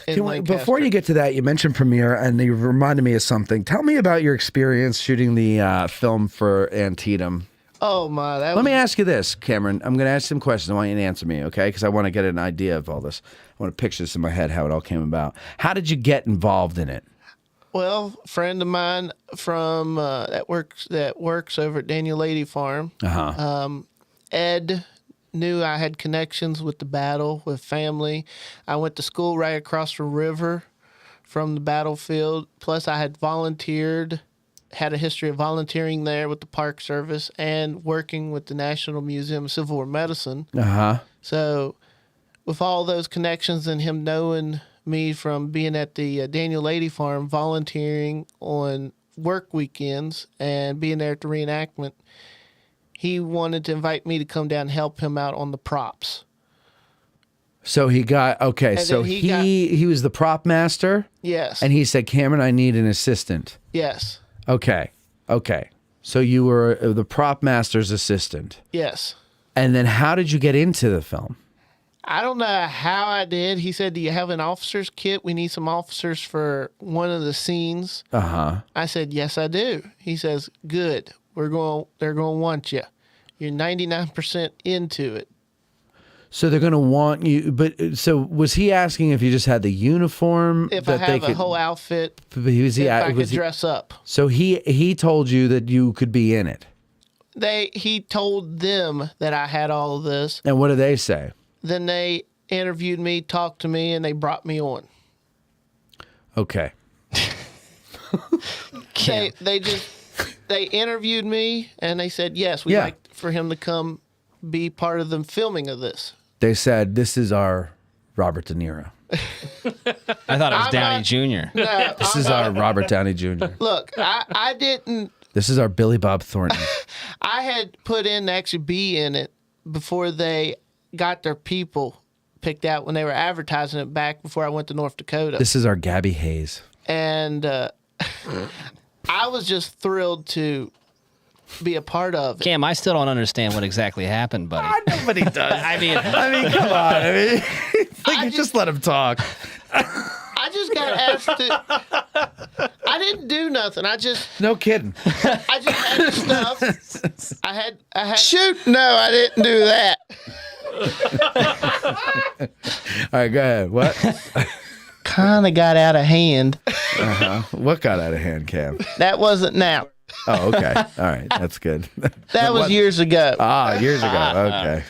Speaker 10: in Lancaster.
Speaker 7: Before you get to that, you mentioned premiere, and you reminded me of something. Tell me about your experience shooting the film for Antietam.
Speaker 10: Oh my!
Speaker 7: Let me ask you this, Cameron. I'm going to ask some questions. I want you to answer me, okay? Because I want to get an idea of all this. I want to picture this in my head, how it all came about. How did you get involved in it?
Speaker 10: Well, a friend of mine from that works over at Daniel Lady Farm. Ed knew I had connections with the battle, with family. I went to school right across the river from the battlefield. Plus, I had had a history of volunteering there with the Park Service and working with the National Museum of Civil War Medicine. So, with all those connections and him knowing me from being at the Daniel Lady Farm, volunteering on work weekends and being there at the reenactment, he wanted to invite me to come down and help him out on the props.
Speaker 7: So he got, okay,
Speaker 10: And
Speaker 7: so
Speaker 10: then
Speaker 7: he was the prop master?
Speaker 10: Yes.
Speaker 7: And he said, Cameron, I need an assistant.
Speaker 10: Yes.
Speaker 7: Okay. So you were the prop master's assistant.
Speaker 10: Yes.
Speaker 7: And then how did you get into the film?
Speaker 10: I don't know how I did. He said, do you have an officer's kit? We need some officers for one of the scenes. I said, yes, I do. He says, good. They're going to want you. You're 99% into it.
Speaker 7: So they're going to want you, but so was he asking if you just had the uniform?
Speaker 10: If I have a whole outfit, if I could dress up.
Speaker 7: So he told you that you could be in it.
Speaker 10: He told them that I had all of this.
Speaker 7: And what did they say?
Speaker 10: Then they interviewed me, talked to me, and they brought me on.
Speaker 7: Okay.
Speaker 10: They interviewed me and they said, yes, we'd like for him to come be part of the filming of this.
Speaker 7: They said, this is our Robert De Niro.
Speaker 8: I thought it was Downey Jr.
Speaker 10: No,
Speaker 7: This is our Robert Downey Jr.
Speaker 10: Look, I didn't.
Speaker 7: This is our Billy Bob Thornton.
Speaker 10: I had put in to actually be in it before they got their people picked out when they were advertising it back before I went to North Dakota.
Speaker 7: This is our Gabby Hayes.
Speaker 10: And I was just thrilled to be a part of it.
Speaker 8: Cam, I still don't understand what exactly happened, buddy.
Speaker 7: Nobody does.
Speaker 8: I mean,
Speaker 7: come on. You just let him talk.
Speaker 10: I just got asked to. I didn't do nothing.
Speaker 7: No kidding.
Speaker 10: I just had stuff. I had. Shoot! No, I didn't do that.
Speaker 7: All right, go ahead. What?
Speaker 10: Kind of got out of hand.
Speaker 7: What got out of hand, Cam?
Speaker 10: That wasn't now.
Speaker 7: Oh, okay. All right, that's good.
Speaker 10: That was years ago.
Speaker 7: Years ago. Okay.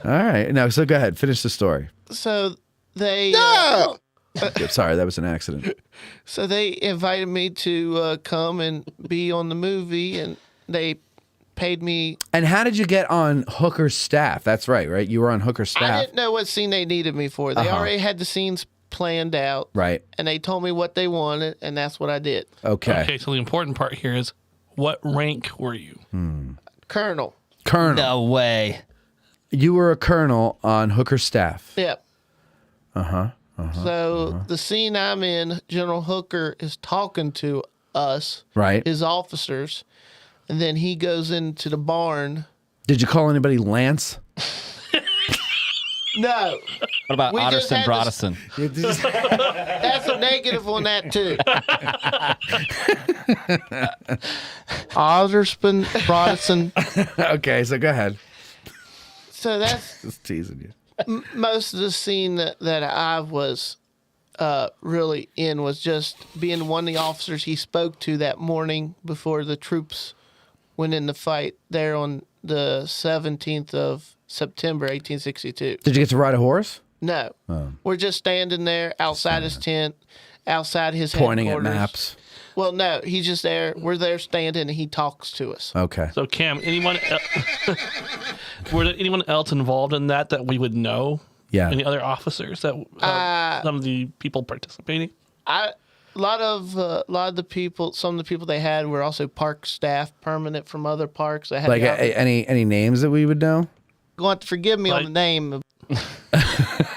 Speaker 7: All right. Now, so go ahead. Finish the story.
Speaker 10: So they.
Speaker 7: No! Sorry, that was an accident.
Speaker 10: So they invited me to come and be on the movie, and they paid me.
Speaker 7: And how did you get on Hooker's staff? That's right? You were on Hooker's staff.
Speaker 10: I didn't know what scene they needed me for. They already had the scenes planned out.
Speaker 7: Right.
Speaker 10: And they told me what they wanted, and that's what I did.
Speaker 9: Okay, so the important part here is, what rank were you?
Speaker 10: Colonel.
Speaker 8: No way.
Speaker 7: You were a colonel on Hooker's staff.
Speaker 10: Yep. So the scene I'm in, General Hooker is talking to us,
Speaker 7: Right.
Speaker 10: his officers, and then he goes into the barn.
Speaker 7: Did you call anybody Lance?
Speaker 10: No.
Speaker 8: What about
Speaker 10: We just
Speaker 8: Otterson
Speaker 10: had to-
Speaker 8: Broderson?
Speaker 10: That's a negative on that too. Otterson, Broderson.
Speaker 7: Okay, so go ahead.
Speaker 10: So that's
Speaker 7: Just teasing you.
Speaker 10: most of the scene that I was really in was just being one of the officers he spoke to that morning before the troops went in the fight there on the 17th of September, 1862.
Speaker 7: Did you get to ride a horse?
Speaker 10: No.
Speaker 7: Oh.
Speaker 10: We're just standing there outside his tent, outside his
Speaker 7: Pointing at
Speaker 10: headquarters.
Speaker 7: maps.
Speaker 10: Well, no, he's just there. We're there standing, and he talks to us.
Speaker 7: Okay.
Speaker 9: So Cam, were there anyone else involved in that we would know?
Speaker 7: Yeah.
Speaker 9: Any other officers that some of the people participating?
Speaker 10: A lot of the people, some of the people they had were also park staff, permanent from other parks. They had
Speaker 7: Like any names that we would know?
Speaker 10: Going to forgive me on the name.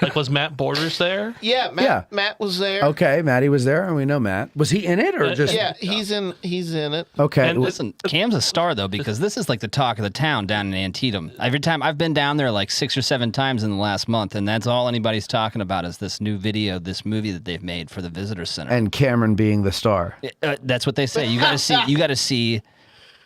Speaker 9: Like, was Matt Borders there?
Speaker 10: Yeah, Matt was there.
Speaker 7: Okay, Matty was there, and we know Matt. Was he in it or just?
Speaker 10: Yeah, he's in it.
Speaker 7: Okay.
Speaker 8: And listen, Cam's a star though, because this is like the talk of the town down in Antietam. Every time I've been down there like 6 or 7 times in the last month, and that's all anybody's talking about is this new video, this movie that they've made for the visitor center.
Speaker 7: And Cameron being the star.
Speaker 8: That's what they say. You got to see. You got to see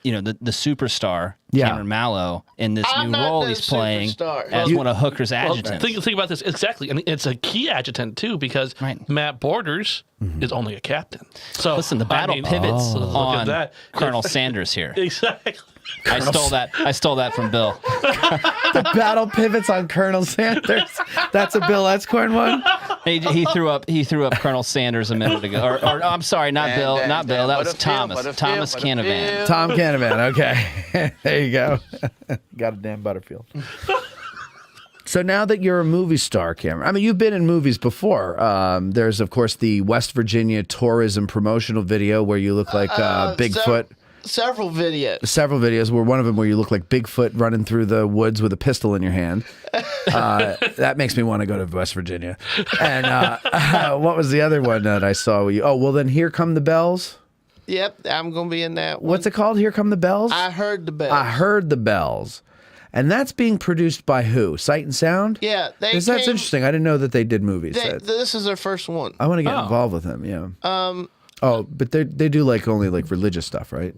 Speaker 8: the superstar,
Speaker 7: Yeah.
Speaker 8: Cameron Mallow, in this
Speaker 10: I'm
Speaker 8: new
Speaker 10: not
Speaker 8: role
Speaker 10: no
Speaker 8: he's playing
Speaker 10: superstar.
Speaker 8: as one of Hooker's
Speaker 9: Well,
Speaker 8: adjutants.
Speaker 9: think about this exactly, and it's a key adjutant too, because Matt Borders is only a captain. So
Speaker 8: Listen, the battle pivots
Speaker 9: look at
Speaker 8: on
Speaker 9: that.
Speaker 8: Colonel Sanders here.
Speaker 9: Exactly.
Speaker 8: I stole that from Bill.
Speaker 7: The battle pivots on Colonel Sanders. That's a Bill Escorn one.
Speaker 8: He threw up Colonel Sanders a minute ago. Or I'm sorry, not Bill. That was Thomas. Thomas Canavan.
Speaker 7: Tom Canavan. Okay, there you go. Got a damn Butterfield. So now that you're a movie star, Cameron, I mean, you've been in movies before. There's, of course, the West Virginia tourism promotional video where you look like Bigfoot.
Speaker 10: Several videos.
Speaker 7: Several videos. Where one of them where you look like Bigfoot running through the woods with a pistol in your hand. That makes me want to go to West Virginia. And what was the other one that I saw? Oh, well, then Here Come the Bells.
Speaker 10: Yep, I'm going to be in that one.
Speaker 7: What's it called? Here Come the Bells?
Speaker 10: I Heard the Bells.
Speaker 7: I Heard the Bells. And that's being produced by who? Sight and Sound?
Speaker 10: Yeah.
Speaker 7: That's interesting. I didn't know that they did movies.
Speaker 10: This is their first one.
Speaker 7: I want to get involved with them, yeah. But they do only religious stuff, right?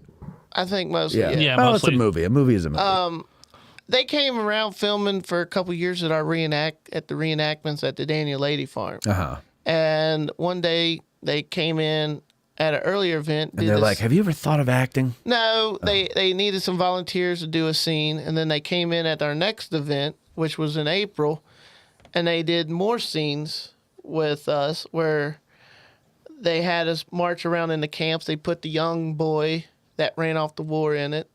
Speaker 10: I think mostly.
Speaker 7: Yeah. Oh, it's a movie. A movie is a movie.
Speaker 10: They came around filming for a couple years at the reenactments at the Daniel Lady Farm.
Speaker 7: Uh-huh.
Speaker 10: And one day they came in at an earlier event.
Speaker 7: And they're like, have you ever thought of acting?
Speaker 10: No, they needed some volunteers to do a scene, and then they came in at our next event, which was in April, and they did more scenes with us where they had us march around in the camps. They put the young boy that ran off the war in it.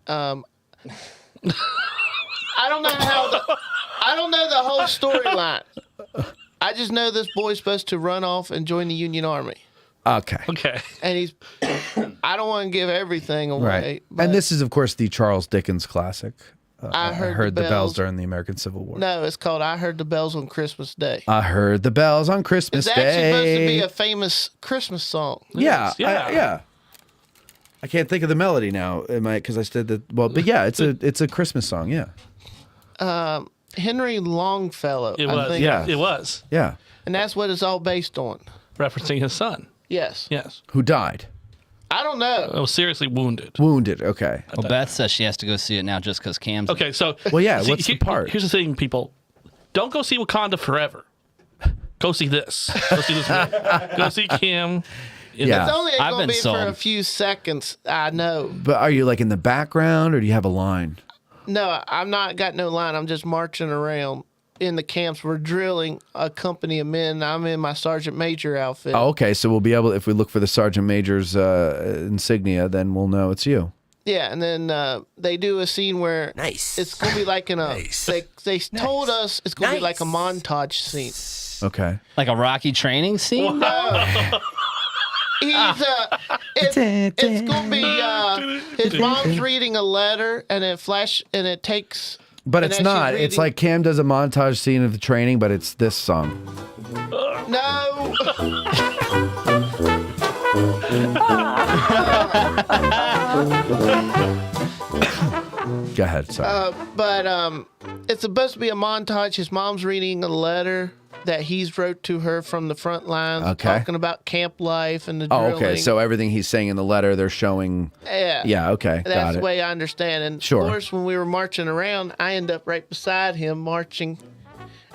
Speaker 10: I don't know the whole storyline. I just know this boy's supposed to run off and join the Union Army.
Speaker 7: Okay.
Speaker 10: And I don't want to give everything away.
Speaker 7: Right.
Speaker 10: But
Speaker 7: And this is, of course, the Charles Dickens classic.
Speaker 10: I Heard
Speaker 7: the bells during the American Civil War.
Speaker 10: No, it's called I Heard the Bells on Christmas Day.
Speaker 7: I heard the bells on Christmas
Speaker 10: It's
Speaker 7: Day.
Speaker 10: actually supposed to be a famous Christmas song.
Speaker 7: Yeah, yeah. I can't think of the melody now, because I said that. Well, but yeah, it's a Christmas song. Yeah.
Speaker 10: Henry Longfellow.
Speaker 9: It
Speaker 10: I
Speaker 9: was.
Speaker 10: think.
Speaker 9: Yeah. It was.
Speaker 7: Yeah.
Speaker 10: And that's what it's all based on.
Speaker 9: Referencing his son.
Speaker 10: Yes.
Speaker 9: Yes.
Speaker 7: Who died?
Speaker 10: I don't know.
Speaker 9: Oh, seriously wounded.
Speaker 7: Wounded. Okay.
Speaker 8: Well, Beth says she has to go see it now just because Cam's.
Speaker 9: Okay, so.
Speaker 7: Well, yeah. What's the part?
Speaker 9: Here's the thing, people. Don't go see Wakanda Forever. Go see this. Go see this movie. Go see Cam.
Speaker 7: Yeah.
Speaker 10: It's only
Speaker 8: I've
Speaker 10: going to
Speaker 8: been
Speaker 10: be
Speaker 8: sold.
Speaker 10: for a few seconds. I know.
Speaker 7: But are you in the background, or do you have a line?
Speaker 10: No, I'm not got no line. I'm just marching around in the camps. We're drilling a company of men. I'm in my sergeant major outfit.
Speaker 7: Oh, okay. So we'll be able, if we look for the sergeant major's insignia, then we'll know it's you.
Speaker 10: Yeah, and then they do a scene where it's going to be like in a. They told us it's going to be like a montage scene.
Speaker 7: Okay.
Speaker 8: Like a Rocky training scene?
Speaker 10: No. It's going to be his mom's reading a letter, and it takes.
Speaker 7: But
Speaker 10: and
Speaker 7: it's
Speaker 10: as she's
Speaker 7: not. It's
Speaker 10: reading-
Speaker 7: like Cam does a montage scene of the training, but it's this song.
Speaker 10: No.
Speaker 7: Go ahead. Sorry.
Speaker 10: But it's supposed to be a montage. His mom's reading a letter that he's wrote to her from the front lines,
Speaker 7: Okay.
Speaker 10: talking about camp life and the
Speaker 7: Oh,
Speaker 10: drilling.
Speaker 7: okay. So everything he's saying in the letter, they're showing.
Speaker 10: Yeah.
Speaker 7: Yeah. Okay.
Speaker 10: That's
Speaker 7: Got
Speaker 10: the
Speaker 7: it.
Speaker 10: way I understand. And
Speaker 7: Sure.
Speaker 10: of course, when we were marching around, I end up right beside him marching.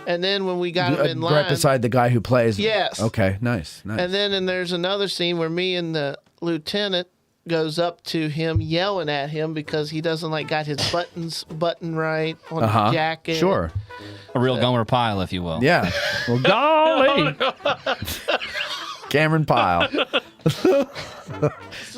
Speaker 10: And then when we got him in line,
Speaker 7: Right beside the guy who plays.
Speaker 10: Yes.
Speaker 7: Okay. Nice. Nice.
Speaker 10: and then there's another scene where me and the lieutenant goes up to him yelling at him because he doesn't got his buttons buttoned right on the jacket.
Speaker 7: Sure.
Speaker 8: A real Gomer Pyle, if you will.
Speaker 7: Yeah. Well, golly. Cameron Pyle.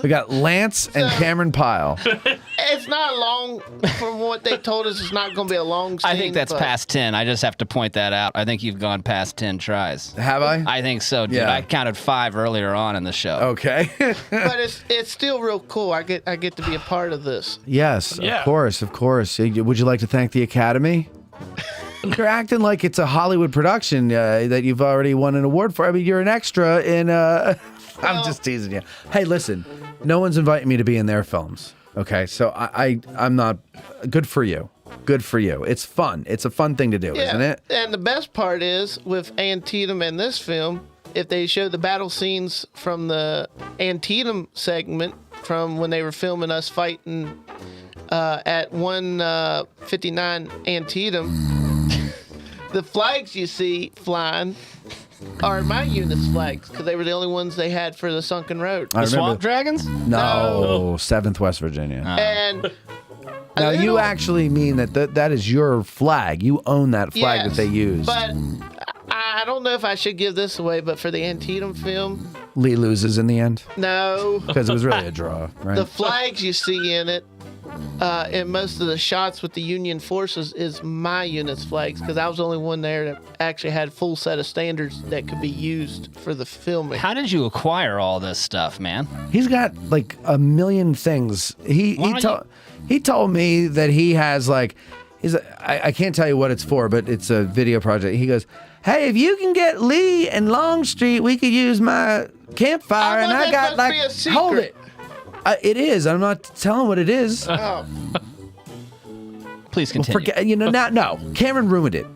Speaker 7: We got Lance and Cameron Pyle.
Speaker 10: It's not long. From what they told us, it's not going to be a long scene.
Speaker 8: I think that's
Speaker 10: but-
Speaker 8: past 10. I just have to point that out. I think you've gone past 10 tries.
Speaker 7: Have I?
Speaker 8: I think so, dude.
Speaker 7: Yeah.
Speaker 8: I counted 5 earlier on in the show.
Speaker 7: Okay.
Speaker 10: But it's still real cool. I get to be a part of this.
Speaker 7: Yes,
Speaker 10: Yeah.
Speaker 7: of course, of course. Would you like to thank the Academy? You're acting like it's a Hollywood production that you've already won an award for. I mean, you're an extra in. I'm just teasing you. Hey, listen, no one's inviting me to be in their films. Okay, so I'm not. Good for you. Good for you. It's fun. It's a fun thing to do, isn't it?
Speaker 10: And the best part is with Antietam in this film, if they show the battle scenes from the Antietam segment from when they were filming us fighting at 159 Antietam. The flags you see flying are my unit's flags because they were the only ones they had for the sunken road.
Speaker 8: The Swamp Dragons?
Speaker 7: No, 7th West Virginia.
Speaker 10: And
Speaker 7: now you actually mean that is your flag. You own that flag that they use.
Speaker 10: But I don't know if I should give this away, but for the Antietam film,
Speaker 7: Lee loses in the end
Speaker 10: no.
Speaker 7: because it was really a draw, right?
Speaker 10: The flags you see in it, in most of the shots with the Union forces, is my unit's flags because I was the only one there that actually had full set of standards that could be used for the filming.
Speaker 8: How did you acquire all this stuff, man?
Speaker 7: He's got like a million things. He told me that he has like, I can't tell you what it's for, but it's a video project. He goes, hey, if you can get Lee and Longstreet, we could use my campfire. And I got like, hold it. It is. I'm not telling what it is.
Speaker 10: Oh.
Speaker 8: Please continue.
Speaker 7: Forget, no. Cameron ruined it.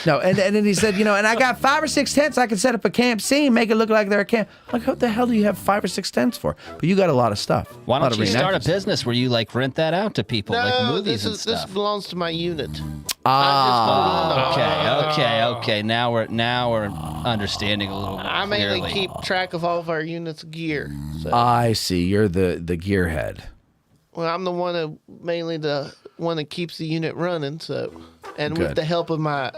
Speaker 7: No, and then he said, and I got 5 or 6 tents. I can set up a camp scene, make it look like they're a camp. Like, what the hell do you have 5 or 6 tents for? But you got a lot of stuff.
Speaker 8: Why don't you start a business where you like rent that out to people, like movies and stuff?
Speaker 10: This belongs to my unit.
Speaker 8: Okay. Now we're understanding a little more
Speaker 10: I mainly
Speaker 8: clearly.
Speaker 10: keep track of all of our units' gear. So.
Speaker 7: I see. You're the gearhead.
Speaker 10: Well, I'm the one mainly the one that keeps the unit running. So, and
Speaker 7: Good.
Speaker 10: with the help of my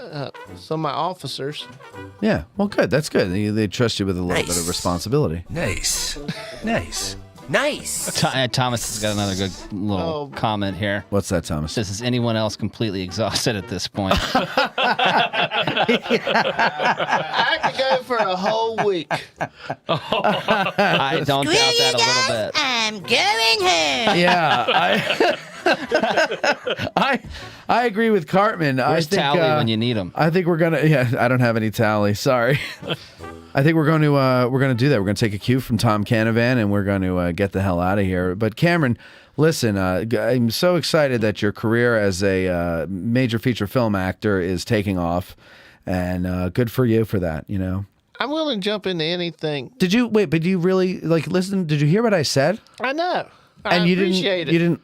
Speaker 10: some of my officers.
Speaker 7: Yeah. Well, good. That's good. They trust you with a little bit of responsibility.
Speaker 13: Nice.
Speaker 8: Thomas has got another good little comment here.
Speaker 7: What's that, Thomas?
Speaker 8: Says, is anyone else completely exhausted at this point?
Speaker 10: I could go for a whole week.
Speaker 8: I don't doubt that a little bit.
Speaker 2: I'm going home.
Speaker 7: Yeah, I agree with Cartman.
Speaker 8: Where's
Speaker 7: I think,
Speaker 8: Tally when you need him?
Speaker 7: I think we're gonna. Yeah, I don't have any Tally. Sorry. I think we're going to do that. We're going to take a cue from Tom Canavan, and we're going to get the hell out of here. But Cameron, listen, I'm so excited that your career as a major feature film actor is taking off, and good for you for that.
Speaker 10: I'm willing to jump into anything.
Speaker 7: Did you wait? But do you really listen? Did you hear what I said?
Speaker 10: I know.
Speaker 7: And you
Speaker 10: appreciate it.
Speaker 7: You didn't.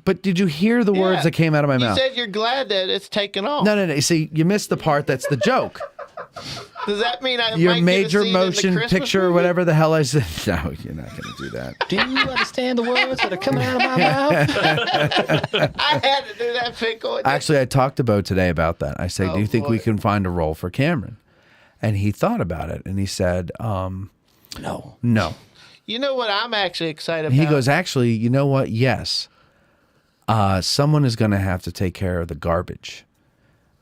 Speaker 7: But did you hear the words that came out of my mouth?
Speaker 10: You said you're glad that it's taken off.
Speaker 7: No. You see, you missed the part that's the joke.
Speaker 10: Does that mean I
Speaker 7: Your
Speaker 10: might
Speaker 7: major
Speaker 10: get a scene in the
Speaker 7: motion
Speaker 10: Christmas
Speaker 7: picture or
Speaker 10: movie?
Speaker 7: whatever the hell I said? No, you're not going to do that.
Speaker 8: Do you understand the words that are coming out of my mouth?
Speaker 10: I had to do that pickle.
Speaker 7: Actually, I talked to Bo today about that. I said, do you think we can find a role for Cameron? And he thought about it, and he said, no.
Speaker 10: You know what I'm actually excited
Speaker 7: And
Speaker 10: about?
Speaker 7: he goes, actually, you know what? Yes. Someone is going to have to take care of the garbage.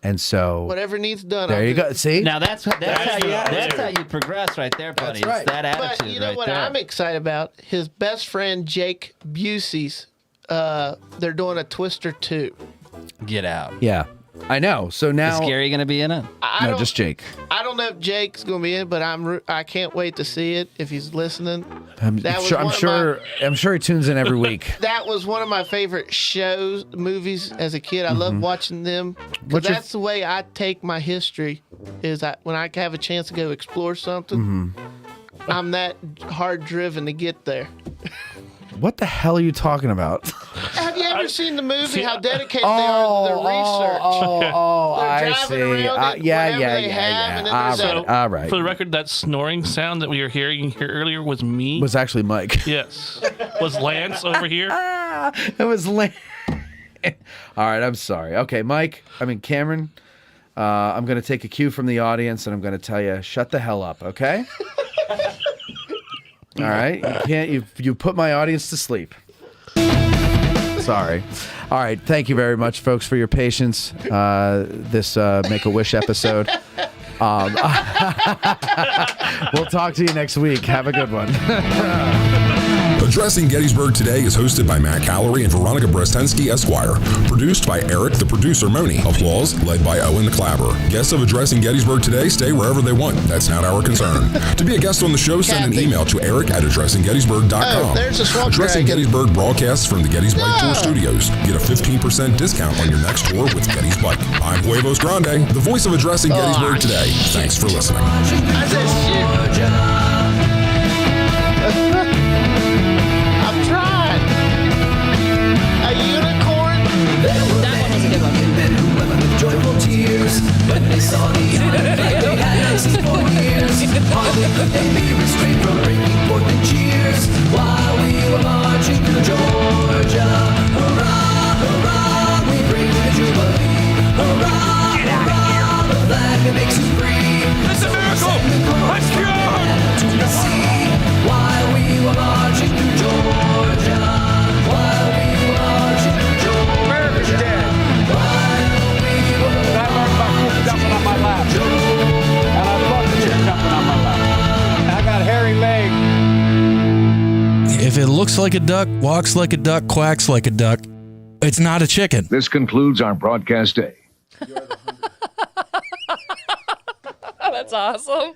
Speaker 7: And so
Speaker 10: whatever needs done.
Speaker 7: there
Speaker 10: I'll
Speaker 7: you
Speaker 10: do
Speaker 7: go.
Speaker 10: it.
Speaker 7: See?
Speaker 8: Now that's how you progress right there, buddy.
Speaker 7: That's right.
Speaker 8: It's that attitude
Speaker 10: But you know
Speaker 8: right
Speaker 10: what
Speaker 8: there.
Speaker 10: I'm excited about? His best friend Jake Busey's. They're doing a Twister 2.
Speaker 8: Get out.
Speaker 7: Yeah. I know. So now
Speaker 8: Is Gary going to be in it?
Speaker 7: No, just Jake.
Speaker 10: I don't know if Jake's going to be in, but I can't wait to see it if he's listening.
Speaker 7: I'm
Speaker 10: That was
Speaker 7: sure.
Speaker 10: one of
Speaker 7: I'm sure he tunes in every week.
Speaker 10: That was one of my favorite movies as a kid. I love watching them. 'Cause
Speaker 7: What's your-
Speaker 10: that's the way I take my history. When I have a chance to go explore something, I'm that hard driven to get there.
Speaker 7: What the hell are you talking about?
Speaker 10: Have you ever seen the movie? How dedicated they are to their research. They're
Speaker 7: I
Speaker 10: driving
Speaker 7: see.
Speaker 10: around it,
Speaker 7: Yeah.
Speaker 10: whatever they have, and then there's a-
Speaker 7: All right.
Speaker 9: For the record, that snoring sound that we were hearing here earlier was me.
Speaker 7: Was actually Mike.
Speaker 9: Yes. Was Lance over here?
Speaker 7: It was lame. All right, I'm sorry. Okay, Cameron, I'm going to take a cue from the audience, and I'm going to tell you, shut the hell up, okay? All right? You put my audience to sleep. Sorry. All right, thank you very much, folks, for your patience. This Make-A-Wish episode. We'll talk to you next week. Have a good one.
Speaker 4: Addressing Gettysburg Today is hosted by Matt Callery and Veronica Brestensky, Esquire. Produced by Eric, the producer, Moni. Applause led by Owen the Clabber. Guests of Addressing Gettysburg Today stay wherever they want. That's not our concern. To be a guest on the show, send an email to eric@addressinggettysburg.com.
Speaker 10: Oh, there's a swamp
Speaker 4: Addressing
Speaker 10: dragon.
Speaker 4: Gettysburg broadcasts from the Gettys Bike Tour Studios. Get a 15% discount on your next tour with Gettys Bike. I'm Huevos Grande, the voice of Addressing Gettysburg Today. Thanks for listening.
Speaker 10: I said, shit.
Speaker 6: looks like a duck, walks like a duck, quacks like a duck, it's not a chicken.
Speaker 11: This concludes our broadcast day.
Speaker 23: That's awesome.